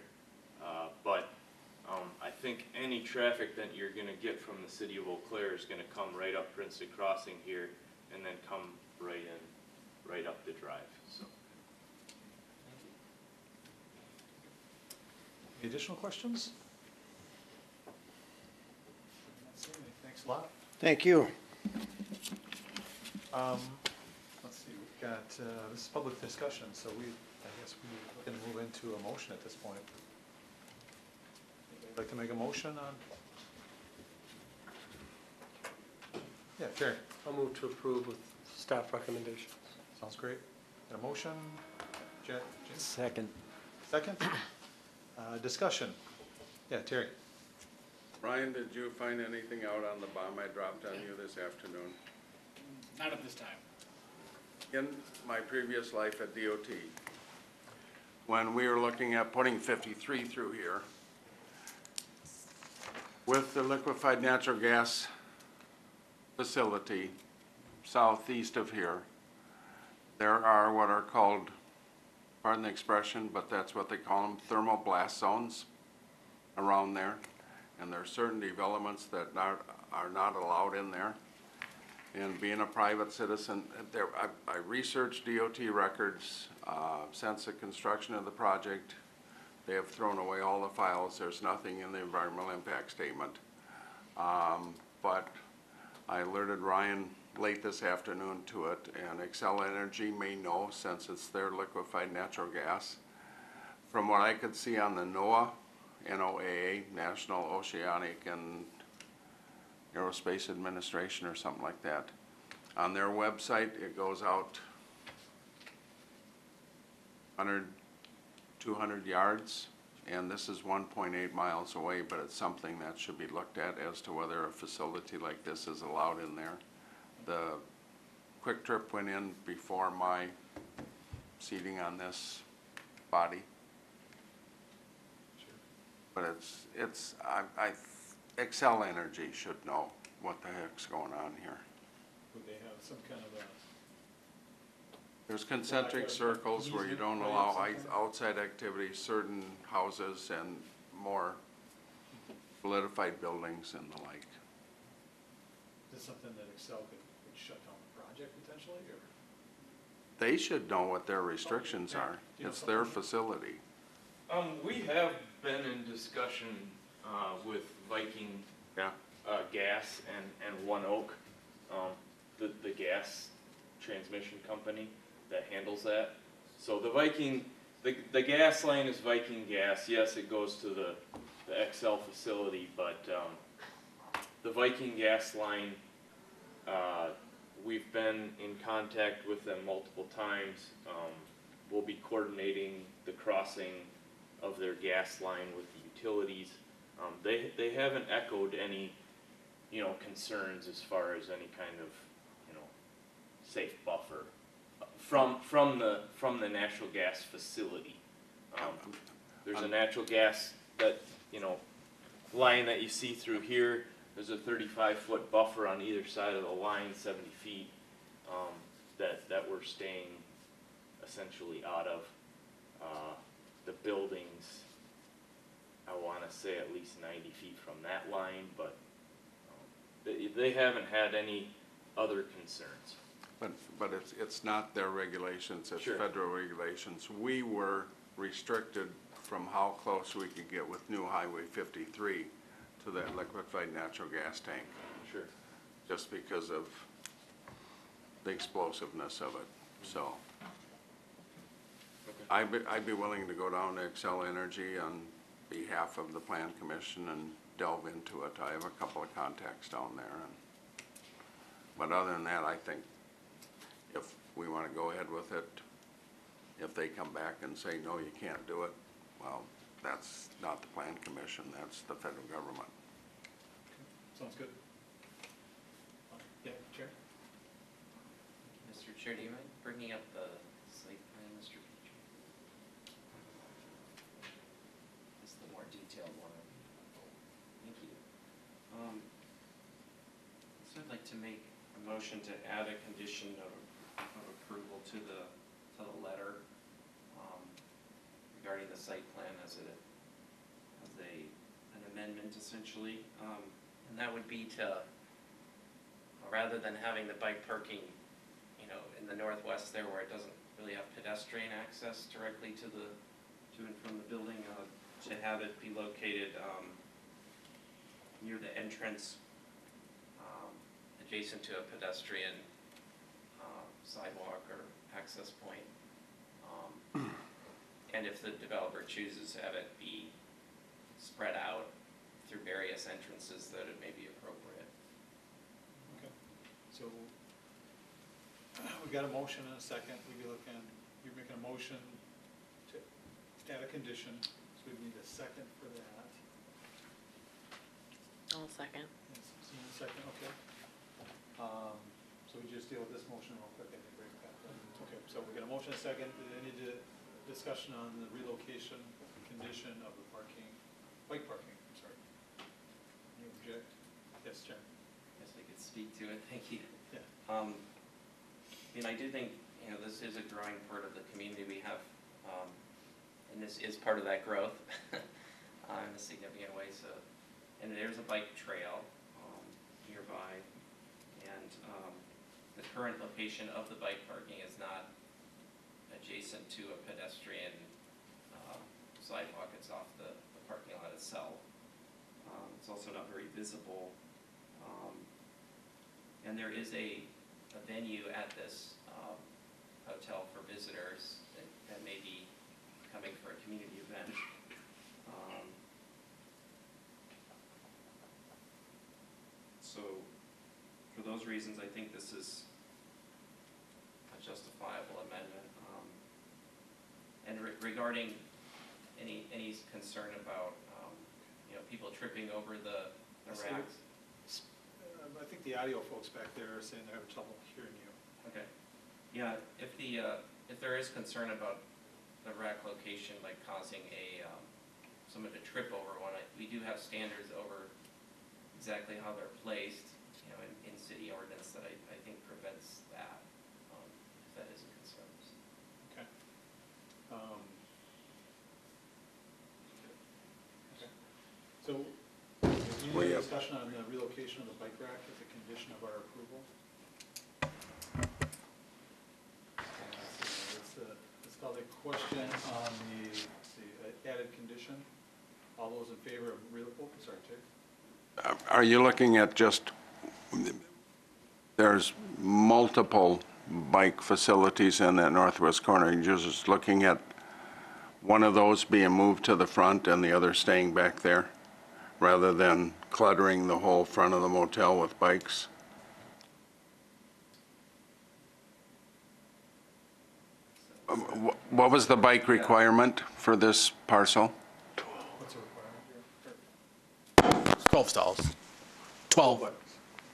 But I think any traffic that you're going to get from the city of Eau Claire is going to come right up Princeton Crossing here and then come right up the drive. So. Any additional questions? Thanks a lot. Thank you. Let's see, we've got, this is public discussion, so I guess we're going to move into a motion at this point. Anybody like to make a motion on? Yeah, Terry, I'll move to approve with staff recommendations. sounds great. Got a motion? James? Second. Second? Discussion? Yeah, Terry? Ryan, did you find anything out on the bomb I dropped on you this afternoon? Not at this time. In my previous life at DOT, when we were looking at putting 53 through here, with the liquefied natural gas facility southeast of here, there are what are called, pardon the expression, but that's what they call them, thermal blast zones around there. And there are certain developments that are not allowed in there. And being a private citizen, I researched DOT records since the construction of the project. They have thrown away all the files. There's nothing in the environmental impact statement. But I alerted Ryan late this afternoon to it, and Xcel Energy may know since it's their liquefied natural gas. From what I could see on the NOAA, NOAA, National Oceanic and Aerospace Administration or something like that. On their website, it goes out 100, 200 yards, and this is 1.8 miles away, but it's something that should be looked at as to whether a facility like this is allowed in there. The Quick Trip went in before my seating on this body. But Xcel Energy should know what the heck's going on here. Would they have some kind of a? There's concentric circles where you don't allow outside activities, certain houses and more solidified buildings and the like. Is this something that Excel could shut down the project potentially, or? They should know what their restrictions are. It's their facility. We have been in discussion, with Viking, Gas and One Oak, the gas transmission company that handles that. So the Viking, the gas line is Viking Gas. Yes, it goes to the Xcel facility, but, the Viking gas line, we've been in contact with them multiple times. We'll be coordinating the crossing of their gas line with the utilities. They haven't echoed any, concerns as far as any kind of, safe buffer from the natural gas facility. There's a natural gas that, line that you see through here. There's a 35-foot buffer on either side of the line, 70 feet, that we're staying essentially out of. The buildings, I want to say at least 90 feet from that line, but they haven't had any other concerns. But it's not their regulations, it's federal regulations. We were restricted from how close we could get with new Highway 53 to that liquefied natural gas tank. Sure. Just because of the explosiveness of it, so. I'd be willing to go down to Xcel Energy on behalf of the Plan Commission and delve into it. I have a couple of contacts down there. But other than that, I think if we want to go ahead with it, if they come back and say, no, you can't do it, well, that's not the Plan Commission, that's the federal government. Sounds good. Yeah, Chair? Mr. Chair, do you mind bringing up the site plan, Mr. Petrie? It's the more detailed one. Thank you. So I'd like to make a motion to add a condition of approval to the letter regarding the site plan as an amendment essentially. And that would be to, rather than having the bike parking, in the northwest there where it doesn't really have pedestrian access directly to and from the building, to have it be located near the entrance, adjacent to a pedestrian sidewalk or access point. And if the developer chooses to have it be spread out through various entrances, that it may be appropriate. Okay. we got a motion and a second, we'd be looking, you're making a motion to add a condition, so we need a second for that. I'll second. Yes, so you need a second, okay. So we just deal with this motion real quick, I think, right, Pat? Okay, so we got a motion and a second, any discussion on the relocation condition of the parking, bike parking, I'm sorry. Any object? Yes, Jen? Yes, I could speak to it, thank you. Yeah. And I do think, you know, this is a growing part of the community we have, and this is part of that growth in a significant way. So, and there's a bike trail nearby, and the current location of the bike parking is not adjacent to a pedestrian sidewalk. It's off the parking lot itself. It's also not very visible. And there is a venue at this hotel for visitors that may be coming for a community event. So for those reasons, I think this is a justifiable amendment. And regarding any concern about you know, people tripping over the racks. I think the audio folks back there are saying they're having trouble hearing you. Okay. Yeah, if there is concern about the rack location, like causing someone to trip over one, we do have standards over exactly how they're placed, you know, in city ordinance that I think prevents that, if that is a concern. Okay. So, any discussion on the relocation of the bike rack as a condition of our approval? Let's call the question on the added condition. All those in favor of sorry, Jay? Are you looking at just, there's multiple bike facilities in that northwest corner. You're just looking at one of those being moved to the front and the other staying back there, rather than cluttering the whole front of the motel with bikes? What was the bike requirement for this parcel? What's the requirement here? 12 stalls. 12.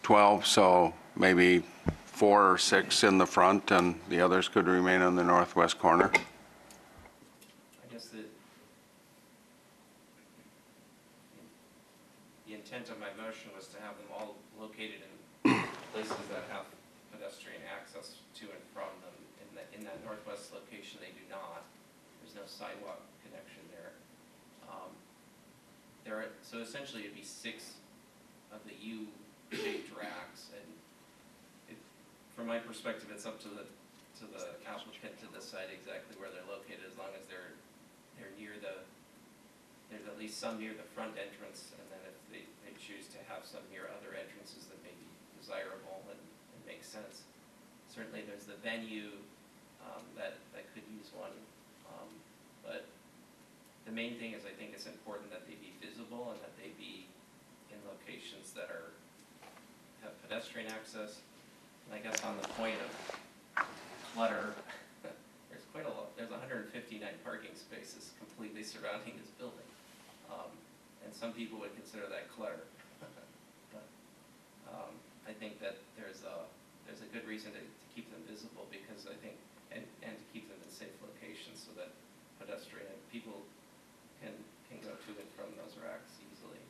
12, so maybe 4 or 6 in the front, and the others could remain in the northwest corner? I guess the intent of my motion was to have them all located in places that have pedestrian access to and from them. In that northwest location, they do not. There's no sidewalk connection there. So essentially, it'd be 6 of the U-shaped racks, and from my perspective, it's up to the applicant to decide exactly where they're located, as long as they're near there's at least some near the front entrance, and then if they choose to have some near other entrances that may be desirable and makes sense. Certainly, there's the venue that could use one, but the main thing is I think it's important that they be visible and that they be in locations that have pedestrian access. And I guess on the point of clutter, there's quite a lot. There's 159 parking spaces completely surrounding this building, and some people would consider that clutter. But I think that there's a good reason to keep them visible, because I think and to keep them in safe locations so that pedestrian people can go to and from those racks easily.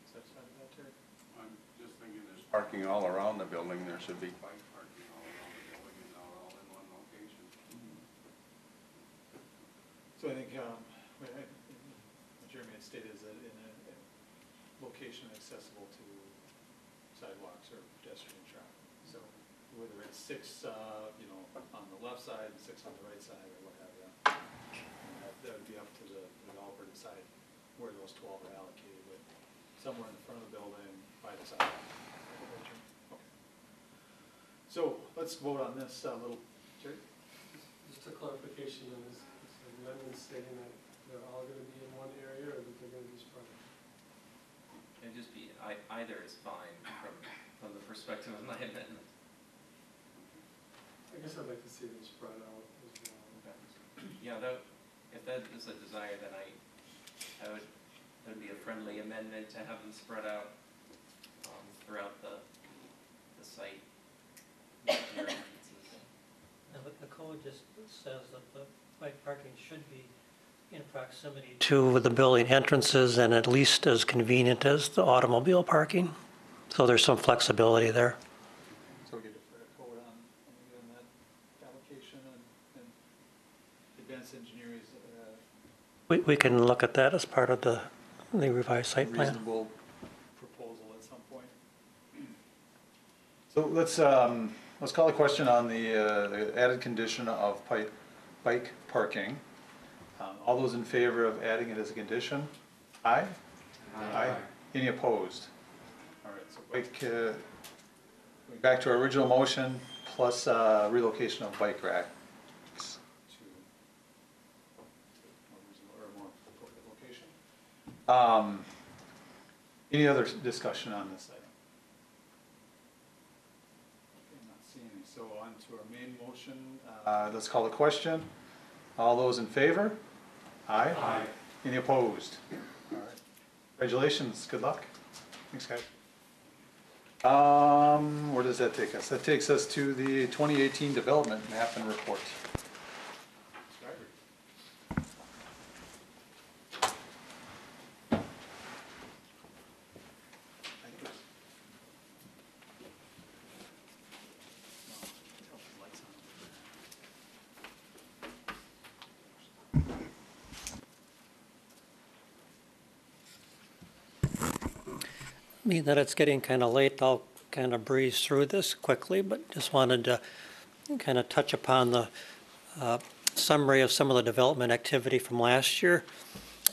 Satisfied with that, Terry? I'm just thinking there's parking all around the building. There should be bike parking all around the building and not all in one location. So I think, what Jeremy had stated is that in a location accessible to sidewalks or pedestrian traffic. So whether it's 6, on the left side and 6 on the right side or what have you, that would be up to the developer to decide where those 12 are allocated, but somewhere in the front of the building by the sidewalk. Okay. So let's vote on this little, Jerry? Just a clarification on this amendment stating that they're all going to be in one area, or that they're going to be spread out? It'd just be, either is fine from the perspective of my amendment. I guess I'd like to see them spread out as well. Yeah, if that is a desire, then that would be a friendly amendment to have them spread out throughout the site. The code just says that the bike parking should be in proximity to the building entrances and at least as convenient as the automobile parking. So there's some flexibility there. So we get a code on that application and advanced engineering. We can look at that as part of the revised site plan. Reasonable proposal at some point. So let's call a question on the added condition of bike parking. All those in favor of adding it as a condition? Aye? Aye. Any opposed? All right, so bike, going back to our original motion, plus relocation of bike racks to more location. Any other discussion on this item? Okay, I'm not seeing any. So on to our main motion. Let's call the question. All those in favor? Aye. Aye. Any opposed? All right. Congratulations. Good luck. Thanks, guys. Where does that take us? That takes us to the 2018 development map and report. Being that it's getting kind of late, I'll kind of breeze through this quickly, but just wanted to kind of touch upon the summary of some of the development activity from last year.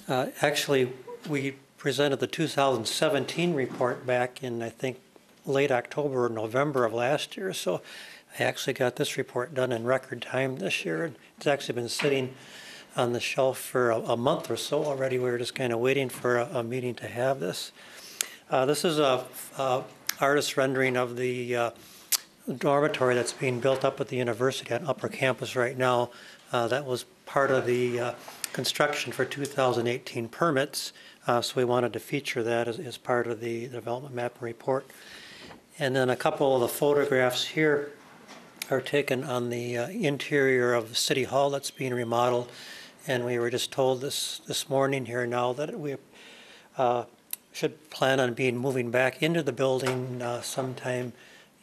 Actually, we presented the 2017 report back in, I think, late October or November of last year, so I actually got this report done in record time this year. It's actually been sitting on the shelf for a month or so already. We were just kind of waiting for a meeting to have this. This is a artist rendering of the dormitory that's being built up at the university on Upper Campus right now. That was part of the construction for 2018 permits, so we wanted to feature that as part of the development map report. And then a couple of the photographs here are taken on the interior of the City Hall that's being remodeled. And we were just told this morning here now that we should plan on moving back into the building sometime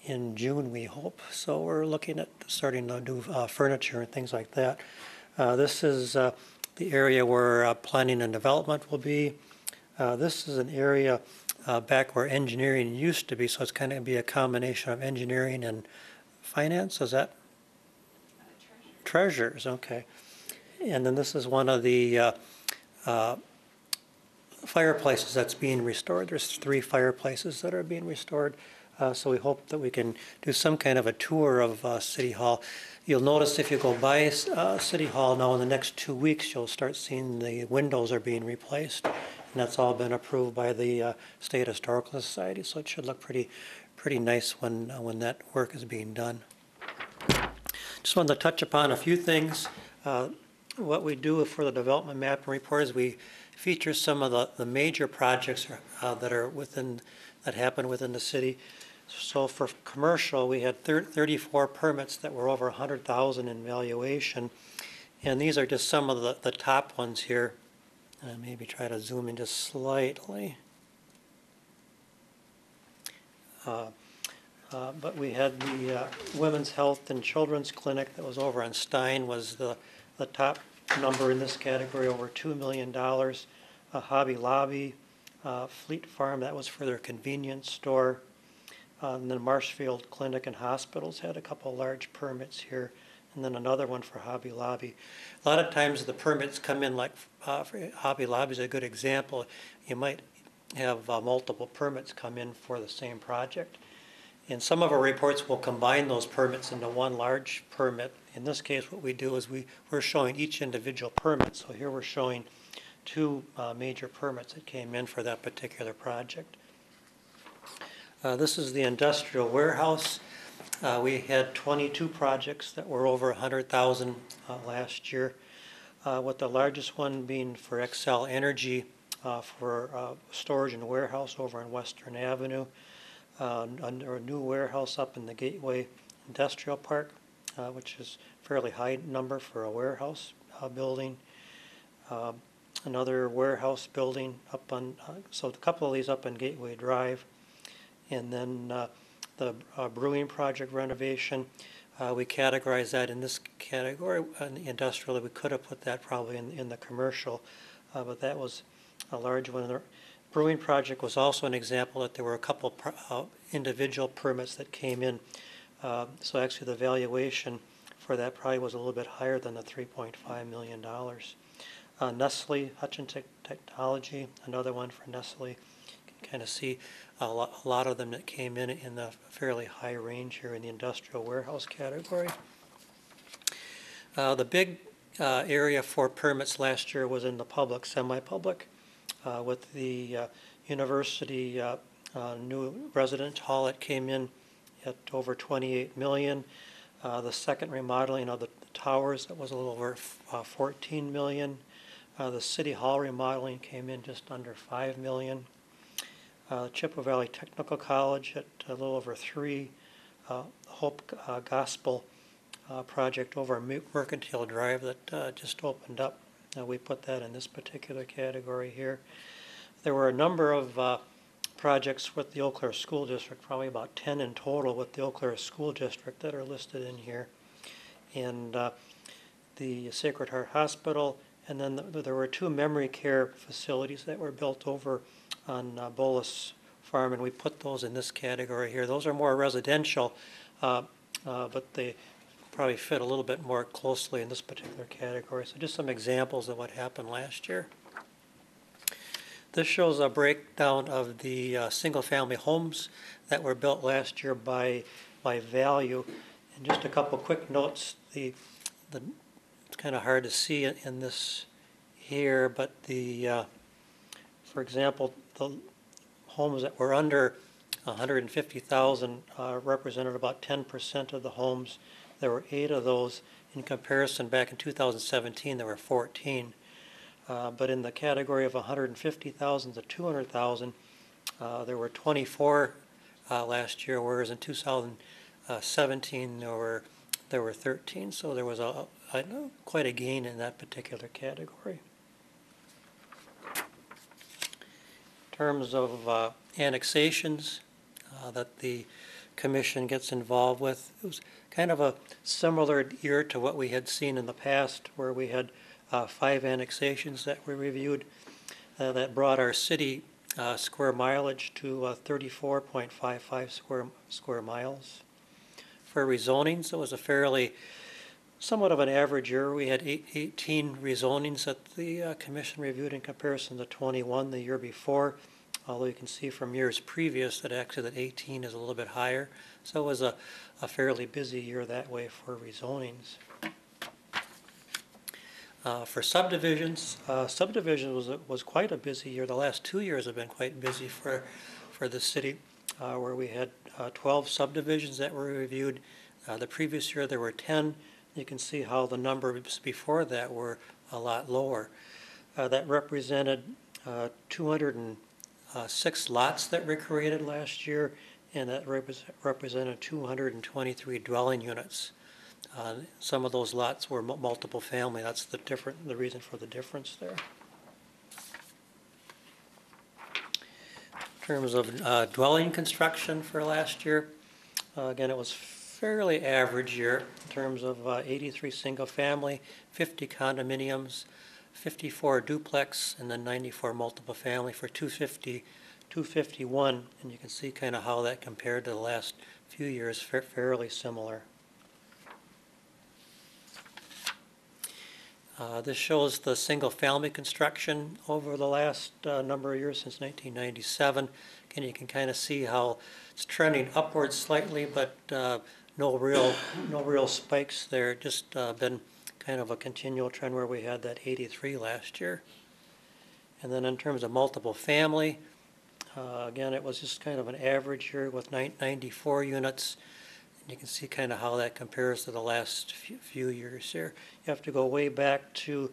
in June, we hope. So we're looking at starting to do furniture and things like that. This is the area where planning and development will be. This is an area back where engineering used to be, so it's kind of be a combination of engineering and finance. Is that? Treasures, okay. And then this is one of the fireplaces that's being restored. There's 3 fireplaces that are being restored. So we hope that we can do some kind of a tour of City Hall. You'll notice if you go by City Hall now in the next 2 weeks, you'll start seeing the windows are being replaced. And that's all been approved by the State Historical Society, so it should look pretty nice when that work is being done. Just wanted to touch upon a few things. What we do for the development map report is we feature some of the major projects that happen within the city. So for commercial, we had 34 permits that were over 100,000 in valuation, and these are just some of the top ones here. Maybe try to zoom in just slightly. But we had the Women's Health and Children's Clinic that was over on Stein was the top number in this category, over $2 million. Hobby Lobby, Fleet Farm, that was for their convenience store. And then Marshfield Clinic and Hospitals had a couple large permits here, and then another one for Hobby Lobby. A lot of times the permits come in, like for Hobby Lobby is a good example. You might have multiple permits come in for the same project. And some of our reports will combine those permits into one large permit. In this case, what we do is we're showing each individual permit. So here we're showing 2 major permits that came in for that particular project. This is the industrial warehouse. We had 22 projects that were over 100,000 last year, with the largest one being for Xcel Energy for storage and warehouse over on Western Avenue, under a new warehouse up in the Gateway Industrial Park, which is a fairly high number for a warehouse building. Another warehouse building up on, so a couple of these up on Gateway Drive. And then the brewing project renovation, we categorize that in this category, industrial. We could have put that probably in the commercial, but that was a large one. The brewing project was also an example that there were a couple individual permits that came in. So actually the valuation for that probably was a little bit higher than the $3.5 million. Nestle, Hutchinson Technology, another one for Nestle. You can kind of see a lot of them that came in the fairly high range here in the industrial warehouse category. The big area for permits last year was in the public, semi-public, with the university new residence hall. It came in at over 28 million. The second remodeling of the towers, that was a little over 14 million. The City Hall remodeling came in just under 5 million. Chippewa Valley Technical College at a little over 3. Hope Gospel project over Mercantile Drive that just opened up. We put that in this particular category here. There were a number of projects with the Eau Claire School District, probably about 10 in total with the Eau Claire School District that are listed in here. And the Sacred Heart Hospital, and then there were 2 memory care facilities that were built over on Bolus Farm, and we put those in this category here. Those are more residential, but they probably fit a little bit more closely in this particular category. So just some examples of what happened last year. This shows a breakdown of the single-family homes that were built last year by value. And just a couple quick notes. It's kind of hard to see in this here, but for example, the homes that were under 150,000 represented about 10% of the homes. There were 8 of those. In comparison, back in 2017, there were 14. But in the category of 150,000 to 200,000, there were 24 last year, whereas in 2017 there were 13. So there was quite a gain in that particular category. In terms of annexations that the commission gets involved with, it was kind of a similar year to what we had seen in the past, where we had 5 annexations that were reviewed that brought our city square mileage to 34.55 square miles. For rezonings, it was a somewhat of an average year. We had 18 rezonings that the commission reviewed in comparison to 21 the year before, although you can see from years previous that actually that 18 is a little bit higher. So it was a fairly busy year that way for rezonings. For subdivisions, was quite a busy year. The last 2 years have been quite busy for the city, where we had 12 subdivisions that were reviewed. The previous year there were 10. You can see how the numbers before that were a lot lower. That represented 206 lots that were created last year, and that represented 223 dwelling units. Some of those lots were multiple family. That's the reason for the difference there. In terms of dwelling construction for last year, again, it was fairly average year in terms of 83 single family, 50 condominiums, 54 duplex, and then 94 multiple family for 251. And you can see kind of how that compared to the last few years, fairly similar. This shows the single-family construction over the last number of years since 1997. And you can kind of see how it's trending upwards slightly, but no real spikes there. Just been kind of a continual trend where we had that 83 last year. And then in terms of multiple family, Again, it was just kind of an average year with 94 units. And you can see kind of how that compares to the last few years here. You have to go way back to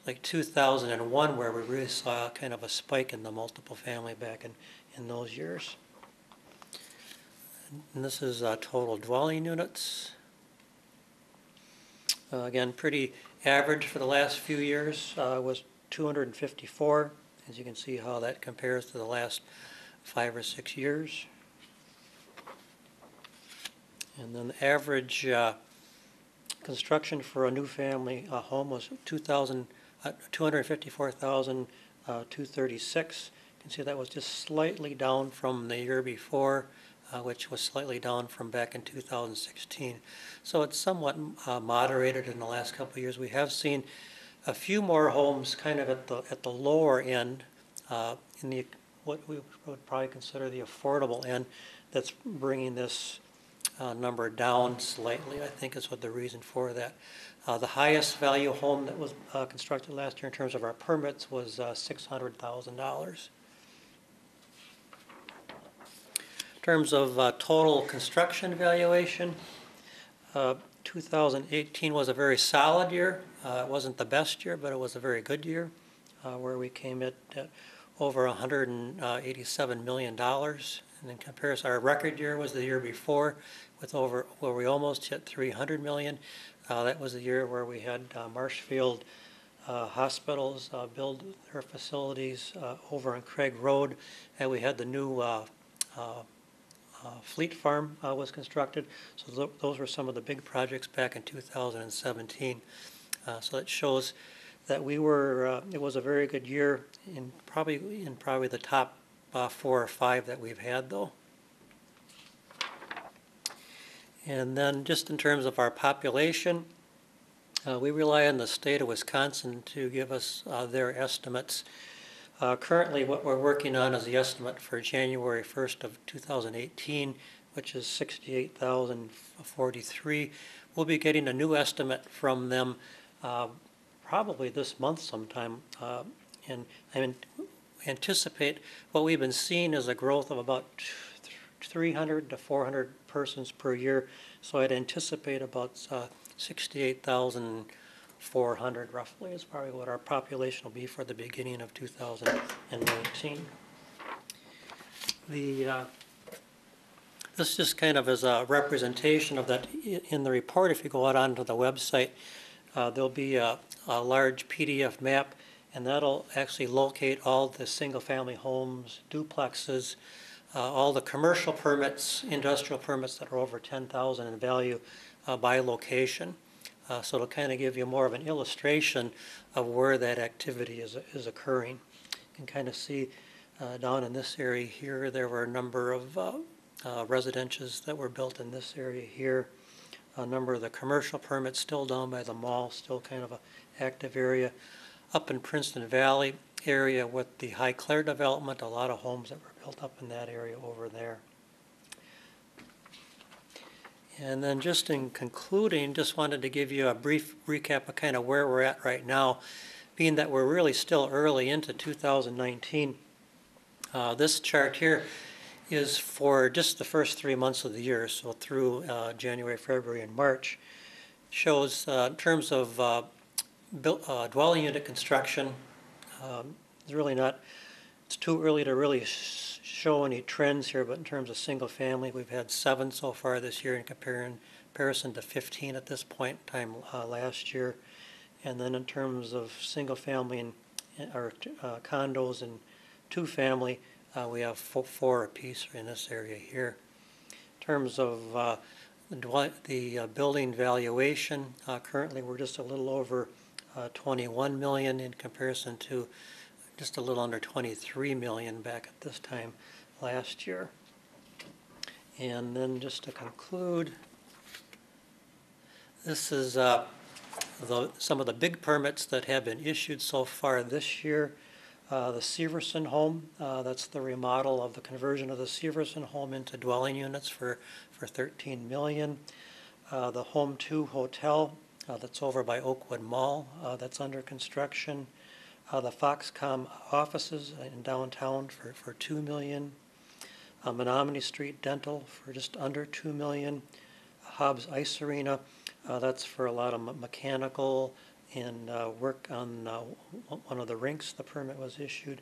like 2001 where we really saw kind of a spike in the multiple family back in those years. And this is total dwelling units. Again, pretty average for the last few years was 254. As you can see how that compares to the last 5 or 6 years. And then the average construction for a new family home was 254,236. You can see that was just slightly down from the year before, which was slightly down from back in 2016. So it's somewhat moderated in the last couple of years. We have seen a few more homes kind of at the lower end, in the what we would probably consider the affordable end, that's bringing this number down slightly, I think is what the reason for that. The highest value home that was constructed last year in terms of our permits was $600,000. In terms of total construction valuation, 2018 was a very solid year. It wasn't the best year, but it was a very good year, where we came at over $187 million. And in comparison, our record year was the year before, where we almost hit $300 million. That was the year where we had Marshfield hospitals build their facilities over on Craig Road, and we had the new Fleet Farm was constructed. So those were some of the big projects back in 2017. So it shows that we were. It was a very good year in probably the top 4 or 5 that we've had, though. And then just in terms of our population, we rely on the state of Wisconsin to give us their estimates. Currently, what we're working on is the estimate for January 1st of 2018, which is 68,043. We'll be getting a new estimate from them probably this month sometime. And I anticipate what we've been seeing is a growth of about 300 to 400 persons per year. So I'd anticipate about 68,400 roughly is probably what our population will be for the beginning of 2019. This just kind of is a representation of that in the report. If you go out onto the website, there'll be a large PDF map, and that'll actually locate all the single-family homes, duplexes, all the commercial permits, industrial permits that are over 10,000 in value by location. So it'll kind of give you more of an illustration of where that activity is occurring. You can kind of see down in this area here, there were a number of residences that were built in this area here. A number of the commercial permits still down by the mall, still kind of an active area. Up in Princeton Valley area with the High Clare development, a lot of homes that were built up in that area over there. And then just in concluding, just wanted to give you a brief recap of kind of where we're at right now, being that we're really still early into 2019. This chart here is for just the first 3 months of the year, so through January, February, and March. Shows in terms of dwelling unit construction, it's really not, it's too early to really show any trends here, but in terms of single family, we've had 7 so far this year in comparison to 15 at this point in time last year. And then in terms of single family or condos and 2 family, we have 4 apiece in this area here. In terms of the building valuation, currently we're just a little over 21 million in comparison to just a little under 23 million back at this time last year. And then just to conclude, this is some of the big permits that have been issued so far this year. The Severson home, that's the remodel of the conversion of the Severson home into dwelling units for 13 million. The Home 2 Hotel, that's over by Oakwood Mall, that's under construction. The Foxcom offices in downtown for $2 million. Menominee Street Dental for just under $2 million. Hobbs Ice Arena, that's for a lot of mechanical and work on one of the rinks. The permit was issued.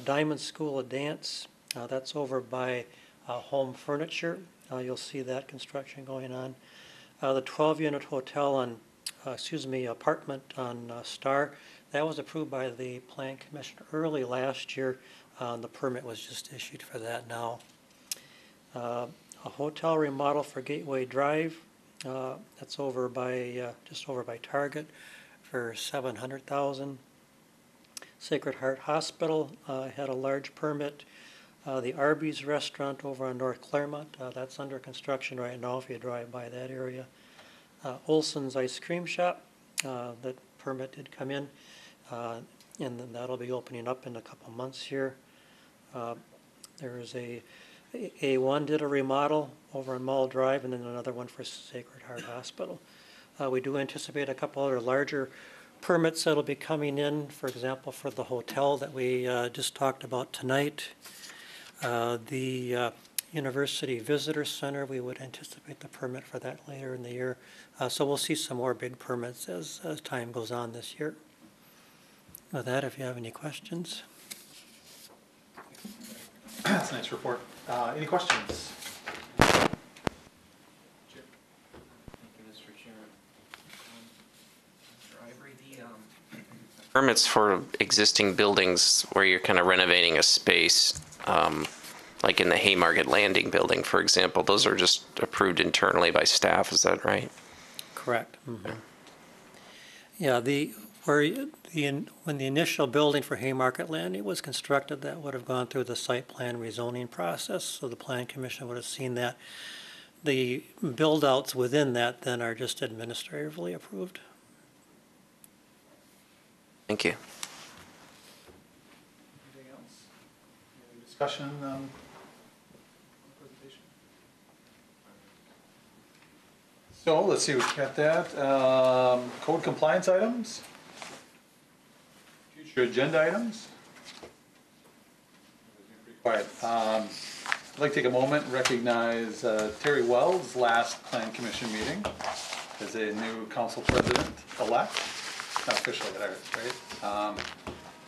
Diamond School of Dance, that's over by Home Furniture. You'll see that construction going on. The 12-unit hotel on, apartment on Star, that was approved by the Plan Commission early last year. The permit was just issued for that now. A hotel remodel for Gateway Drive, that's over by, just over by Target for $700,000. Sacred Heart Hospital had a large permit. The Arby's restaurant over on North Claremont, that's under construction right now if you drive by that area. Olson's Ice Cream Shop, that permit did come in, and then that'll be opening up in a couple months here. There's A1 did a remodel over on Mall Drive, and then another one for Sacred Heart Hospital. We do anticipate a couple other larger permits that'll be coming in, for example, for the hotel that we just talked about tonight. The University Visitor Center, we would anticipate the permit for that later in the year. So we'll see some more big permits as time goes on this year. With that, if you have any questions. That's a nice report. Any questions? Thank you, Mr. Chairman. Mr. Ivory, the permits for existing buildings where you're kind of renovating a space, like in the Haymarket Landing building, for example, those are just approved internally by staff, is that right? Correct. Mm-hmm. Yeah, when the initial building for Haymarket Landing was constructed, that would have gone through the site plan rezoning process, so the Plan Commission would have seen that. The build-outs within that then are just administratively approved. Thank you. Anything else? Any discussion on the presentation? So let's see, we've got that. Code compliance items. Future agenda items. Pretty quiet. I'd like to take a moment and recognize Terry Wells' last Plan Commission meeting as a new council president-elect. Not officially, right?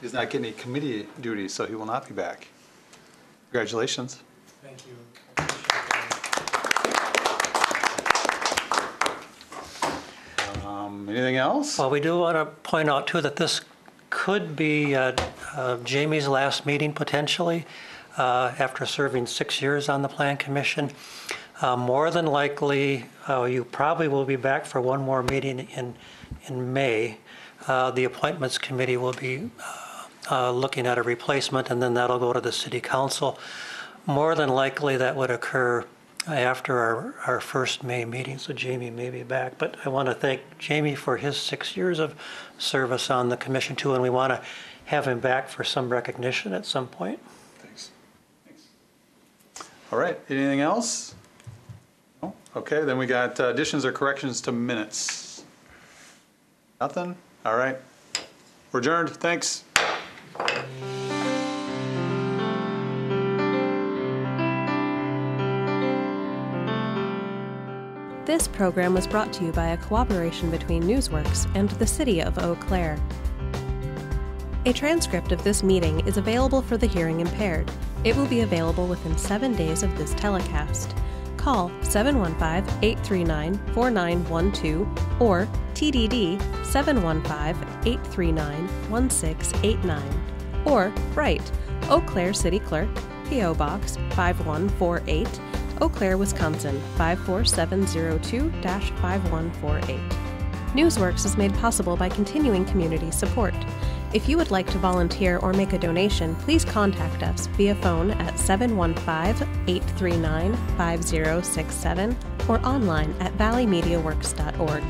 He's not getting any committee duties, so he will not be back. Congratulations. Thank you. Anything else? Well, we do want to point out too that this could be Jamie's last meeting potentially after serving 6 years on the Plan Commission. More than likely, you probably will be back for one more meeting in May. The Appointments Committee will be looking at a replacement, and then that'll go to the City Council. More than likely, that would occur after our first May meeting, so Jamie may be back. But I want to thank Jamie for his 6 years of service on the commission too, and we want to have him back for some recognition at some point. Thanks. All right, anything else? No? Okay, then we got additions or corrections to minutes. Nothing? All right. We're adjourned. Thanks. This program was brought to you by a cooperation between Newsworks and the City of Eau Claire. A transcript of this meeting is available for the hearing impaired. It will be available within 7 days of this telecast. Call 715-839-4912 or TDD 715-839-1689 or write Eau Claire City Clerk, P.O. Box 5148, Eau Claire, Wisconsin 54702-5148. Newsworks is made possible by continuing community support. If you would like to volunteer or make a donation, please contact us via phone at 715-839-5067 or online at valleymediaworks.org.